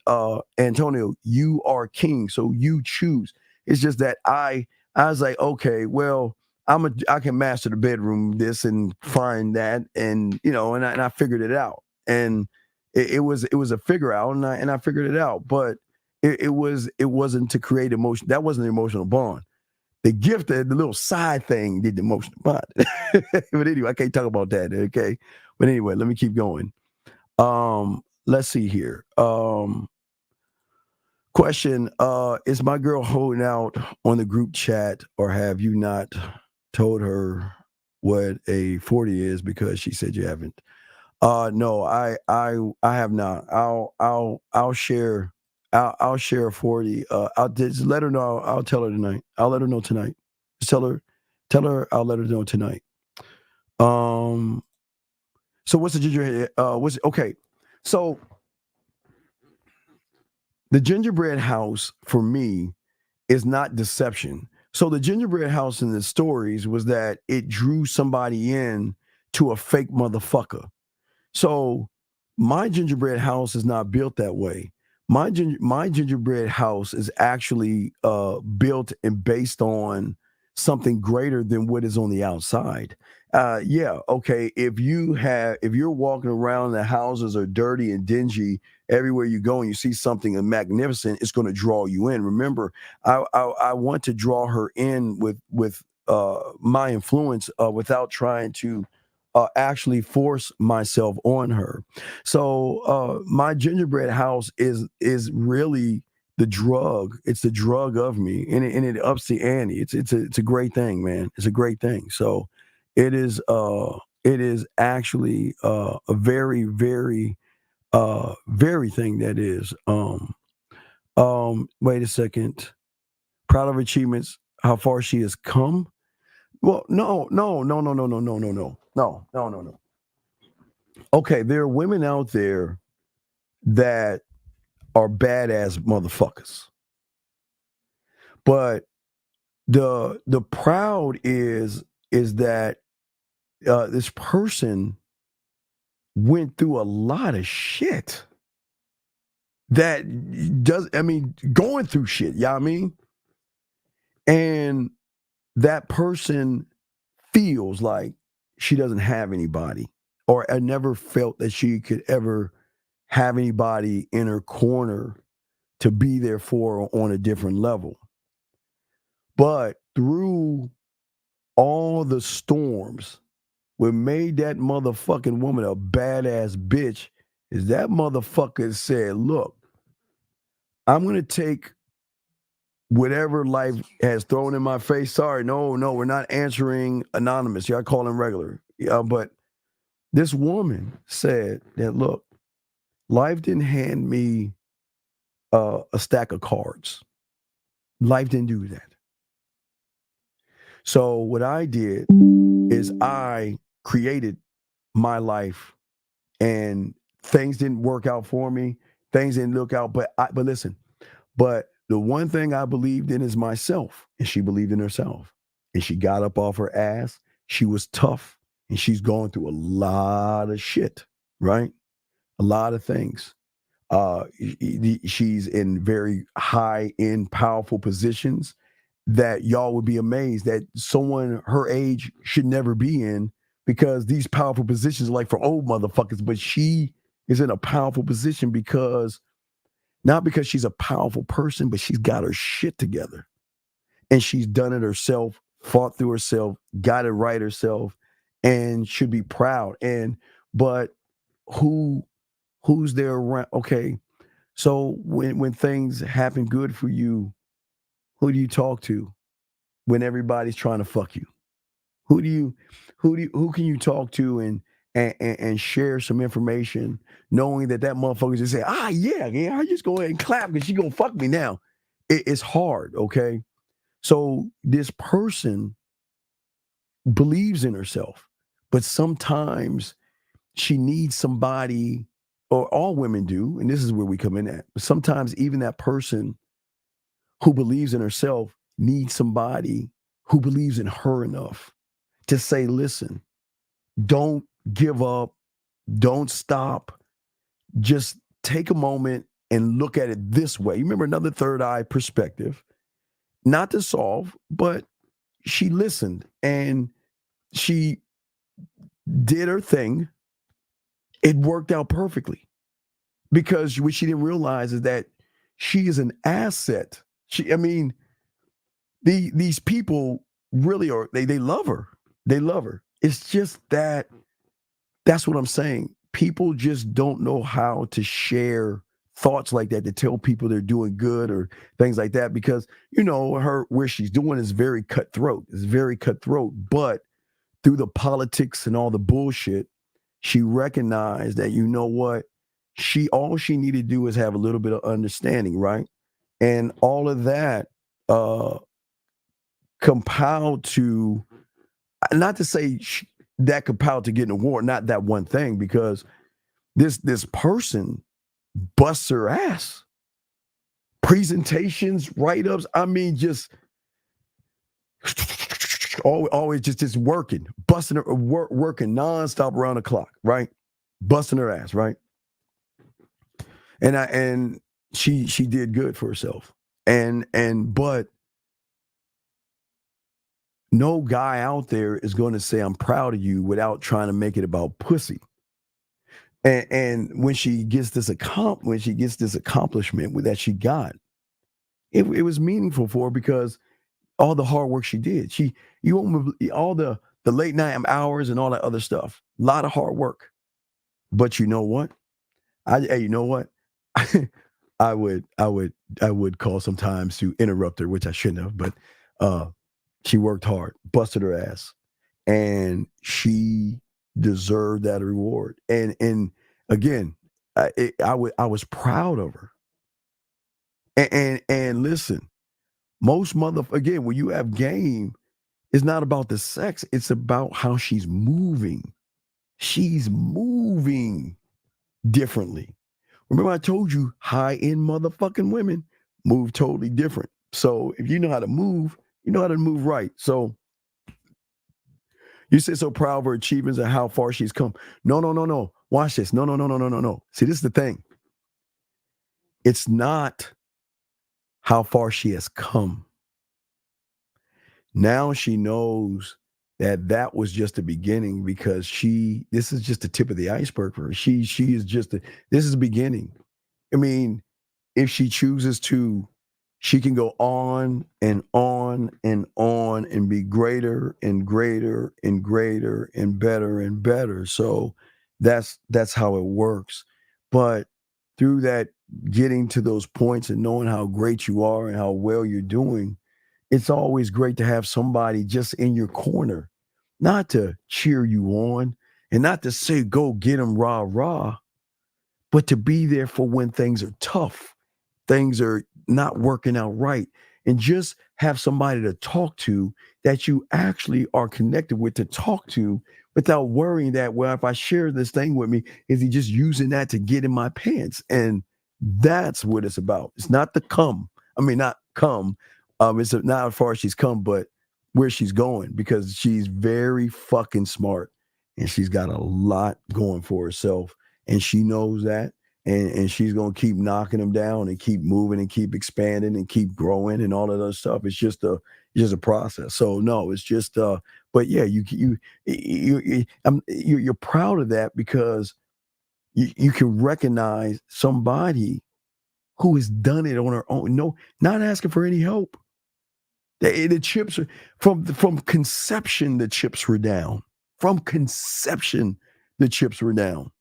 Antonio, you are king. So you choose. It's just that I was like, okay, well, I can master the bedroom this and find that, and and I figured it out, and it was a figure out, and I figured it out, but it wasn't to create emotion. That wasn't an emotional bond. The gift, the little side thing, did the emotional bond. But anyway, I can't talk about that. Okay, but anyway, let me keep going. Let's see here. Question: is my girl holding out on the group chat, or have you not told her what a 40 is because she said you haven't? No, I have not. I'll share a 40. I'll just let her know. I'll tell her tonight. I'll let her know tonight. Just tell her I'll let her know tonight. So what's the gingerbread? Okay? So the gingerbread house for me is not deception. So the gingerbread house in the stories was that it drew somebody in to a fake motherfucker. So my gingerbread house is not built that way. My gingerbread house is actually built and based on something greater than what is on the outside. Okay. If you're walking around, the houses are dirty and dingy everywhere you go, and you see something magnificent, it's going to draw you in. Remember, I want to draw her in with my influence without trying to actually force myself on her. So my gingerbread house is really the drug. It's the drug of me, and it ups the ante. It's a great thing, man. It's a great thing. So it is actually a very, very, very thing that is. Wait a second. Proud of achievements. How far she has come. Well, no. Okay, there are women out there that are badass motherfuckers. But the proud is that this person went through a lot of shit. Going through shit, you know what I mean? And that person feels like she doesn't have anybody, or I never felt that she could ever have anybody in her corner to be there for her on a different level. But through all the storms, what made that motherfucking woman a badass bitch is that motherfucker said, look, I'm going to take whatever life has thrown in my face. Sorry, no, we're not answering anonymous. Y'all call him regular. But this woman said that, look, life didn't hand me a stack of cards. Life didn't do that. So what I did is I created my life, and things didn't work out for me. Things didn't look out. But listen, but the one thing I believed in is myself, and she believed in herself. And she got up off her ass. She was tough, and she's going through a lot of shit, right? A lot of things. She's in very high-end, powerful positions that y'all would be amazed that someone her age should never be in, because these powerful positions are like for old motherfuckers, but she is in a powerful position because, not because she's a powerful person, but she's got her shit together. And she's done it herself, fought through herself, got it right herself, and should be proud. But who's there around? Okay, so when things happen good for you, who do you talk to when everybody's trying to fuck you? Who can you talk to and share some information, knowing that motherfucker just say, yeah, I just go ahead and clap because she gonna fuck me now. It's hard, okay? So this person believes in herself, but sometimes she needs somebody, or all women do, and this is where we come in at. But sometimes even that person who believes in herself needs somebody who believes in her enough to say, listen, don't give up, don't stop, just take a moment and look at it this way. You remember, another third eye perspective, not to solve, but she listened and she did her thing. It worked out perfectly, because what she didn't realize is that she is an asset. These people really are, they love her. They love her. It's just that's what I'm saying. People just don't know how to share thoughts like that, to tell people they're doing good or things like that, because, where she's doing is very cutthroat. It's very cutthroat. But through the politics and all the bullshit, she recognized that, you know what? All she needed to do is have a little bit of understanding, right? And all of that compiled to, not to say that compiled to get an award, not that one thing, because this person busts her ass. Presentations, write-ups, just always just working, busting her, working nonstop around the clock, right? Busting her ass, right? And she did good for herself. But no guy out there is going to say, I'm proud of you, without trying to make it about pussy. And when she gets this accomplishment that she got, it was meaningful for her, because all the hard work she did, all the late night hours and all that other stuff, a lot of hard work. But you know what? I would call sometimes to interrupt her, which I shouldn't have, but she worked hard, busted her ass, and she deserved that reward. And again, I was proud of her. And listen, most again, when you have game, it's not about the sex, it's about how she's moving. She's moving differently. Remember, I told you, high-end motherfucking women move totally different. So if you know how to move, you know how to move right. So you say so proud of her achievements and how far she's come. No. Watch this. No. See, this is the thing. It's not how far she has come. Now she knows that was just the beginning, because this is just the tip of the iceberg for her. She is just this is the beginning. If she chooses to she can go on and on and on and be greater and greater and greater and better. So that's how it works. But through that, getting to those points and knowing how great you are and how well you're doing, it's always great to have somebody just in your corner, not to cheer you on and not to say, go get them, rah, rah, but to be there for when things are tough, things are not working out right, and just have somebody to talk to that you actually are connected with to talk to without worrying that, well, if I share this thing with me, is he just using that to get in my pants? And that's what it's about. It's not the not come. It's not how far she's come, but where she's going, because she's very fucking smart and she's got a lot going for herself. And she knows that. And she's going to keep knocking them down and keep moving and keep expanding and keep growing and all of that stuff. It's just a process. So no, it's just, but yeah, you're proud of that because you can recognize somebody who has done it on her own. No, not asking for any help. The chips are from conception. The chips were down. From conception, the chips were down.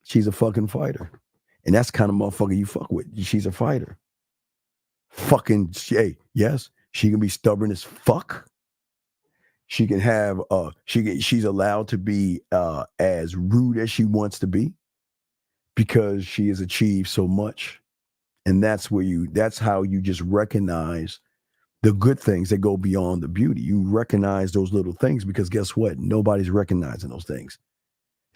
She's a fucking fighter. And that's the kind of motherfucker you fuck with. She's a fighter. Fucking, hey, yes, she can be stubborn as fuck. She can have, she's allowed to be as rude as she wants to be because she has achieved so much. And that's how you just recognize the good things that go beyond the beauty. You recognize those little things because guess what? Nobody's recognizing those things.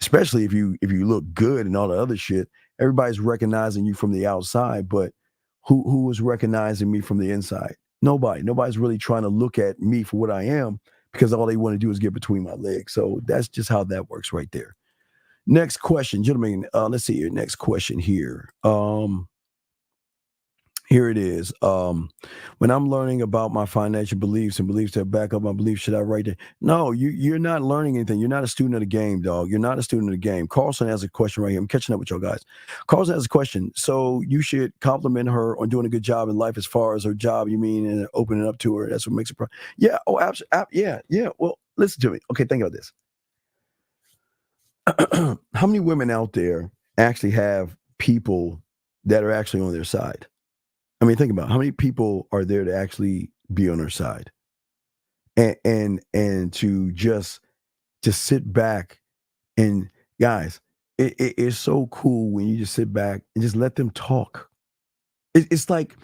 Especially if you look good and all the other shit, everybody's recognizing you from the outside, but who is recognizing me from the inside? Nobody. Nobody's really trying to look at me for what I am because all they want to do is get between my legs. So that's just how that works right there. Next question, gentlemen. Let's see here. Next question here. Here it is. When I'm learning about my financial beliefs and beliefs that back up my beliefs, should I write it? No, you're not learning anything. You're not a student of the game, dog. You're not a student of the game. Carlson has a question right here. I'm catching up with y'all guys. Carlson has a question. So you should compliment her on doing a good job in life as far as her job, you mean, and opening up to her. That's what makes it. Yeah. Oh, absolutely. Yeah. Well, listen to me. Okay, think about this. How many women out there actually have people that are actually on their side? I mean, think about how many people are there to actually be on her side, and to just sit back and guys, it's so cool when you just sit back and just let them talk. It's like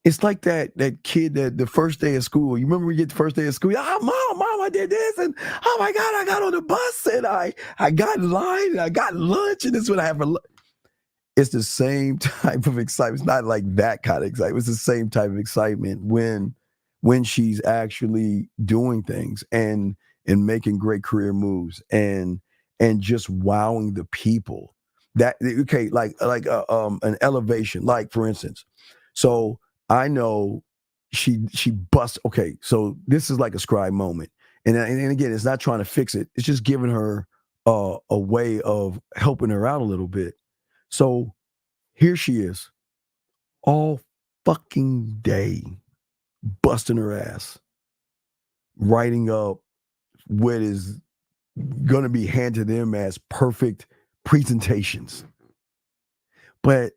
that kid that the first day of school. You remember when you get the first day of school? Mom, I did this, and oh my God, I got on the bus and I got in line and I got lunch, and this is what I have for lunch. It's the same type of excitement. It's not like that kind of excitement. It's the same type of excitement when she's actually doing things and making great career moves and just wowing the people. That okay, like an elevation. Like for instance, so I know she busts. Okay, so this is like a scribe moment, and again, it's not trying to fix it. It's just giving her a way of helping her out a little bit. So here she is all fucking day busting her ass, writing up what is going to be handed to them as perfect presentations. But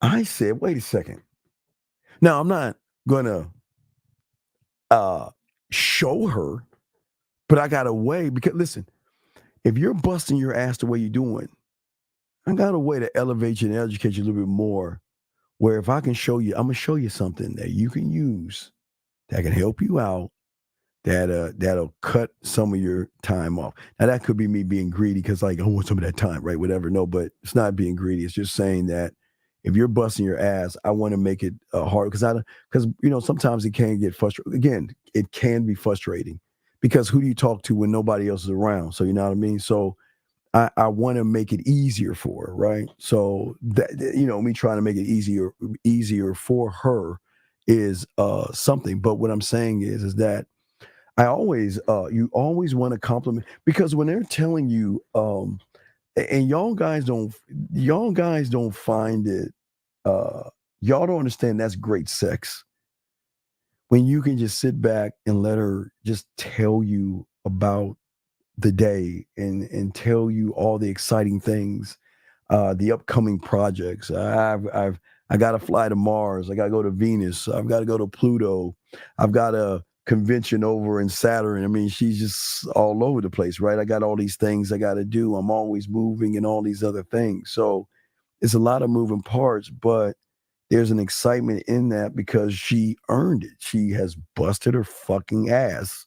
I said, wait a second. Now, I'm not going to show her, but I got a way because, listen, if you're busting your ass the way you're doing, I got a way to elevate you and educate you a little bit more where if I can show you, I'm going to show you something that you can use that can help you out, that'll cut some of your time off. Now, that could be me being greedy because like, I want some of that time, right? Whatever. No, but it's not being greedy. It's just saying that if you're busting your ass, I want to make it hard because sometimes it can get frustrating. Again, it can be frustrating because who do you talk to when nobody else is around? So, you know what I mean? So, I want to make it easier for her, right? So that me trying to make it easier for her is something. But what I'm saying is that I always you always want to compliment because when they're telling you and y'all guys don't find it Y'all don't understand that's great sex. When you can just sit back and let her just tell you about the day and tell you all the exciting things, the upcoming projects. I got to fly to Mars. I got to go to Venus. I've got to go to Pluto. I've got a convention over in Saturn. I mean, she's just all over the place, right? I got all these things I got to do. I'm always moving and all these other things. So it's a lot of moving parts, but there's an excitement in that because she earned it. She has busted her fucking ass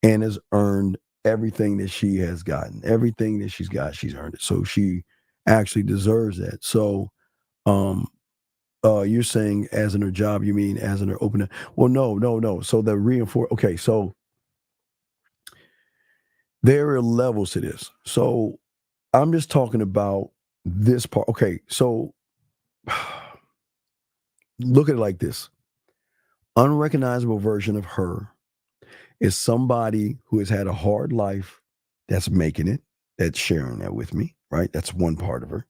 and has earned everything that she has gotten. Everything that she's got, she's earned it. So she actually deserves that. So you're saying as in her job, you mean as in her opener? Well, no. So the reinforce. Okay, so there are levels to this. So I'm just talking about this part. Okay, so look at it like this. Unrecognizable version of her is somebody who has had a hard life that's making it, that's sharing that with me, right? That's one part of her.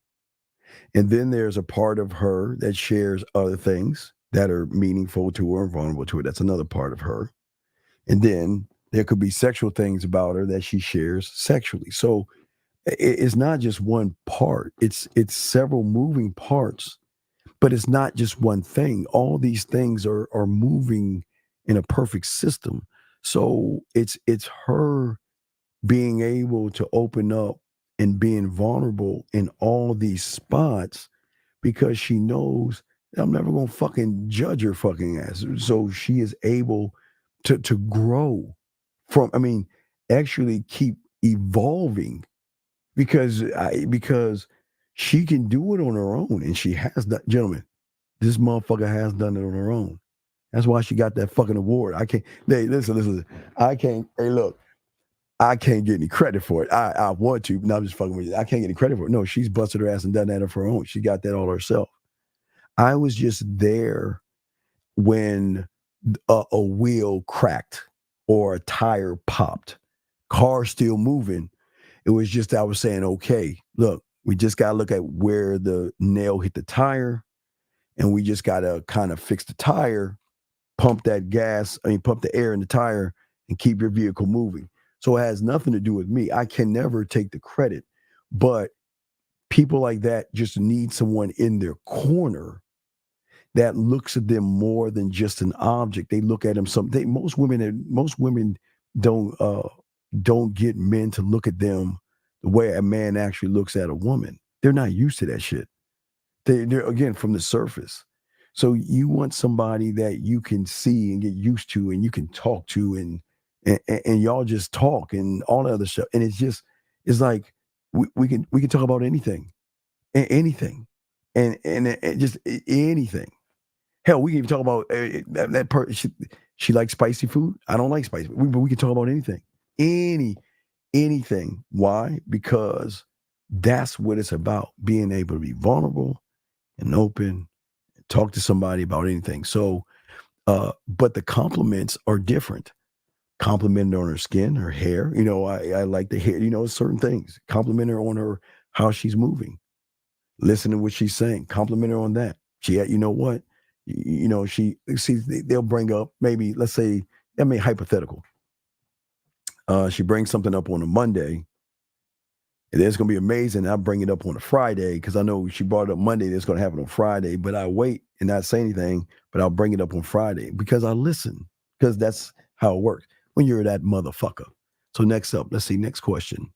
And then there's a part of her that shares other things that are meaningful to her and vulnerable to her. That's another part of her. And then there could be sexual things about her that she shares sexually. So it's not just one part. It's several moving parts, but it's not just one thing. All these things are moving in a perfect system. So it's her being able to open up and being vulnerable in all these spots because she knows I'm never going to fucking judge her fucking ass. So she is able to grow from, actually keep evolving because she can do it on her own. And she has done, gentlemen, this motherfucker has done it on her own. That's why she got that fucking award. Listen. I can't get any credit for it. I want to, but I'm just fucking with you. I can't get any credit for it. No, she's busted her ass and done that of her own. She got that all herself. I was just there when a wheel cracked or a tire popped. Car still moving. It was just, I was saying, okay, look, we just got to look at where the nail hit the tire and we just got to kind of fix the tire, pump the air in the tire and keep your vehicle moving. So it has nothing to do with me. I can never take the credit, but people like that just need someone in their corner that looks at them more than just an object. They look at them most women don't get men to look at them the way a man actually looks at a woman. They're not used to that shit. They're again from the surface. So you want somebody that you can see and get used to and you can talk to and y'all just talk and all the other stuff. And it's like we can talk about anything and just anything. Hell, we can even talk about that person. She likes spicy food. I don't like spicy food. But we can talk about anything. Anything. Why? Because that's what it's about. Being able to be vulnerable and open and talk to somebody about anything. So, but the compliments are different. Complimenting on her skin, her hair. I like the hair, certain things. Compliment her on her, how she's moving. Listen to what she's saying. Compliment her on that. You know what? They'll bring up maybe, let's say, hypothetical. She brings something up on a Monday. And it's going to be amazing. I'll bring it up on a Friday because I know she brought it up Monday. It's going to happen on Friday. But I wait and not say anything, but I'll bring it up on Friday because I listen because that's how it works. When you're that motherfucker. So next up, let's see, next question.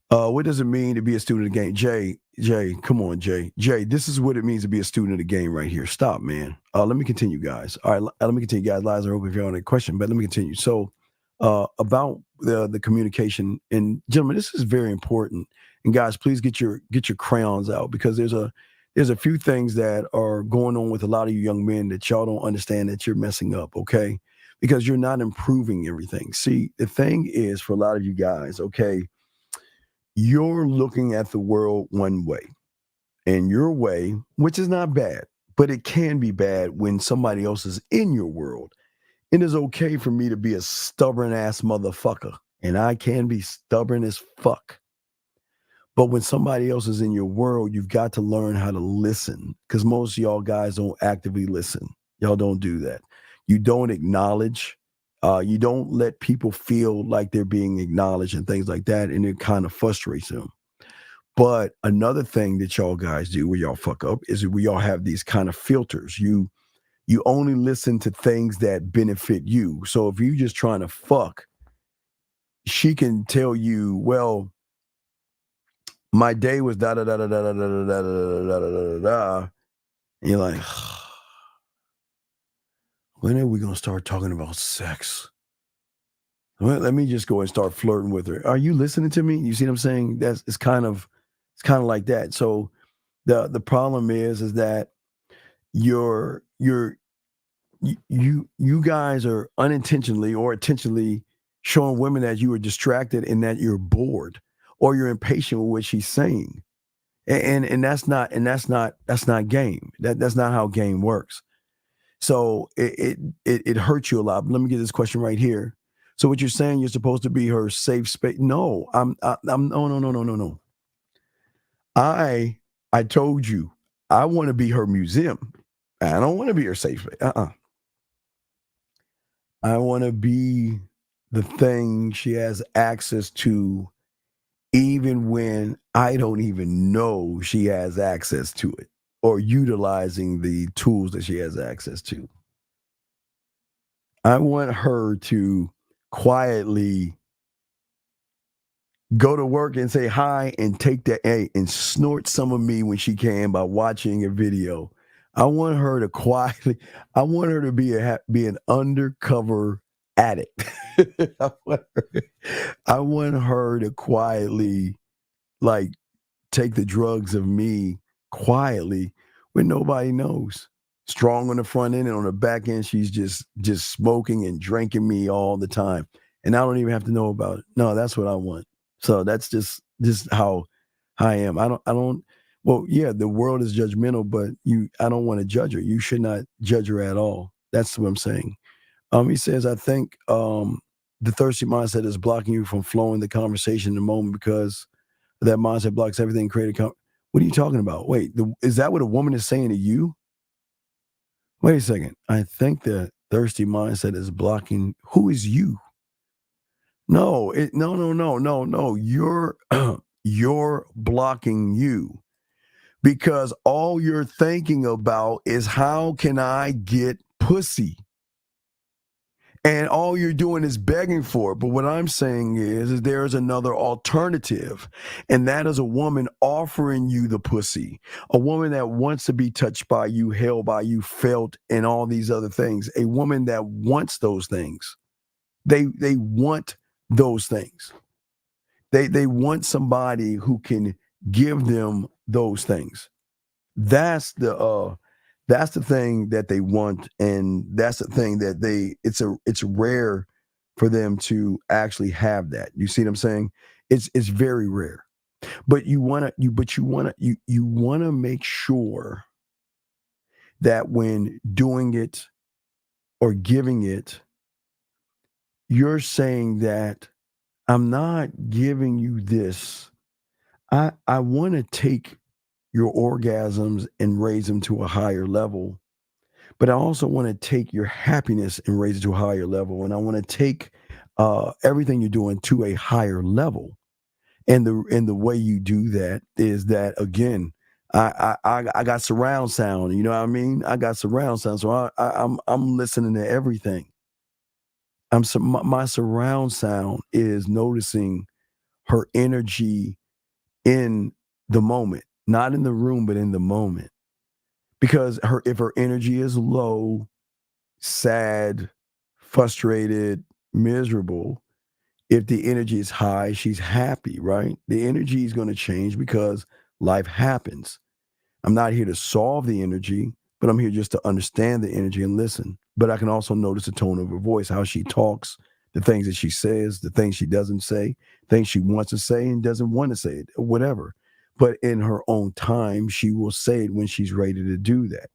What does it mean to be a student of the game? Jay, come on, Jay. Jay, this is what it means to be a student of the game right here. Stop, man. Let me continue, guys. All right, let me continue, guys. Lies are open if you're on a question, but let me continue. So about the communication, and gentlemen, this is very important. And guys, please get your crayons out because there's a few things that are going on with a lot of you young men that y'all don't understand that you're messing up, okay? Because you're not improving everything. See, the thing is for a lot of you guys, okay, you're looking at the world one way. And your way, which is not bad, but it can be bad when somebody else is in your world. It is okay for me to be a stubborn ass motherfucker. And I can be stubborn as fuck. But when somebody else is in your world, you've got to learn how to listen, because most of y'all guys don't actively listen. Y'all don't do that. You don't acknowledge. You don't let people feel like they're being acknowledged and things like that, and it kind of frustrates them. But another thing that y'all guys do where y'all fuck up is we all have these kind of filters. You only listen to things that benefit you. So if you're just trying to fuck, she can tell you, well, my day was da da da da da da da da da da da da. And you're like, when are we gonna start talking about sex? Well, let me just go and start flirting with her. Are you listening to me? You see what I'm saying? It's kind of like that. So the problem is that you guys are unintentionally or intentionally showing women that you are distracted and that you're bored or you're impatient with what she's saying. And that's not game. That's not how game works. So it hurts you a lot. But let me get this question right here. So what you're saying, you're supposed to be her safe space? No, no. I told you I want to be her museum. I don't want to be her safe space. I want to be the thing she has access to, even when I don't even know she has access to it or utilizing the tools that she has access to. I want her to quietly go to work and say hi and take that and snort some of me when she can by watching a video. I want her to quietly, I want her to be an undercover addict. I want her to quietly, like, take the drugs of me quietly when nobody knows. Strong on the front end, and on the back end, she's just smoking and drinking me all the time. And I don't even have to know about it. No, that's what I want. So that's just how I am. I don't, well, yeah, the world is judgmental, but I don't want to judge her. You should not judge her at all. That's what I'm saying. He says, I think the thirsty mindset is blocking you from flowing the conversation in the moment, because that mindset blocks everything created. What are you talking about? Wait, is that what a woman is saying to you? Wait a second. I think the thirsty mindset is blocking. Who is you? No. You're blocking you, because all you're thinking about is how can I get pussy? And all you're doing is begging for it. But what I'm saying is there's another alternative. And that is a woman offering you the pussy. A woman that wants to be touched by you, held by you, felt, and all these other things. A woman that wants those things. They want those things. They want somebody who can give them those things. That's the thing that they want, and that's the thing that it's rare for them to actually have that. You see what I'm saying? It's very rare. But you want to make sure that when doing it or giving it, you're saying that I'm not giving you this. I want to take your orgasms and raise them to a higher level. But I also want to take your happiness and raise it to a higher level. And I want to take everything you're doing to a higher level. And the way you do that is that, again, I got surround sound. You know what I mean? I got surround sound. So I'm listening to everything. My surround sound is noticing her energy in the moment. Not in the room, but in the moment. Because if her energy is low, sad, frustrated, miserable, if the energy is high, she's happy, right? The energy is going to change because life happens. I'm not here to solve the energy, but I'm here just to understand the energy and listen. But I can also notice the tone of her voice, how she talks, the things that she says, the things she doesn't say, things she wants to say and doesn't want to say it, whatever. But in her own time, she will say it when she's ready to do that.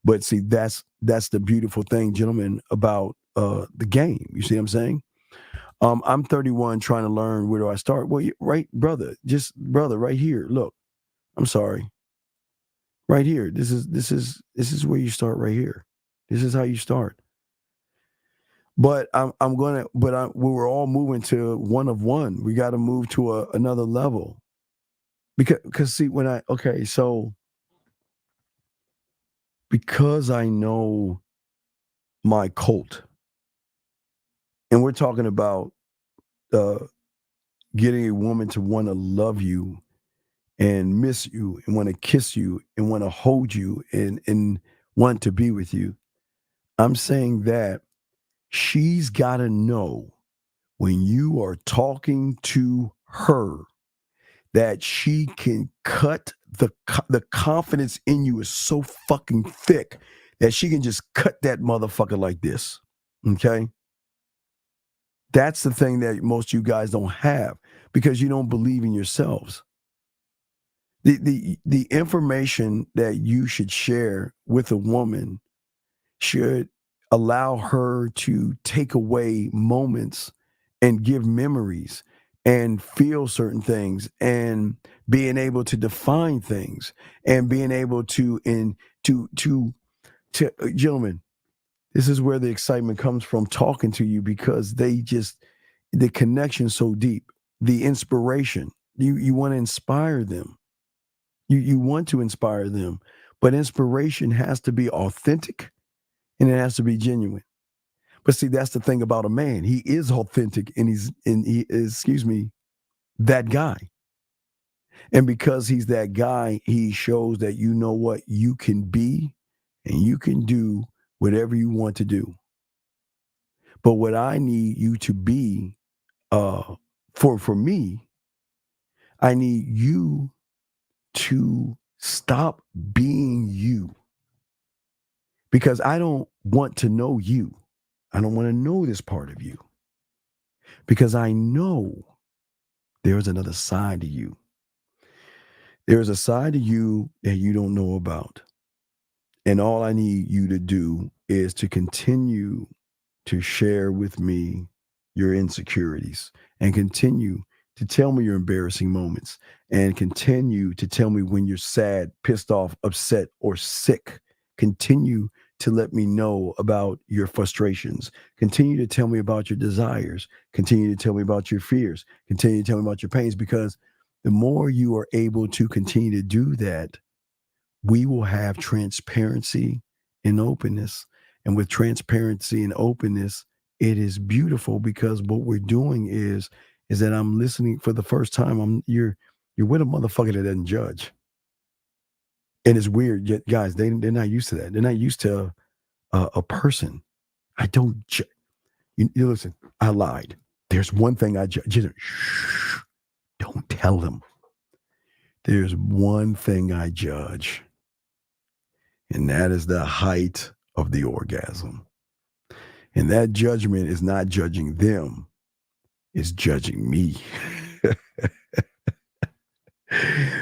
But see, that's the beautiful thing, gentlemen, about the game. You see what I'm saying? I'm 31 trying to learn. Where do I start? Well, right, brother, right here. Look, I'm sorry. Right here. This is where you start right here. This is how you start. But we're all moving to one of one. We got to move to another level. Because see, because I know my cult, and we're talking about getting a woman to want to love you and miss you and want to kiss you and want to hold you and want to be with you. I'm saying that she's got to know when you are talking to her that she can cut the confidence in you is so fucking thick that she can just cut that motherfucker like this. Okay? That's the thing that most of you guys don't have because you don't believe in yourselves. The information that you should share with a woman should allow her to take away moments and give memories and feel certain things and being able to define things and being able to gentlemen, this is where the excitement comes from talking to you because the connection so deep, the inspiration, you want to inspire them. You want to inspire them, but inspiration has to be authentic and it has to be genuine. But see, that's the thing about a man. He is authentic and he is that guy. And because he's that guy, he shows that you know what you can be and you can do whatever you want to do. But what I need you to be, for me, I need you to stop being you. Because I don't want to know you. I don't want to know this part of you. Because I know there's another side to you. There's a side to you that you don't know about. And all I need you to do is to continue to share with me your insecurities and continue to tell me your embarrassing moments and continue to tell me when you're sad, pissed off, upset, or sick. Continue to let me know about your frustrations. Continue to tell me about your desires. Continue to tell me about your fears. Continue to tell me about your pains, because the more you are able to continue to do that, we will have transparency and openness. And with transparency and openness, it is beautiful because what we're doing is that I'm listening for the first time. You're with a motherfucker that doesn't judge. And it's weird, yet guys, they're not used to that. They're not used to a person. I don't judge. You listen, I lied. There's one thing I judge. Shh, don't tell them. There's one thing I judge, and that is the height of the orgasm. And that judgment is not judging them, it's judging me.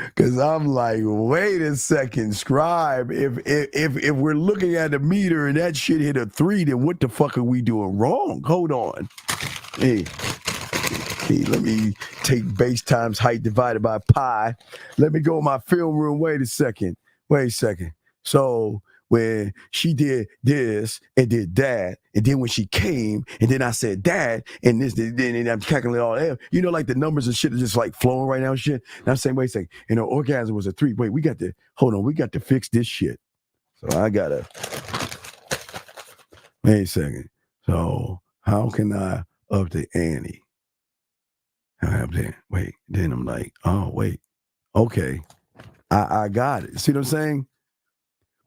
Because I'm like, wait a second, Scribe. If we're looking at a meter and that shit hit a 3, then what the fuck are we doing wrong? Hold on. Hey, let me take base times height divided by pi. Let me go in my film room. Wait a second. So when she did this and did that, and then when she came, and then I said that, and this, then I'm calculating all that. You know, like the numbers and shit are just like flowing right now and shit. And I'm saying, wait a second, and her orgasm was a 3. Wait, we got to fix this shit. So I gotta, wait a second. So how can I up the ante? Wait, then I'm like, oh, wait, okay. I got it. See what I'm saying?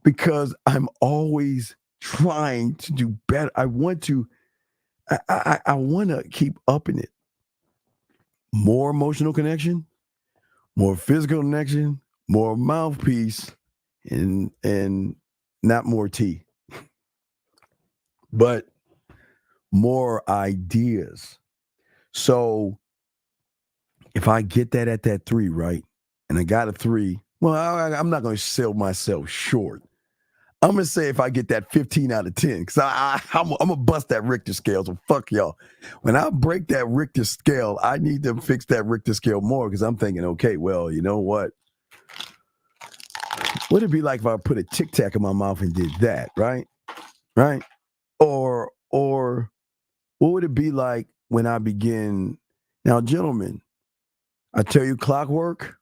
Because I'm always trying to do better. I want to keep upping it. More emotional connection, more physical connection, more mouthpiece, and not more tea, but more ideas. So if I get that at that 3, right, and I got a 3, well, I'm not going to sell myself short. I'm gonna say if I get that 15 out of 10, because I'm gonna bust that Richter scale. So fuck y'all. When I break that Richter scale, I need to fix that Richter scale more because I'm thinking, okay, well, you know what? What'd it be like if I put a Tic Tac in my mouth and did that, right? Right? Or what would it be like when I begin? Now, gentlemen, I tell you clockwork,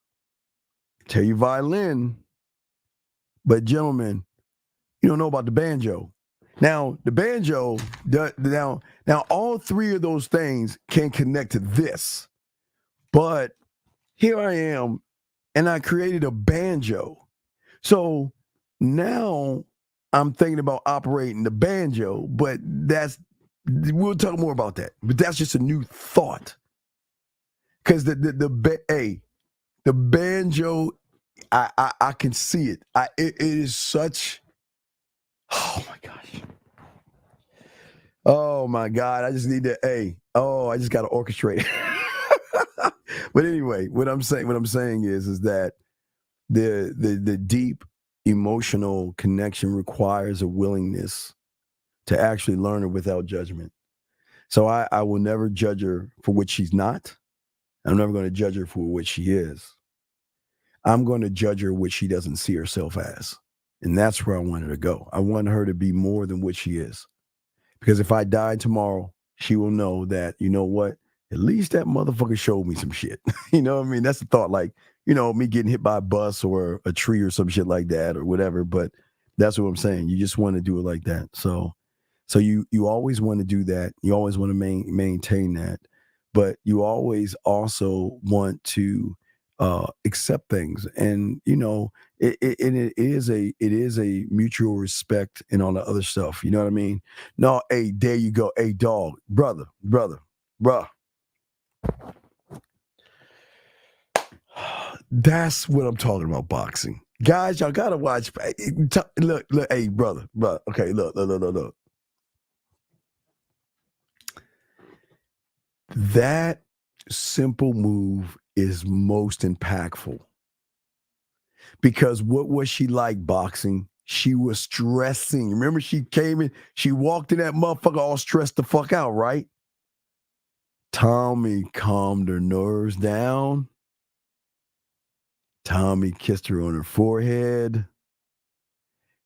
I tell you violin, but gentlemen, you don't know about the banjo. Now, the banjo, now all three of those things can connect to this. But here I am, and I created a banjo. So now I'm thinking about operating the banjo, but we'll talk more about that. But that's just a new thought. Because the banjo, I can see it. It is such. Oh my gosh. Oh my God. I just need to, I just got to orchestrate it. But anyway, what I'm saying is that the deep emotional connection requires a willingness to actually learn her without judgment. So I will never judge her for what she's not. I'm never going to judge her for what she is. I'm going to judge her what she doesn't see herself as. And that's where I want her to go. I want her to be more than what she is. Because if I die tomorrow, she will know that, you know what? At least that motherfucker showed me some shit. You know what I mean? That's the thought, like, you know, me getting hit by a bus or a tree or some shit like that or whatever. But that's what I'm saying. You just want to do it like that. So you always want to do that. You always want to maintain that. But you always also want to accept things, and you know it is a mutual respect and all the other stuff. You know what I mean? No, hey, there you go, hey, dog, brother, bruh. That's what I'm talking about. Boxing, guys, y'all gotta watch. Look, hey, brother. Okay, look. That simple move is most impactful. Because what was she like boxing? She was stressing. Remember, she came in, she walked in that motherfucker all stressed the fuck out, right? Tommy calmed her nerves down. Tommy kissed her on her forehead.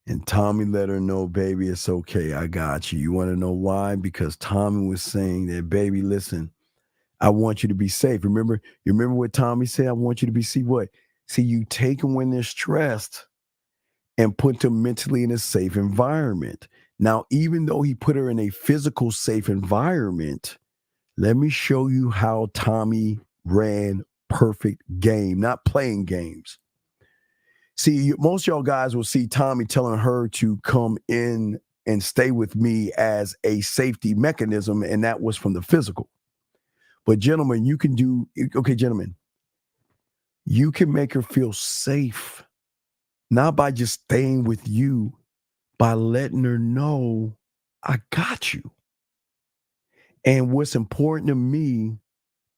And Tommy let her know, baby, it's okay. I got you. You want to know why? Because Tommy was saying that, baby, listen, I want you to be safe. You remember what Tommy said? I want you to be, see, you take them when they're stressed and put them mentally in a safe environment. Now, even though he put her in a physical safe environment, let me show you how Tommy ran perfect game, not playing games. See, most of y'all guys will see Tommy telling her to come in and stay with me as a safety mechanism, and that was from the physical. But gentlemen, you can make her feel safe, not by just staying with you, by letting her know, I got you. And what's important to me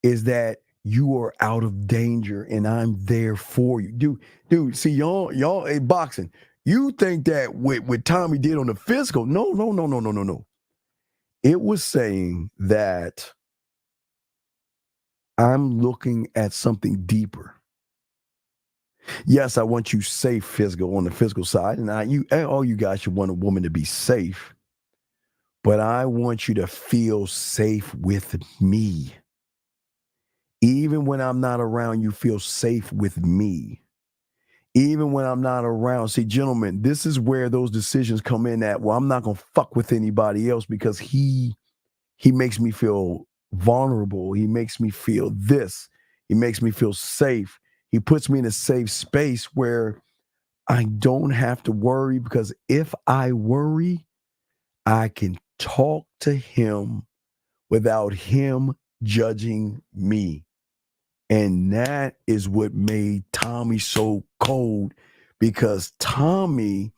is that you are out of danger and I'm there for you. Dude, see, y'all ain't boxing. You think that what Tommy did on the physical, no. It was saying that I'm looking at something deeper. Yes, I want you safe physical on the physical side, and all you guys should want a woman to be safe, but I want you to feel safe with me. Even when I'm not around, you feel safe with me. Even when I'm not around. See, gentlemen, this is where those decisions come in at, well, I'm not going to fuck with anybody else because he makes me feel vulnerable. He makes me feel this. He makes me feel safe. He puts me in a safe space where I don't have to worry, because if I worry, I can talk to him without him judging me. And that is what made Tommy so cold, because Tommy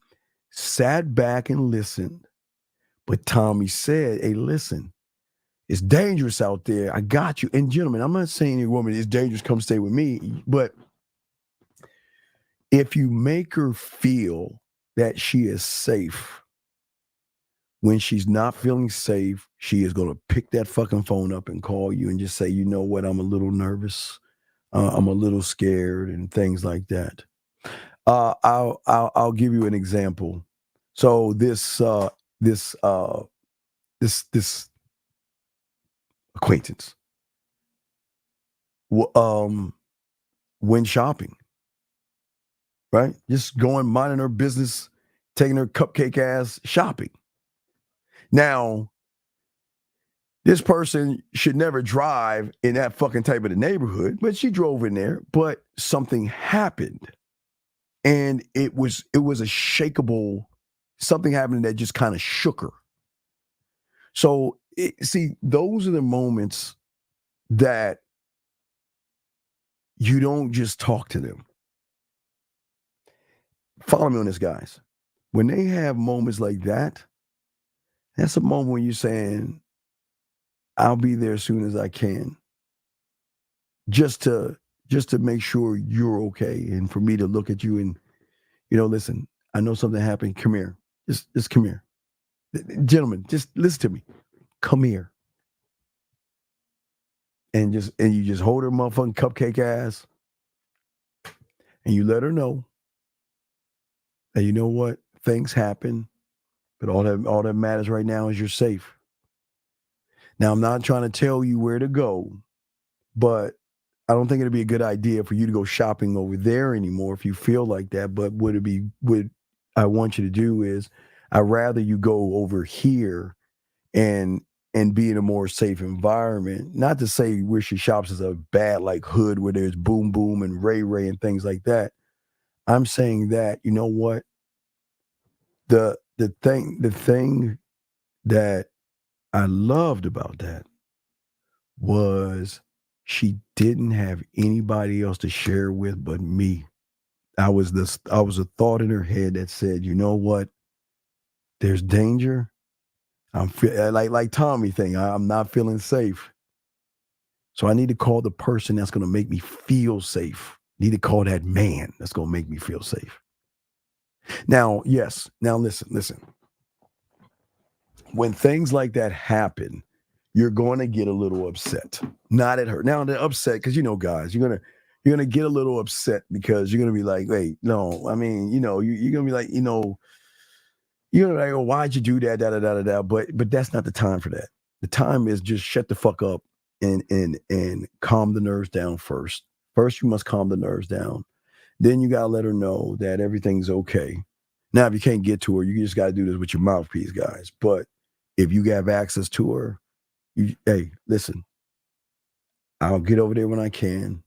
sat back and listened. But Tommy said, hey, listen, it's dangerous out there. I got you. And gentlemen, I'm not saying any woman is dangerous, come stay with me. But if you make her feel that she is safe. When she's not feeling safe, she is going to pick that fucking phone up and call you and just say, you know what, I'm a little nervous. I'm a little scared and things like that. I'll give you an example. So this acquaintance, when shopping, right? Just going, minding her business, taking her cupcake ass shopping. Now, this person should never drive in that fucking type of the neighborhood, but she drove in there, but something happened. And it was a shakeable, something happened that just kind of shook her. So, see, those are the moments that you don't just talk to them. Follow me on this, guys. When they have moments like that, that's a moment when you're saying, I'll be there as soon as I can. Just to make sure you're okay. And for me to look at you and, listen, I know something happened. Come here. Just come here. Gentlemen, just listen to me. Come here. And you just hold her motherfucking cupcake ass. And you let her know that, you know what, things happen. But all that matters right now is you're safe. Now, I'm not trying to tell you where to go, but I don't think it'd be a good idea for you to go shopping over there anymore if you feel like that. But what I want you to do is, I'd rather you go over here and be in a more safe environment. Not to say where she shops is a bad like hood where there's Boom Boom and Ray Ray and things like that. I'm saying that, you know what? The thing that I loved about that was she didn't have anybody else to share with but me. I was a thought in her head that said, you know what? There's danger. I'm like Tommy thing. I'm not feeling safe. So I need to call the person that's going to make me feel safe. Need to call that man that's going to make me feel safe. Now, yes. Now listen. When things like that happen, you're going to get a little upset. Not at her. Now they're upset because, guys, you're gonna get a little upset because you're gonna be like, wait, no, I mean, you're gonna be like, you're like, oh, why'd you do that? Da da da da da. But that's not the time for that. The time is just shut the fuck up and calm the nerves down first. First, you must calm the nerves down. Then you gotta let her know that everything's okay. Now, if you can't get to her, you just gotta do this with your mouthpiece, guys. But if you have access to her, hey, listen, I'll get over there when I can.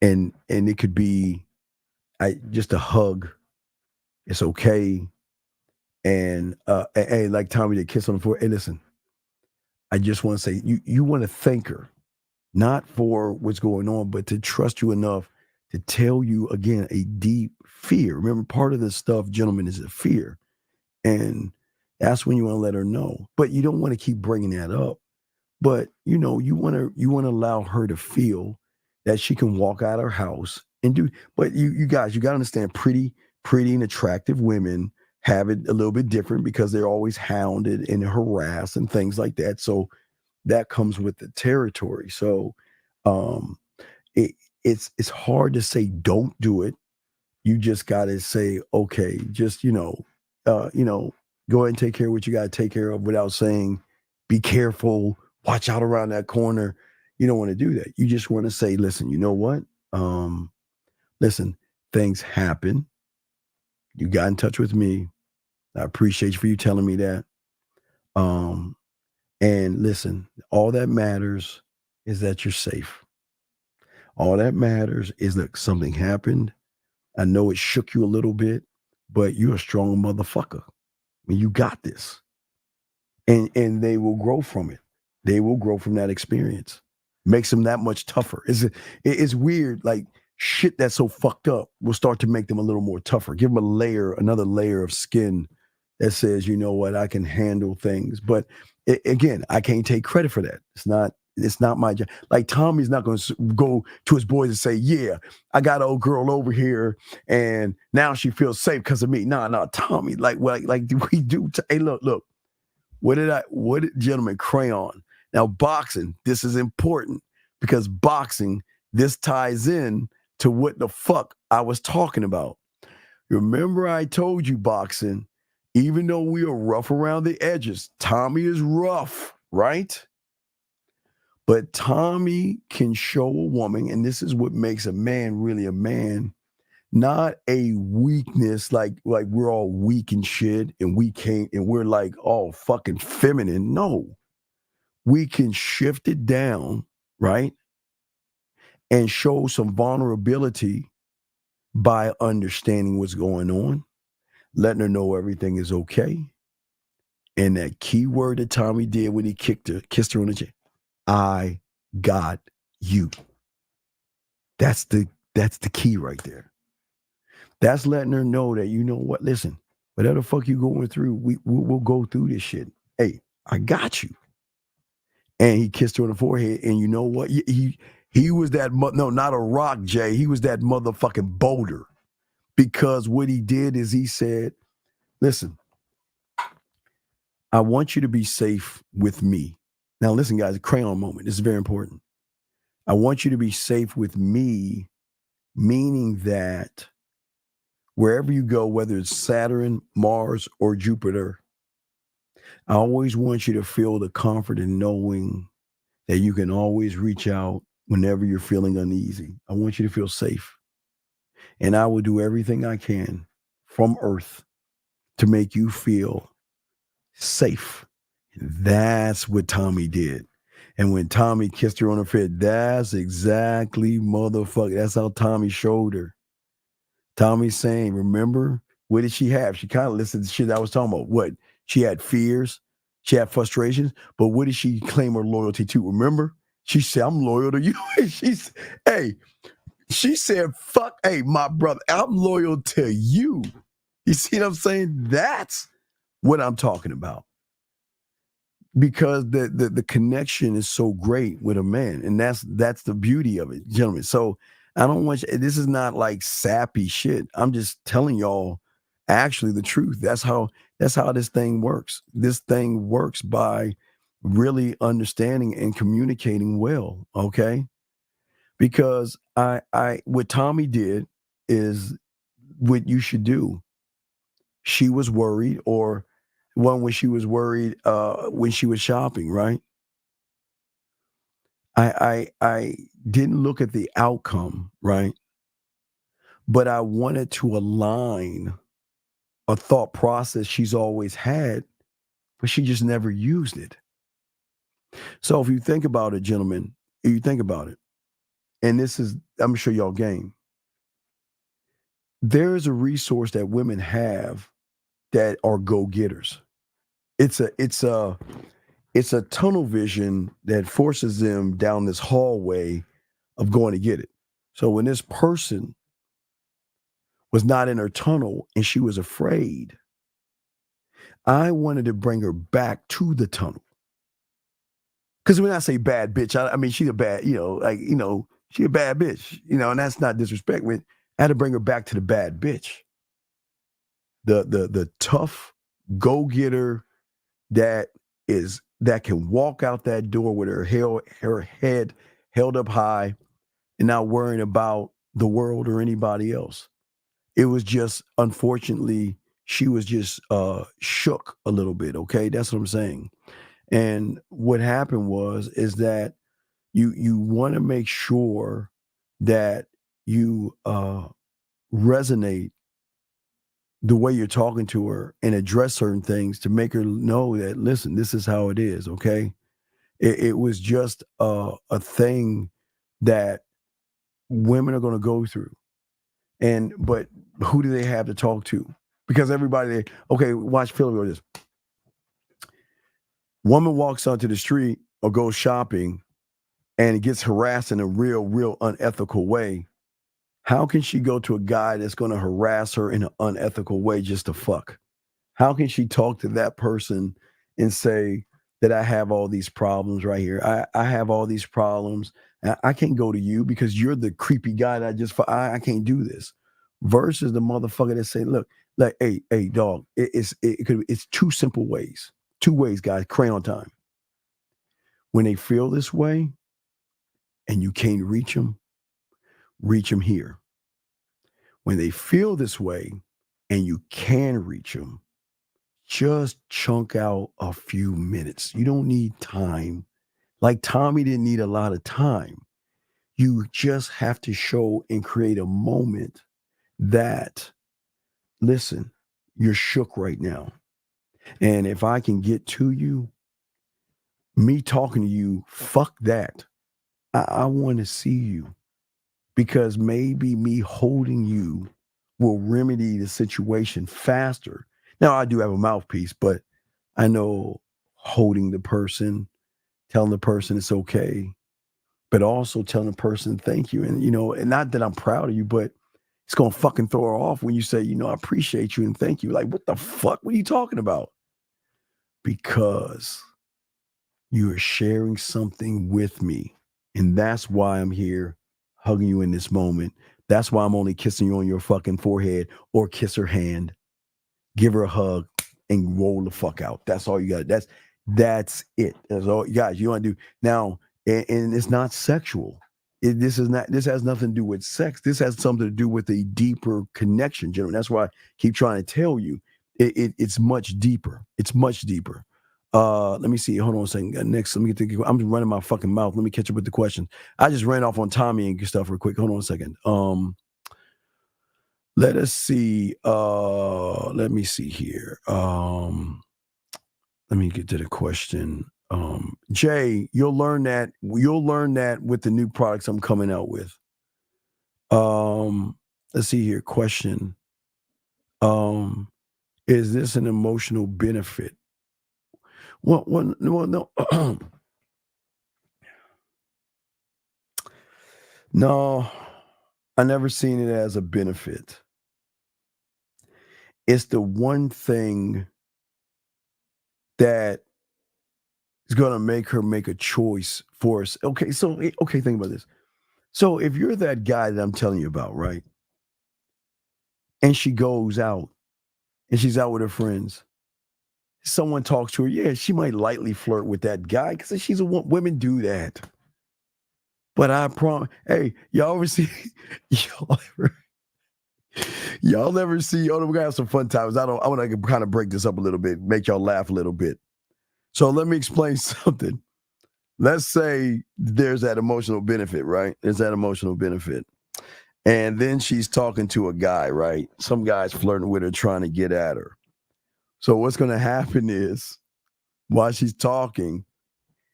And it could be just a hug. It's okay. And like Tommy did, kiss on the forehead. Hey, listen, I just want to say you want to thank her, not for what's going on, but to trust you enough to tell you again a deep fear. Remember, part of this stuff, gentlemen, is a fear. And that's when you want to let her know. But you don't want to keep bringing that up. But you want to allow her to feel that she can walk out of her house and do. But you guys, you got to understand, pretty and attractive women have it a little bit different because they're always hounded and harassed and things like that. So that comes with the territory. So it's hard to say don't do it. You just got to say, okay, just go ahead and take care of what you got to take care of without saying, be careful, watch out around that corner. You don't want to do that. You just want to say, listen, you know what? Listen, things happen. You got in touch with me. I appreciate you for you telling me that. And listen, all that matters is that you're safe. All that matters is that something happened. I know it shook you a little bit, but you're a strong motherfucker. I mean, you got this. And they will grow from it. They will grow from that experience. Makes them that much tougher. It's weird, like shit that's so fucked up will start to make them a little more tougher. Give them another layer of skin that says, you know what, I can handle things. But again, I can't take credit for that. It's not my job. Like Tommy's not going to go to his boys and say, yeah, I got an old girl over here and now she feels safe because of me. No, Tommy, like we do. Hey, look, what did Gentleman Crayon? Now boxing, this is important because boxing, this ties in to what the fuck I was talking about. Remember I told you boxing, even though we are rough around the edges, Tommy is rough, right? But Tommy can show a woman, and this is what makes a man really a man, not a weakness like we're all weak and shit and we can't, and we're like all fucking feminine. No, we can shift it down, right? And show some vulnerability by understanding what's going on, letting her know everything is okay. And that key word that Tommy did when he kissed her on the chin, I got you. That's the key right there. That's letting her know that, you know what, listen, whatever the fuck you going through, we'll go through this shit. Hey, I got you. And he kissed her on the forehead, and you know what? He was that, no, not a rock, Jay. He was that motherfucking boulder. Because what he did is he said, listen, I want you to be safe with me. Now, listen, guys, a crayon moment. This is very important. I want you to be safe with me, meaning that wherever you go, whether it's Saturn, Mars, or Jupiter, I always want you to feel the comfort in knowing that you can always reach out whenever you're feeling uneasy. I want you to feel safe. And I will do everything I can from Earth to make you feel safe. That's what Tommy did. And when Tommy kissed her on the forehead, that's exactly motherfucker. That's how Tommy showed her. Tommy's saying, remember, what did she have? She kind of listened to the shit I was talking about. What? She had fears. She had frustrations. But what did she claim her loyalty to? Remember? She said, I'm loyal to you. She said, fuck, hey, my brother, I'm loyal to you. You see what I'm saying? That's what I'm talking about. Because the connection is so great with a man. And that's the beauty of it, gentlemen. So I don't want you, this is not like sappy shit. I'm just telling y'all actually the truth. That's how this thing works. This thing works by really understanding and communicating well, okay? Because what Tommy did is what you should do. She was worried, or when she was worried when she was shopping, right? I didn't look at the outcome, right? But I wanted to align a thought process she's always had, but she just never used it. So if you think about it, gentlemen, if you think about it, and this is, I'm gonna show y'all game. There is a resource that women have that are go-getters. It's a tunnel vision that forces them down this hallway of going to get it. So when this person was not in her tunnel and she was afraid, I wanted to bring her back to the tunnel. Because when I say bad bitch, I mean, she's a bad, she a bad bitch, and that's not disrespect. I had to bring her back to the bad bitch. The tough go-getter that can walk out that door with her head held up high and not worrying about the world or anybody else. It was just, unfortunately, she was just shook a little bit, okay? That's what I'm saying. And what happened is that you want to make sure that you resonate the way you're talking to her and address certain things to make her know that, listen, this is how it is, okay? It was just a thing that women are going to go through. But who do they have to talk to? Because everybody, okay, watch Philip go this. Woman walks onto the street or goes shopping and gets harassed in a real unethical way. How can she go to a guy that's going to harass her in an unethical way just to fuck? How can she talk to that person and say, that I have all these problems right here. I have all these problems. I can't go to you because you're the creepy guy that I can't do this. Versus the motherfucker that say, look, like, hey, dog, it's two simple ways. 2 ways, guys, crayon time. When they feel this way and you can't reach them here. When they feel this way and you can reach them, just chunk out a few minutes. You don't need time. Like Tommy didn't need a lot of time. You just have to show and create a moment that, listen, you're shook right now. And if I can get to you, me talking to you, fuck that. I want to see you because maybe me holding you will remedy the situation faster. Now, I do have a mouthpiece, but I know holding the person, telling the person it's okay, but also telling the person thank you. And, and not that I'm proud of you, but it's going to fucking throw her off when you say, I appreciate you and thank you. Like, what the fuck? What are you talking about? Because you are sharing something with me. And that's why I'm here hugging you in this moment. That's why I'm only kissing you on your fucking forehead or kiss her hand, give her a hug and roll the fuck out. That's all you got. That's it. That's all, guys, you want to do now. And it's not sexual. This has nothing to do with sex. This has something to do with a deeper connection, gentlemen. That's why I keep trying to tell you it's much deeper. It's much deeper. Let me see. Hold on a second. Next, let me get I'm just running my fucking mouth. Let me catch up with the questions. I just ran off on Tommy and stuff real quick. Hold on a second. Let us see. Let me see here. Let me get to the question. Jay, you'll learn that with the new products I'm coming out with. Let's see here. Question. Is this an emotional benefit? Well, no. No, I never seen it as a benefit. It's the one thing that is going to make her make a choice for us. Okay, think about this. So if you're that guy that I'm telling you about, right? And she goes out and she's out with her friends. Someone talks to her. Yeah, she might lightly flirt with that guy because she's a woman. Women do that. But I promise, hey, y'all ever see, y'all ever see, we're gonna have some fun times. I want to kind of break this up a little bit, make y'all laugh a little bit. So let me explain something. Let's say there's that emotional benefit, right? There's that emotional benefit. And then she's talking to a guy, right? Some guy's flirting with her, trying to get at her. So what's going to happen is while she's talking,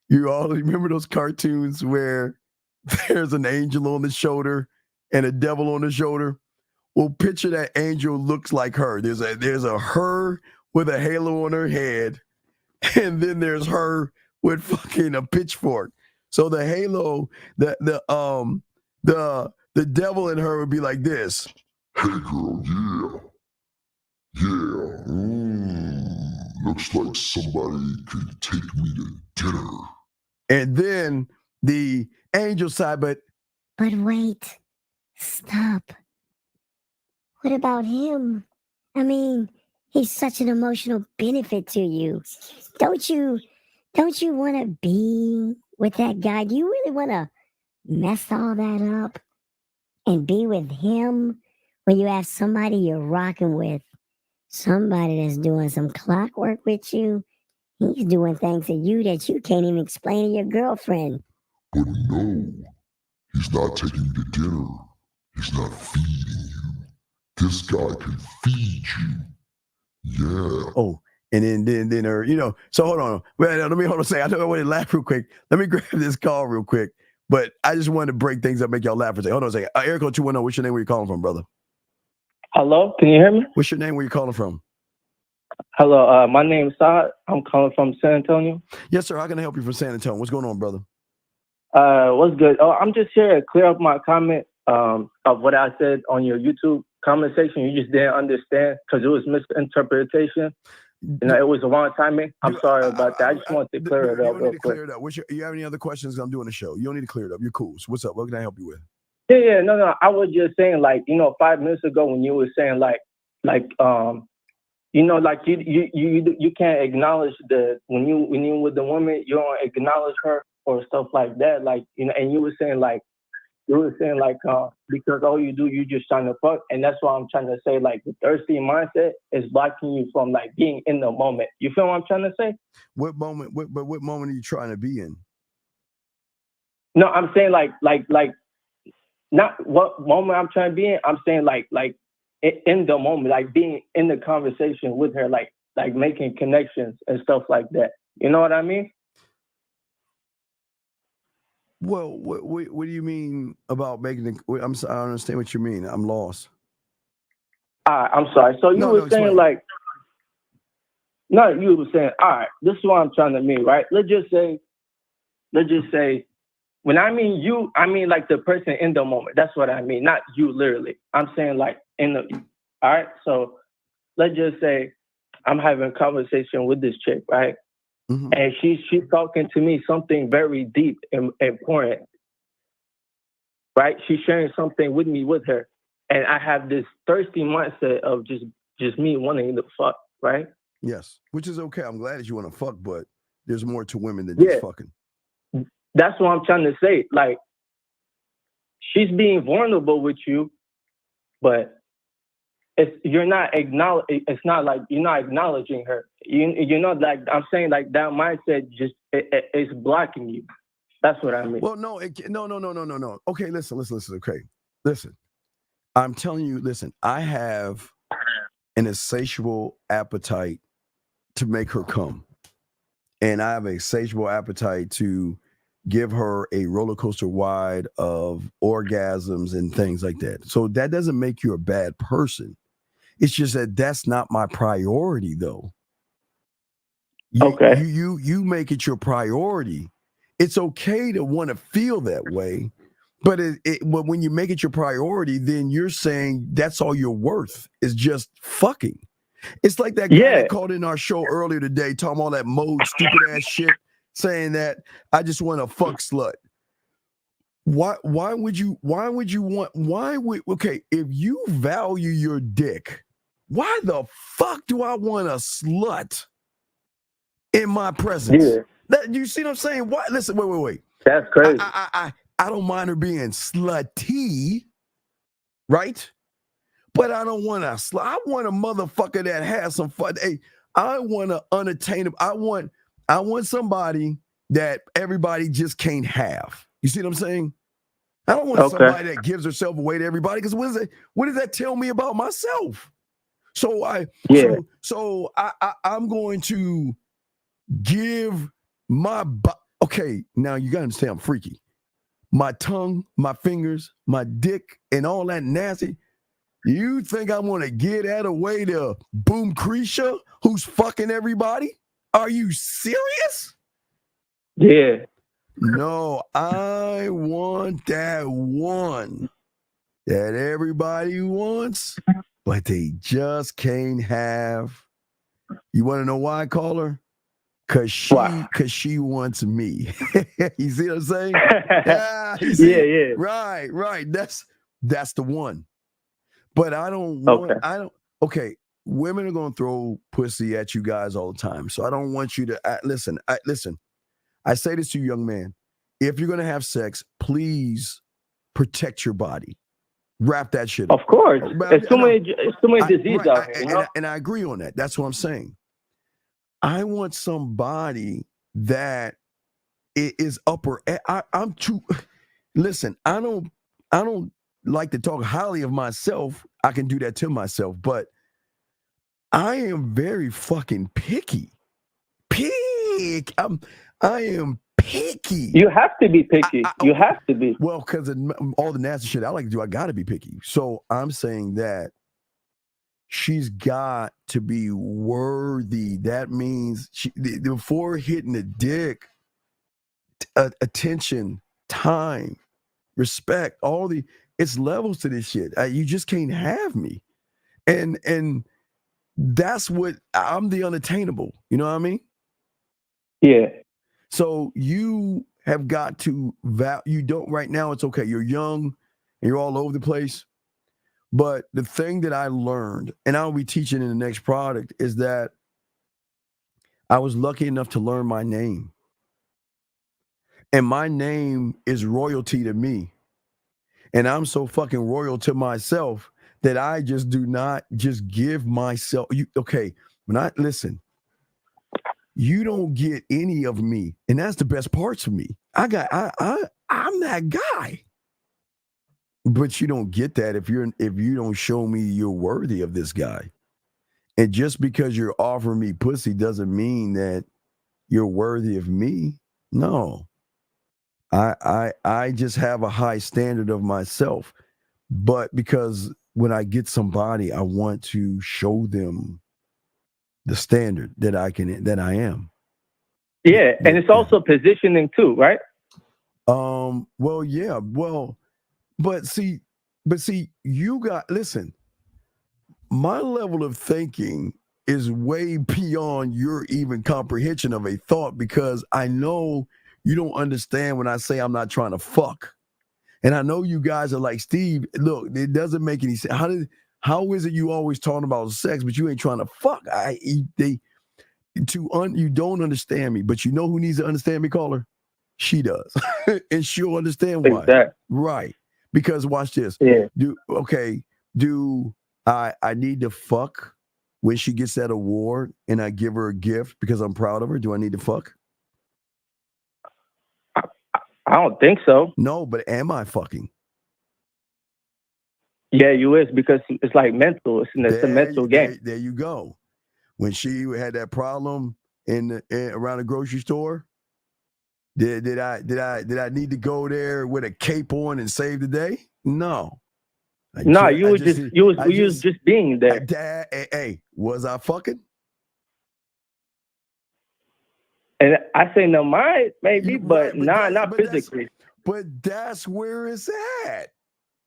you all remember those cartoons where there's an angel on the shoulder and a devil on the shoulder? Well, picture that angel looks like her. There's a her with a halo on her head, and then there's her with fucking a pitchfork. So the halo, the devil in her would be like this. Hey girl, yeah. Looks like somebody could take me to dinner. And then the angel side, but wait, stop. What about him? I mean, he's such an emotional benefit to you. Don't you want to be with that guy? Do you really want to mess all that up and be with him when you have somebody you're rocking with? Somebody that's doing some clockwork with you. He's doing things to you that you can't even explain to your girlfriend. But no, he's not taking you to dinner. He's not feeding you. This guy can feed you. Yeah. Oh, and then her, so hold on. Well, let me hold on a second. I want to laugh real quick. Let me grab this call real quick. But I just wanted to break things up, make y'all laugh for a second. Hold on a second. Erico 210, what's your name? Where you calling from, brother? Hello, can you hear me? What's your name? Where you calling from? Hello, my name's Saad. I'm calling from San Antonio. Yes, sir. How can I help you from San Antonio? What's going on, brother? What's good? Oh, I'm just here to clear up my comment of what I said on your YouTube comment section. You just didn't understand because it was misinterpretation. it was a wrong timing. I'm sorry about that. I just wanted to clear it up real quick. Clear it up. You have any other questions? I'm doing a show. You don't need to clear it up. You're cool. So what's up? What can I help you with? Yeah, no. I was just saying, like, 5 minutes ago when you were saying, like, you can't acknowledge when you with the woman, you don't acknowledge her or stuff like that, like, and you were saying because all you do, you just trying to fuck, and that's why I'm trying to say, like, the thirsty mindset is blocking you from, like, being in the moment. You feel what I'm trying to say? What moment? What moment are you trying to be in? No, I'm saying like not what moment I'm trying to be in. I'm saying like in the moment, like being in the conversation with her, like making connections and stuff like that. You know what I mean? Well, what do you mean about making the? I don't understand what you mean. I'm lost. I'm sorry. So you were saying like, no, you were saying, all right, this is what I'm trying to mean, right? Let's just say, when I mean you, I mean like the person in the moment. That's what I mean, not you literally. I'm saying like all right? So let's just say I'm having a conversation with this chick, right? Mm-hmm. And she's talking to me something very deep and important, right? She's sharing something with me with her. And I have this thirsty mindset of just me wanting to fuck, right? Yes, which is okay. I'm glad that you want to fuck, but there's more to women than just fucking. That's what I'm trying to say. Like, she's being vulnerable with you, but you're not it's not like you're not acknowledging her. You're not, like, I'm saying, like, that mindset just it's blocking you. That's what I mean. Well, no. Okay, listen. Okay, listen. I'm telling you, listen. I have an insatiable appetite to make her come, and I have a insatiable appetite to give her a roller coaster ride of orgasms and things like that. So that doesn't make you a bad person. It's just that that's not my priority, though. Okay. You make it your priority. It's okay to want to feel that way, but but when you make it your priority, then you're saying that's all you're worth is just fucking. It's like that guy that called in our show earlier today, talking all that stupid ass shit, saying that I just want a fuck slut. Okay, if you value your dick, why the fuck do I want a slut in my presence? Yeah. You see what I'm saying? Why? Listen, wait. That's crazy. I don't mind her being slutty, right? But I don't want a slut. I want a motherfucker that has some fun. Hey, I want an unattainable. I want somebody that everybody just can't have. You see what I'm saying? I don't want somebody that gives herself away to everybody, because what does that tell me about myself? So I'm going to give my okay, now you gotta understand I'm freaky. My tongue, my fingers, my dick, and all that nasty. You think I want to get that away to Boom Creesha, who's fucking everybody? Are you serious? Yeah. No, I want that one that everybody wants, but they just can't have. You want to know why I call her? Cause she wants me. You see what I'm saying? Yeah. Right. That's the one. But I don't want. Okay. Women are gonna throw pussy at you guys all the time, so I don't want you to listen. I say this to you, young man. If you're gonna have sex, please protect your body. Wrap that shit up. Of course. It's too many diseases out here. You know? And I agree on that. That's what I'm saying. I want somebody that is upper. I'm too. Listen, I don't like to talk highly of myself. I can do that to myself, but I am very fucking picky. I am picky. You have to be picky. You have to be. Well, because of all the nasty shit I like to do, I got to be picky. So I'm saying that she's got to be worthy. That means before hitting the dick, attention, time, respect, it's levels to this shit. You just can't have me. And that's what I'm, the unattainable. You know what I mean? Yeah. So you have got to you don't right now. It's okay. You're young and you're all over the place. But the thing that I learned, and I'll be teaching in the next product, is that I was lucky enough to learn my name. And my name is royalty to me. And I'm so fucking royal to myself that I just do not just give myself. When I listen, you don't get any of me. And that's the best parts of me. I'm that guy. But you don't get that if you don't show me you're worthy of this guy. And just because you're offering me pussy doesn't mean that you're worthy of me. No. I just have a high standard of myself. But because when I get somebody, I want to show them the standard that I am. Yeah, and it's also positioning too, right? Well, yeah. Well, but see, listen, my level of thinking is way beyond your even comprehension of a thought, because I know you don't understand when I say I'm not trying to fuck. And I know you guys are like, Steve, look, it doesn't make any sense. How is it you always talking about sex, but you ain't trying to fuck? You don't understand me, but you know who needs to understand me, caller? She does. And she'll understand why. Exactly. Right. Because watch this. Yeah. Do I need to fuck when she gets that award and I give her a gift because I'm proud of her? Do I need to fuck? I don't think so. No, but am I fucking? Yeah, you is, because it's like mental. It's a mental game. There you go. When she had that problem around the grocery store, did I need to go there with a cape on and save the day? No. You was just being there. Hey, was I fucking? And I say no, mine maybe, but not physically. But that's where it's at.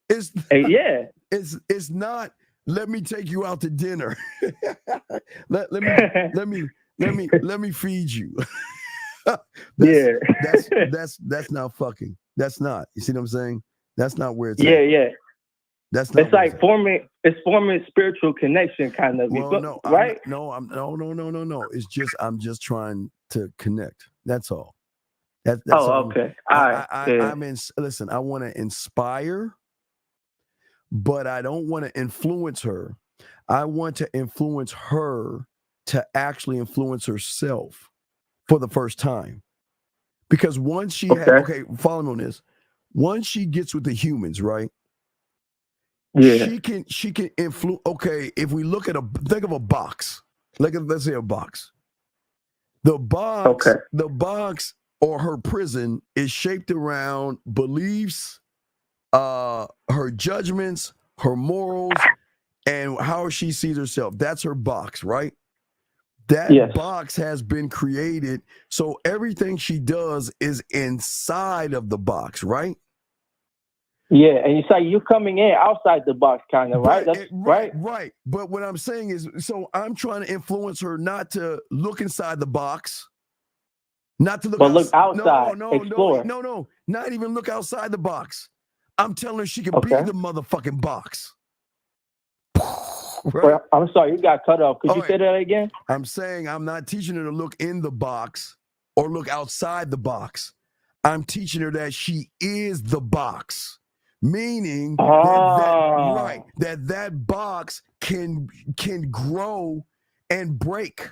It's It's not. Let me take you out to dinner. let me feed you. That's not fucking. That's not. You see what I'm saying? That's not where it's at. Yeah. That's not. It's like forming spiritual connection, kind of. Well, no, right? No. It's just I'm just trying to connect. That's all. That's okay. All right. Listen, I want to inspire, but I don't want to influence her. I want to influence her to actually influence herself for the first time. Because once she follow me on this. Once she gets with the humans, right? Yeah. She can influence. Okay, if we look at think of a box. Let's say a box. The box or her prison is shaped around beliefs, her judgments, her morals, and how she sees herself. That's her box, right? That box has been created, so everything she does is inside of the box, right? Yeah, and you say you're coming in outside the box, kind of, right? That's right. Right. But what I'm saying is, so I'm trying to influence her not to look inside the box, not to look, look outside, explore. No, not even look outside the box. I'm telling her she can be the motherfucking box. Right? Well, I'm sorry, you got cut off. Could you say that again? I'm saying I'm not teaching her to look in the box or look outside the box. I'm teaching her that she is the box. Meaning that box can grow and break,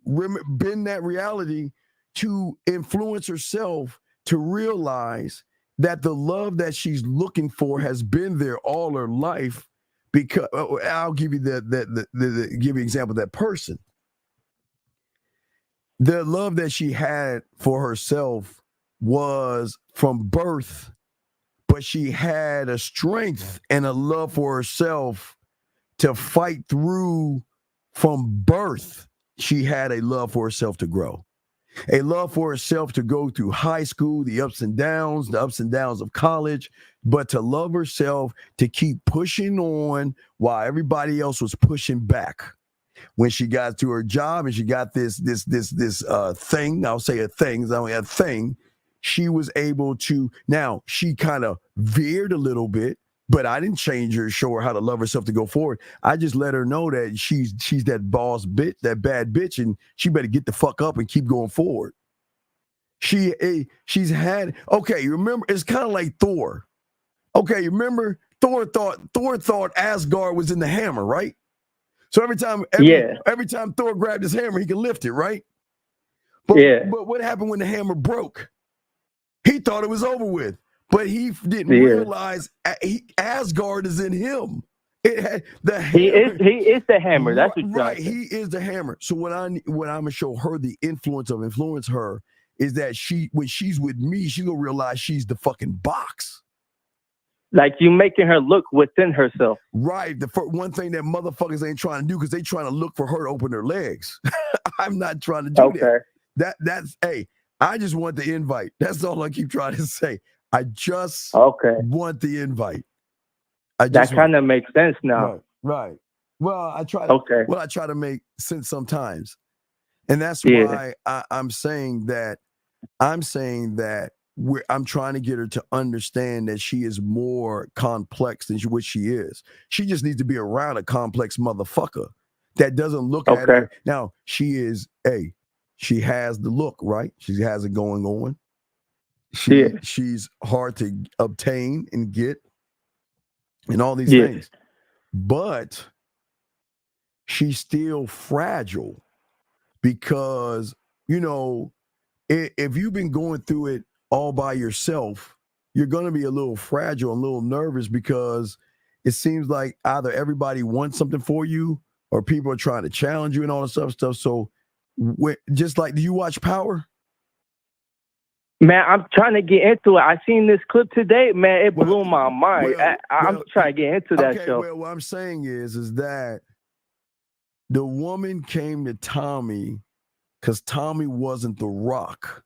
bend that reality to influence herself to realize that the love that she's looking for has been there all her life. Because I'll give you give you an example of that person. The love that she had for herself was from birth. But she had a strength and a love for herself to fight through from birth. She had a love for herself to grow, a love for herself to go through high school, the ups and downs of college, but to love herself, to keep pushing on while everybody else was pushing back. When she got to her job and she got this thing, I'll say a thing, I only had thing, she was able to, now she kind of veered a little bit, but I didn't change her, show her how to love herself to go forward. I just let her know that she's that boss bitch, that bad bitch, and she better get the fuck up and keep going forward. She's had, okay, remember, it's kind of like Thor. Okay, remember Thor thought Asgard was in the hammer, right? So every time Thor grabbed his hammer, he could lift it, right? But what happened when the hammer broke? He thought it was over with, but he didn't realize Asgard is in him. He is the hammer. That's right. He is the hammer. So what I'm gonna show her the influence her is that when she's with me, she's gonna realize she's the fucking box. Like you making her look within herself. Right. The one thing that motherfuckers ain't trying to do because they trying to look for her to open her legs. I'm not trying to do that. That's hey, I just want the invite. That's all I keep trying to say. I just want the invite. That kind of makes sense now. Right. Well, I try to make sense sometimes. And that's why I'm saying that I'm trying to get her to understand that she is more complex than what she is. She just needs to be around a complex motherfucker that doesn't look at her. Now, she has the look, right? She has it going on. She's hard to obtain and get and all these things. But she's still fragile because, if you've been going through it all by yourself, you're going to be a little fragile and a little nervous because it seems like either everybody wants something for you or people are trying to challenge you and all this other stuff. So just like, do you watch Power? Man, I'm trying to get into it. I seen this clip today, man. It blew my mind. I'm trying to get into that show. Well, what I'm saying is that the woman came to Tommy because Tommy wasn't the rock.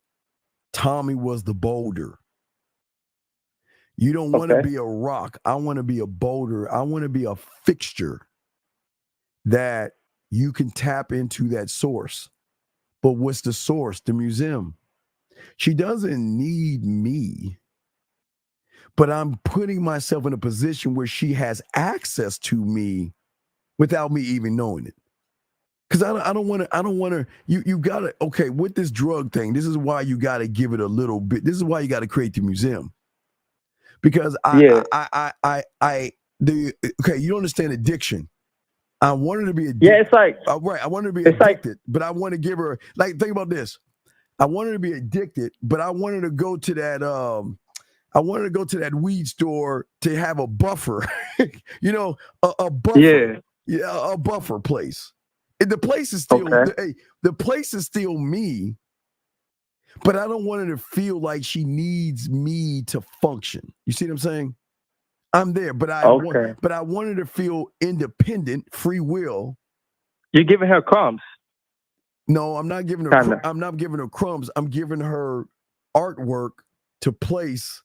Tommy was the boulder. You don't want to be a rock. I want to be a boulder. I want to be a fixture that you can tap into that source. But what's the source? The museum. She doesn't need me, but I'm putting myself in a position where she has access to me without me even knowing it. Because I don't want to, you got to, with this drug thing, this is why you got to give it a little bit. This is why you got to create the museum. Because you don't understand addiction. I want her to be addicted. Yeah, it's like, right. I want her to be addicted, but I want to give her, think about this. I want her to be addicted, but I want her to go to that, weed store to have a buffer, a buffer. Yeah, a buffer place. The place is still the place is still me, but I don't want her to feel like she needs me to function. You see what I'm saying? I'm there, but I want her to feel independent, free will. You're giving her crumbs. No, I'm not giving her. I'm not giving her crumbs. I'm giving her artwork to place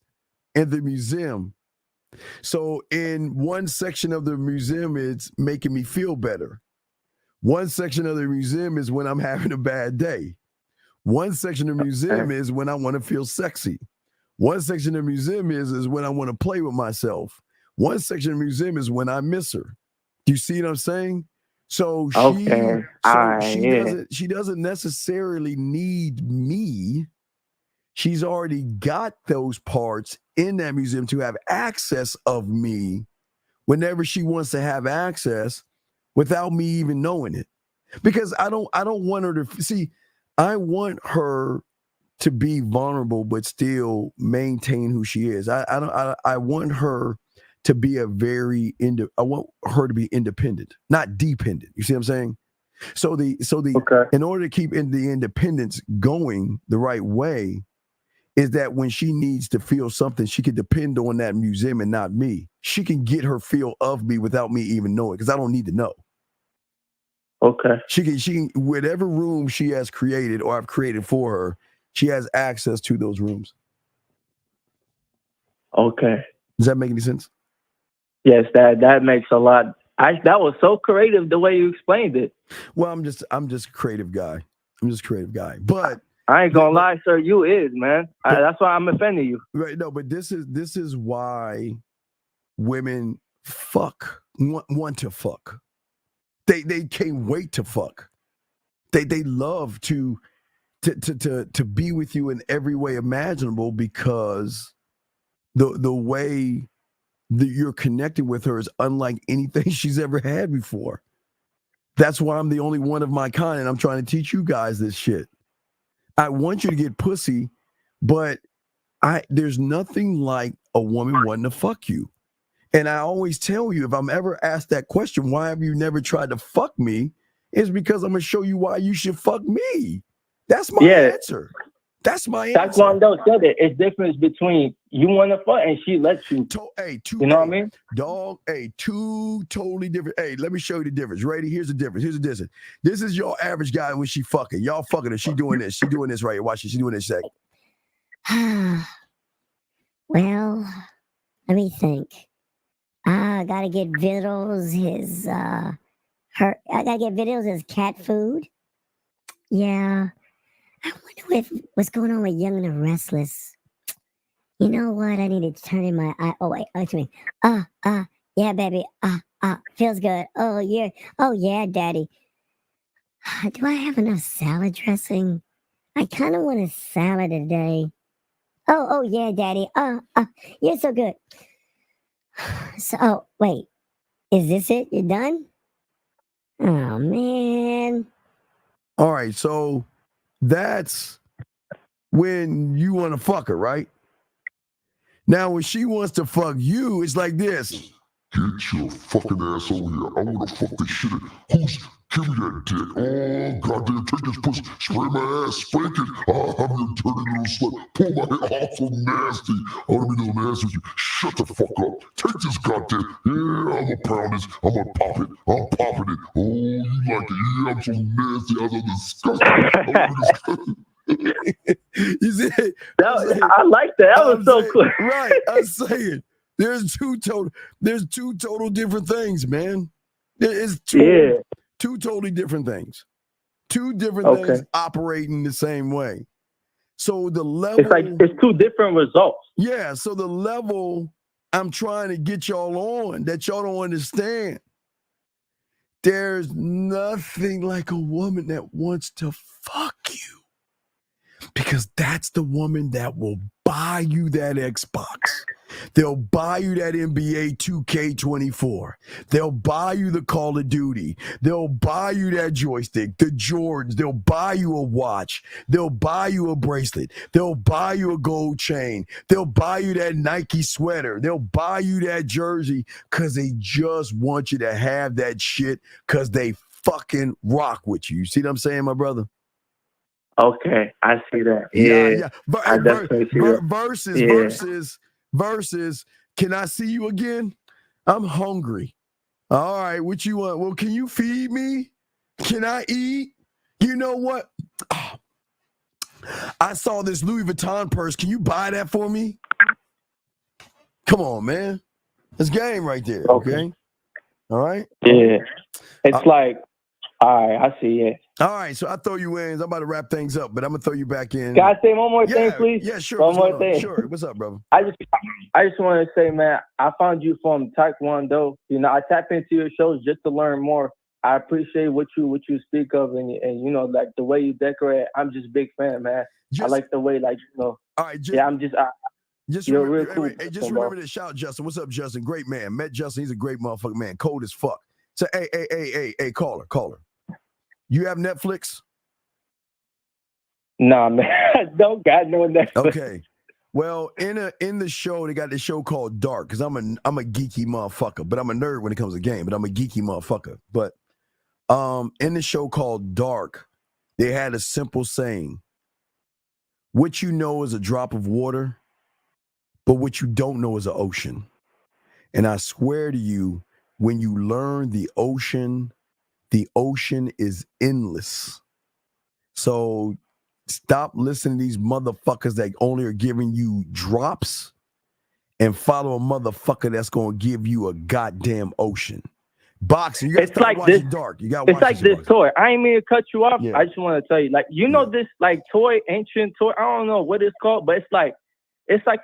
in the museum. So in one section of the museum, it's making me feel better. One section of the museum is when I'm having a bad day. One section of the museum is when I want to feel sexy. One section of the museum is when I want to play with myself. One section of the museum is when I miss her. Do you see what I'm saying? So she doesn't necessarily need me. She's already got those parts in that museum to have access of me whenever she wants to have access without me even knowing it. Because I don't want her to see, I want her to be vulnerable but still maintain who she is. I want her to be I want her to be independent, not dependent. You see what I'm saying? So in order to keep the independence going the right way is that when she needs to feel something, she can depend on that museum and not me. She can get her feel of me without me even knowing, because I don't need to know. Okay. She can whatever room she has created or I've created for her, she has access to those rooms. Okay. Does that make any sense? Yes, that makes a lot That was so creative the way you explained it. Well, I'm just a creative guy. But I ain't gonna lie, sir. You is, man. That's why I'm offending you. Right? No, but this is why women want to fuck. They can't wait to fuck. They love to be with you in every way imaginable because the way that you're connected with her is unlike anything she's ever had before. That's why I'm the only one of my kind, and I'm trying to teach you guys this shit. I want you to get pussy, but there's nothing like a woman wanting to fuck you. And I always tell you, if I'm ever asked that question, why have you never tried to fuck me? It's because I'm going to show you why you should fuck me. That's my answer. That's my answer. That's why I don't say that. It's difference between you want to fuck and she lets you. You know what I mean? Dog, two totally different. Hey, let me show you the difference. Ready? Here's the difference. This is your average guy when she fucking. Y'all fucking her. She doing this. She doing this right here. Watch it. She doing this second. Well, let me think. I gotta get Vittles his cat food. Yeah. I wonder what's going on with Young and the Restless. You know what? I need to turn in my eye. Oh wait, actually. Yeah, baby. Feels good. Oh yeah, daddy. Do I have enough salad dressing? I kind of want a salad today. Oh yeah, daddy. You're so good. So, wait. Is this it? You're done? Oh man. All right, so that's when you want to fuck her, right? Now, when she wants to fuck you, it's like this. Get your fucking ass over here. I want to fuck this shit. Give me that dick. Oh, goddamn, take this pussy. Spray my ass, spank it. I'll have you dirty little slut. Pull my hair off so nasty. I want to be a little nasty with you. Shut the fuck up. Take this goddamn. Yeah, I'm going to pound this. I'm going to pop it. I'm popping it. Oh, you like it. Yeah, I'm so nasty. I'm so disgusting. You see? I like that. That was so cool. Right. I'm saying. There's two total different things, man. It's two totally different things. Two different things operating the same way. So the level, it's two different results. Yeah. So the level I'm trying to get y'all on that y'all don't understand. There's nothing like a woman that wants to fuck you. Because that's the woman that will buy you that Xbox. They'll buy you that NBA 2K24. They'll buy you the Call of Duty. They'll buy you that joystick, the Jordans. They'll buy you a watch. They'll buy you a bracelet. They'll buy you a gold chain. They'll buy you that Nike sweater. They'll buy you that jersey because they just want you to have that shit because they fucking rock with you. You see what I'm saying, my brother? Okay, I see that. Yeah. I definitely see that. Versus, can I see you again? I'm hungry. All right, what you want? Well, can you feed me? Can I eat? You know what? Oh, I saw this Louis Vuitton purse. Can you buy that for me? Come on, man. That's game right there. Okay. All right. Yeah. It's like, all right, I see it. All right, so I throw you in. I'm about to wrap things up, but I'm gonna throw you back in. Can I say one more thing, please? Yeah, sure. One more thing. Sure. What's up, brother? I just want to say, man, I found you from Taekwondo. You know, I tap into your shows just to learn more. I appreciate what you speak of, and you know, like the way you decorate. I'm just a big fan, man. I like the way, like, you know. All right, you're real cool. Hey, just remember to shout Justin. What's up, Justin? Great man. Met Justin. He's a great motherfucking man. Cold as fuck. So, hey, caller. You have Netflix? Nah, man. I don't got no Netflix. Okay. Well, in the show, they got this show called Dark, because I'm a geeky motherfucker, but I'm a nerd when it comes to game, but I'm a geeky motherfucker. But in the show called Dark, they had a simple saying. What you know is a drop of water, but what you don't know is an ocean. And I swear to you, when you learn the ocean is endless. So stop listening to these motherfuckers that only are giving you drops and follow a motherfucker that's going to give you a goddamn ocean. Boxing. You gotta It's start like watching this. Dark. You gotta It's watch like this this toy. I ain't mean to cut you off. Yeah. I just want to tell you, like, you know, this like toy, ancient toy. I don't know what it's called, but it's like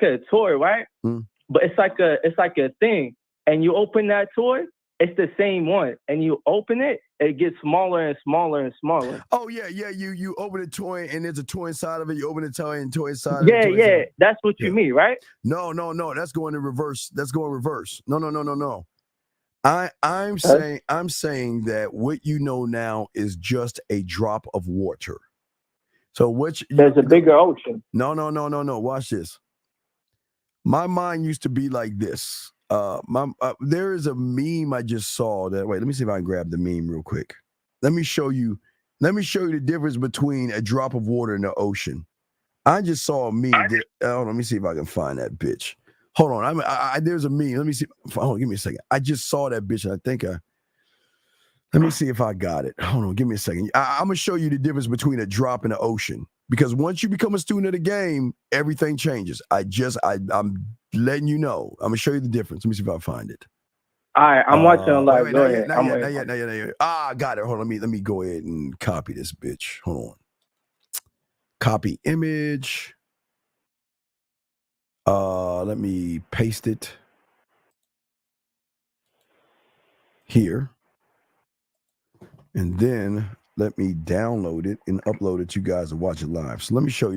a toy, right? Mm. But it's like a thing, and you open that toy, it's the same one, and you open it, it gets smaller and smaller and smaller. Oh yeah. You open a toy and there's a toy inside of it. You open a toy and toy inside. Yeah, of it, yeah, that's what you mean, right? No. That's going in reverse. That's going reverse. No. I'm saying that what you know now is just a drop of water. So there's a bigger ocean. No. Watch this. My mind used to be like this. There is a meme I just saw that. Wait, let me see if I can grab the meme real quick. Let me show you the difference between a drop of water and the ocean. I just saw a meme. Let me see if I can find that bitch. Hold on. There's a meme. Let me see. Hold on, give me a second. I just saw that bitch, and I think let me see if I got it. Hold on, give me a second. I'm gonna show you the difference between a drop and the ocean. Because once you become a student of the game, everything changes. I'm letting you know. I'm gonna show you the difference. Let me see if I can find it. All right, I'm watching on live. Go ahead. Not yet. I got it. Hold on. Let me go ahead and copy this bitch. Hold on. Copy image. Let me paste it here. And then let me download it and upload it to you guys to watch it live. So let me show you.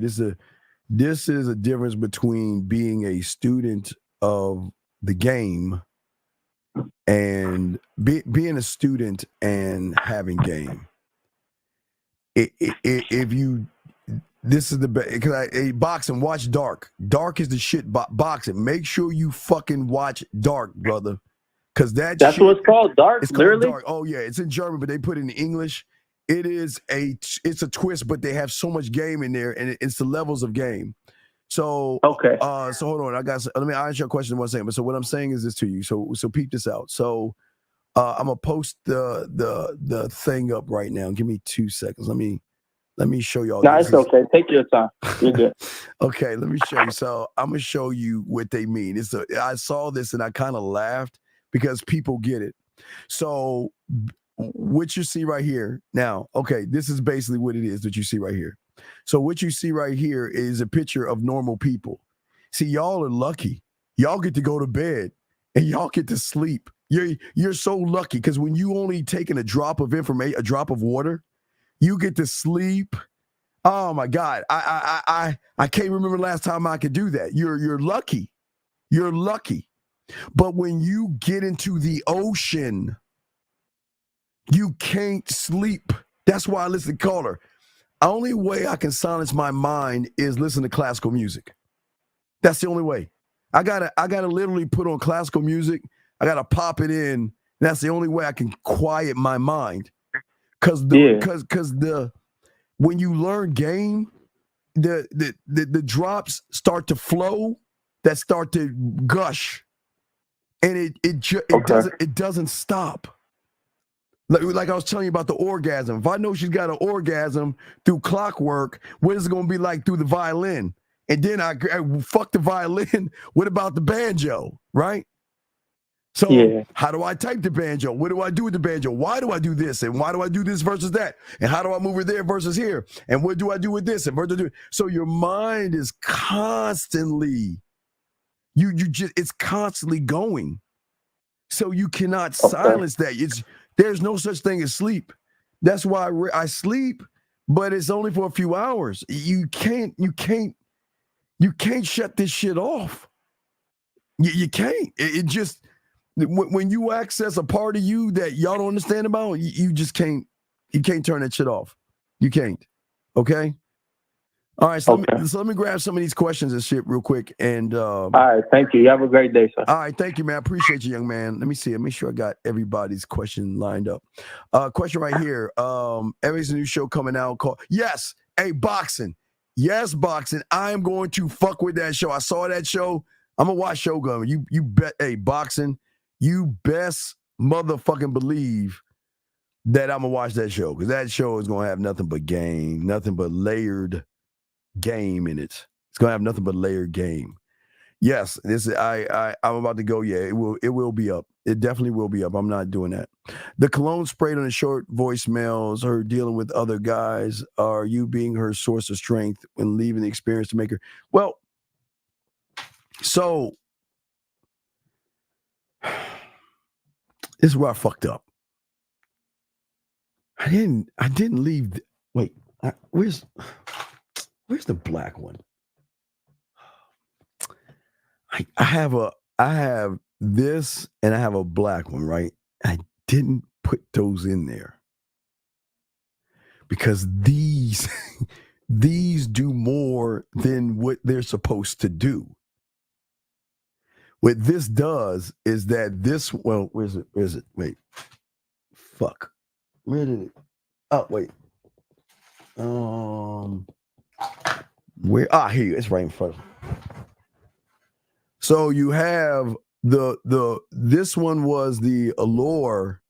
This is a difference between being a student of the game and being a student and having game. If you, this is the best. Because boxing, watch Dark. Dark is the shit. Boxing. Make sure you fucking watch Dark, brother. Because that's shit, what it's called. Dark. It's called Dark. Oh yeah, it's in German, but they put it in English. It's a twist, but they have so much game in there, and it's the levels of game. So okay. So hold on, let me answer your question in 1 second. But so what I'm saying is this to you. So peep this out. So I'm gonna post the thing up right now. Give me 2 seconds. Let me show y'all. No, it's okay. Take your time. You're good. Okay, let me show you. So I'm gonna show you what they mean. I saw this and I kind of laughed because people get it. So what you see right here now, okay, this is basically what it is that you see right here. So what you see right here is a picture of normal people. See, y'all are lucky. Y'all get to go to bed and y'all get to sleep. You're so lucky because when you only taking a drop of information, a drop of water, you get to sleep. Oh my God. I can't remember the last time I could do that. You're lucky. You're lucky. But when you get into the ocean, you can't sleep. That's why I listen to Caller. Only way I can silence my mind is listen to classical music. That's the only way. I gotta literally put on classical music. I gotta pop it in. That's the only way I can quiet my mind. Cause when you learn game, the drops start to flow, that start to gush, and it doesn't stop. Like I was telling you about the orgasm. If I know she's got an orgasm through clockwork, what is it going to be like through the violin? And then I fuck the violin. What about the banjo, right? So How do I type the banjo? What do I do with the banjo? Why do I do this? And why do I do this versus that? And how do I move it there versus here? And what do I do with this? And so your mind is constantly, it's constantly going. So you cannot silence that. There's no such thing as sleep. That's why I sleep, but it's only for a few hours. You can't shut this shit off. You can't. It just, when you access a part of you that y'all don't understand about, you just can't. You can't turn that shit off. You can't. Okay. All right. So let me grab some of these questions and shit real quick. And all right. Thank you. You have a great day, sir. All right. Thank you, man. I appreciate you, young man. Let me see. Make sure I got everybody's question lined up. Question right here. Everybody's a new show coming out called Yes. Hey, boxing. Yes, boxing. I am going to fuck with that show. I saw that show. I'm gonna watch Shogun. You bet. Hey, boxing. You best motherfucking believe that I'm gonna watch that show, because that show is gonna have nothing but game, nothing but layered game in it. It's gonna have nothing but layered game. Yes, this I'm about to go. Yeah, it will be up. It definitely will be up. I'm not doing that. The cologne sprayed on the short voicemails, her dealing with other guys, are you being her source of strength when leaving the experience to make her? Well, so this is where I fucked up. I didn't leave. Wait, where's the black one? I have this and I have a black one, right? I didn't put those in there because these do more than what they're supposed to do. What this does is that this, well, where's it? Wait, fuck. Where did it? Oh, wait. Where? Here, it's right in front of me. So you have this one was the Allure,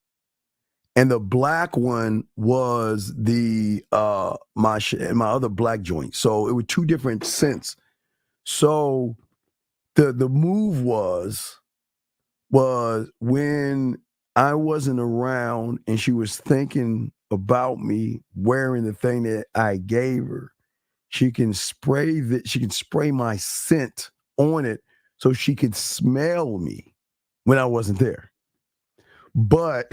and the black one was the my other black joint. So it was two different scents. So the move was when I wasn't around and she was thinking about me wearing the thing that I gave her, she can spray my scent on it so she could smell me when I wasn't there. But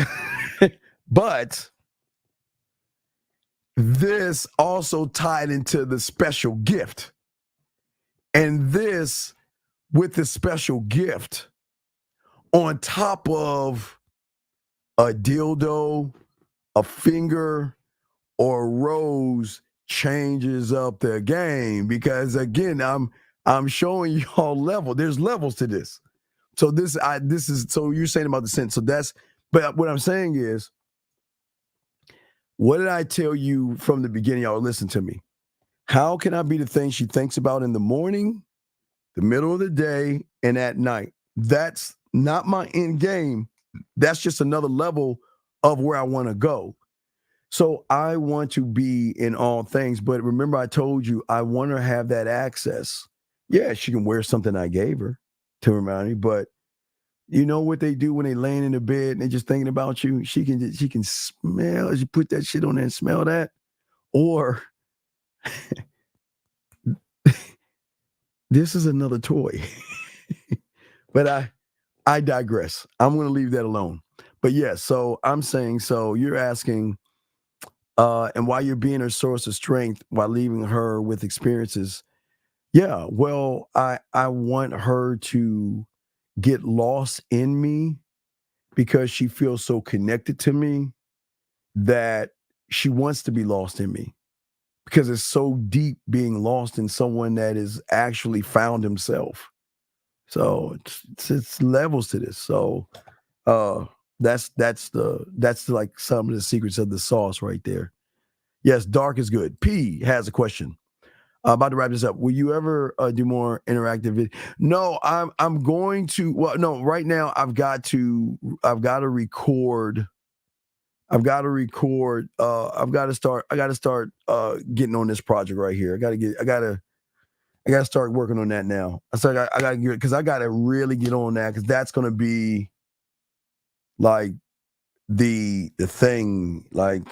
this also tied into the special gift. And this with the special gift on top of a dildo, a finger, or a rose changes up the game, because again, I'm showing y'all level. There's levels to this. So this is so you're saying about the scent. So but what I'm saying is, what did I tell you from the beginning? Y'all listen to me. How can I be the thing she thinks about in the morning, the middle of the day, and at night? That's not my end game. That's just another level of where I want to go. So I want to be in all things. But remember, I told you I want her to have that access. Yeah, she can wear something I gave her to remind me. But you know what they do when they laying in the bed and they're just thinking about you? She can smell, as you put that shit on there and smell that. Or this is another toy. But I digress. I'm going to leave that alone. But yeah, so I'm saying, so you're asking, and why you're being her source of strength while leaving her with experiences. Yeah, well, I want her to get lost in me because she feels so connected to me that she wants to be lost in me, because it's so deep being lost in someone that is actually found himself. So it's levels to this. So that's like some of the secrets of the sauce right there. Yes, dark is good. P has a question. About to wrap this up. Will you ever do more interactive video? No, I'm going to. Well, no, right now I've got to record. I got to start getting on this project right here. I got to start working on that now. So I got to get, because I got to really get on that, because that's going to be like the thing, like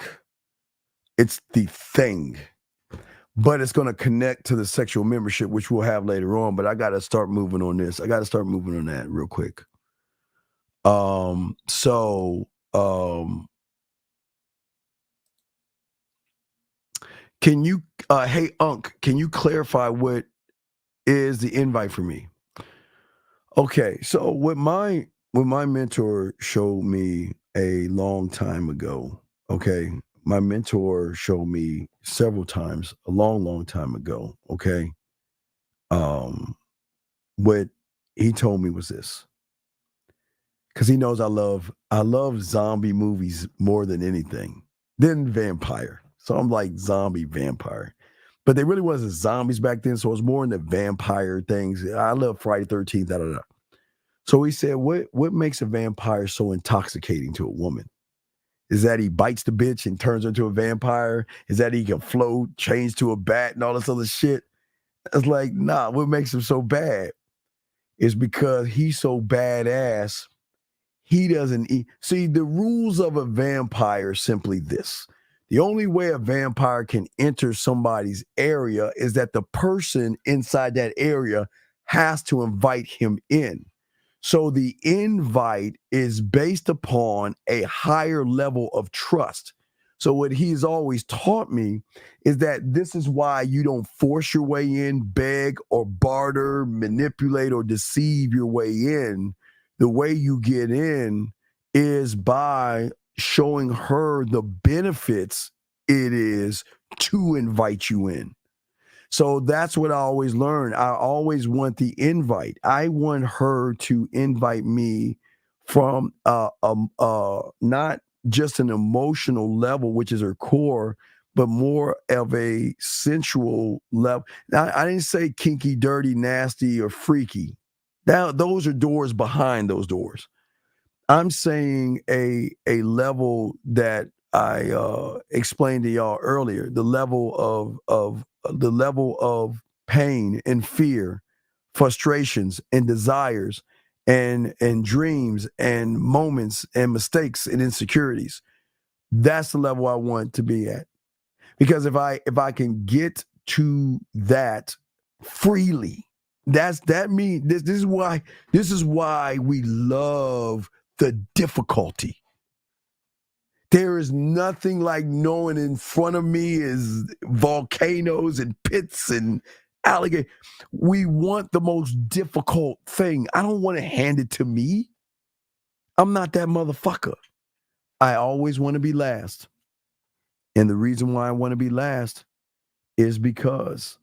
it's the thing, but it's going to connect to the sexual membership, which we'll have later on. But I got to start moving on this. I got to start moving on that real quick. Can you, hey Unc, can you clarify what is the invite for me? Okay, so what my mentor showed me a long time ago, okay, my mentor showed me several times a long time ago, okay, what he told me was this, because he knows I love zombie movies more than anything, than vampire. So I'm like zombie vampire. But they really wasn't zombies back then, so it was more in the vampire things. I love Friday 13th, da, da, da. So he said, what makes a vampire so intoxicating to a woman? Is that he bites the bitch and turns her into a vampire? Is that he can float, change to a bat, and all this other shit? It's like, nah, what makes him so bad? is because he's so badass. He doesn't eat. See, the rules of a vampire are simply this. The only way a vampire can enter somebody's area is that the person inside that area has to invite him in. So the invite is based upon a higher level of trust. So what he's always taught me is that this is why you don't force your way in, beg or barter, manipulate or deceive your way in. The way you get in is by showing her the benefits it is to invite you in. So that's what I always learn. I always want the invite. I want her to invite me from not just an emotional level, which is her core, but more of a sensual level. Now, I didn't say kinky, dirty, nasty, or freaky. Now, those are doors behind those doors. I'm saying a level that I explained to y'all earlier, the level of pain and fear, frustrations and desires and dreams and moments and mistakes and insecurities. That's the level I want to be at. Because if I can get to that freely, this is why we love the difficulty. There is nothing like knowing in front of me is volcanoes and pits and alligators. We want the most difficult thing. I don't want to hand it to me. I'm not that motherfucker. I always want to be last. And the reason why I want to be last is because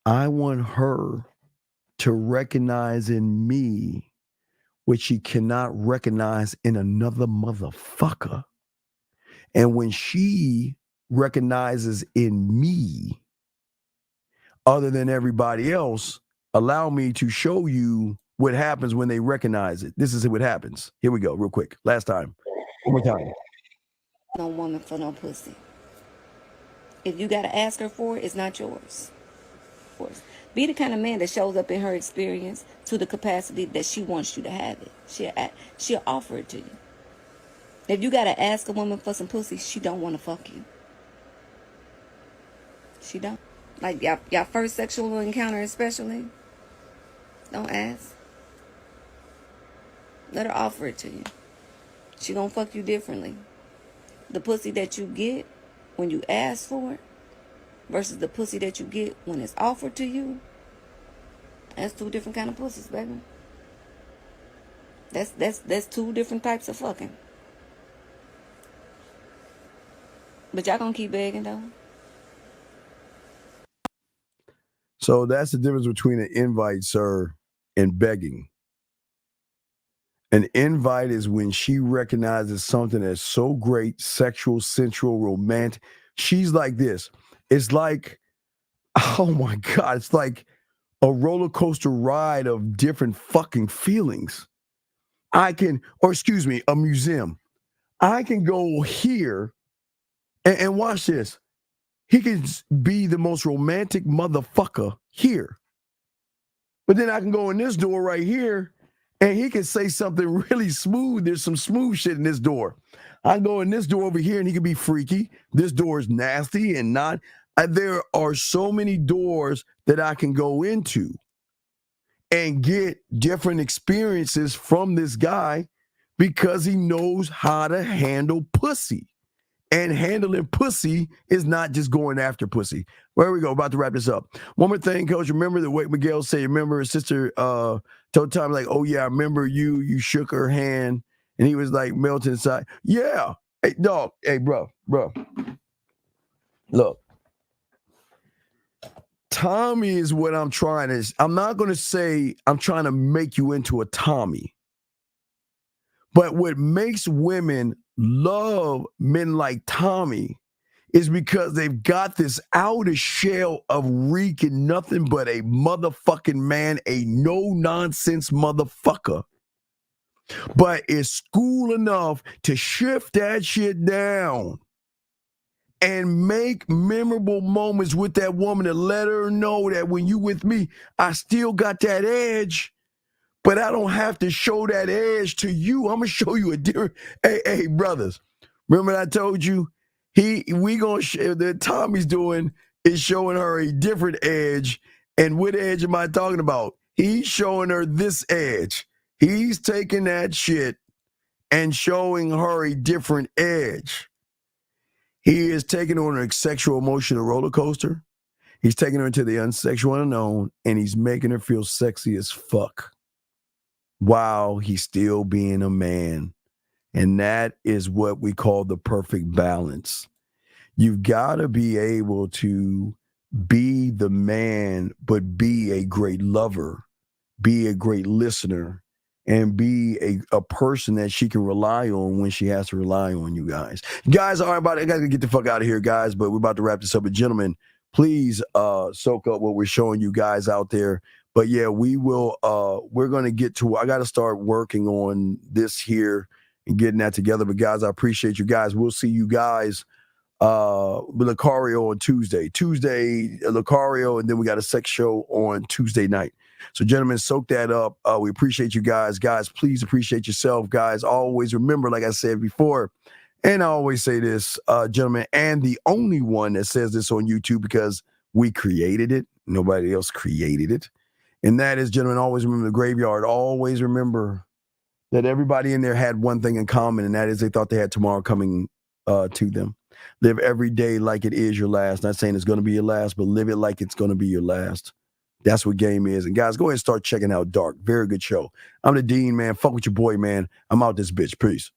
I want her to recognize in me what she cannot recognize in another motherfucker. And when she recognizes in me, other than everybody else, allow me to show you what happens when they recognize it. This is what happens. Here we go, real quick. Last time. One more time. No woman for no pussy. If you got to ask her for it, it's not yours. Be the kind of man that shows up in her experience to the capacity that she wants you to have it. She'll offer it to you. If you got to ask a woman for some pussy, she don't want to fuck you. She don't. Like y'all first sexual encounter especially, don't ask. Let her offer it to you. She gonna fuck you differently. The pussy that you get when you ask for it versus the pussy that you get when it's offered to you, that's two different kind of pussies, baby. That's two different types of fucking. But y'all gonna keep begging though. So that's the difference between an invite, sir, and begging. An invite is when she recognizes something that's so great, sexual, sensual, romantic. She's like this. It's like, oh my God, it's like a roller coaster ride of different fucking feelings. A museum. I can go here and watch this. He can be the most romantic motherfucker here. But then I can go in this door right here and he can say something really smooth. There's some smooth shit in this door. I can go in this door over here and he can be freaky. This door is nasty and not. There are so many doors that I can go into and get different experiences from this guy because he knows how to handle pussy. And handling pussy is not just going after pussy. Where we go, about to wrap this up. One more thing, Coach. Remember the way Miguel said, remember his sister told Tommy, like, oh yeah, I remember you shook her hand and he was like melting inside. Yeah. Hey, dog. Hey, bro. Look. Tommy is what I'm not going to say I'm trying to make you into a Tommy. But what makes women love men like Tommy is because they've got this outer shell of reeking nothing but a motherfucking man, a no-nonsense motherfucker. But it's school enough to shift that shit down and make memorable moments with that woman to let her know that when you with me, I still got that edge. but I don't have to show that edge to you. I'm gonna show you a different. Hey, brothers, remember I told you that Tommy's doing is showing her a different edge. And what edge am I talking about? He's showing her this edge. He's taking that shit and showing her a different edge. He is taking her on a sexual emotional roller coaster. He's taking her into the unsexual unknown, and he's making her feel sexy as fuck while he's still being a man. And that is what we call the perfect balance. You've got to be able to be the man, but be a great lover, be a great listener, and be a person that she can rely on when she has to rely on you guys. Guys, all right, I got to get the fuck out of here, guys, but we're about to wrap this up. But gentlemen, please soak up what we're showing you guys out there. But yeah, we're going to get to, I got to start working on this here and getting that together. But guys, I appreciate you guys. We'll see you guys with Lucario on Tuesday, Lucario, and then we got a sex show on Tuesday night. So gentlemen, soak that up. We appreciate you guys. Guys, please appreciate yourself, guys. Always remember, like I said before, and I always say this, gentlemen, and the only one that says this on YouTube because we created it. Nobody else created it. And that is, gentlemen, always remember the graveyard. Always remember that everybody in there had one thing in common, and that is they thought they had tomorrow coming to them. Live every day like it is your last. Not saying it's going to be your last, but live it like it's going to be your last. That's what game is. And guys, go ahead and start checking out Dark. Very good show. I'm the Dean, man. Fuck with your boy, man. I'm out this bitch. Peace.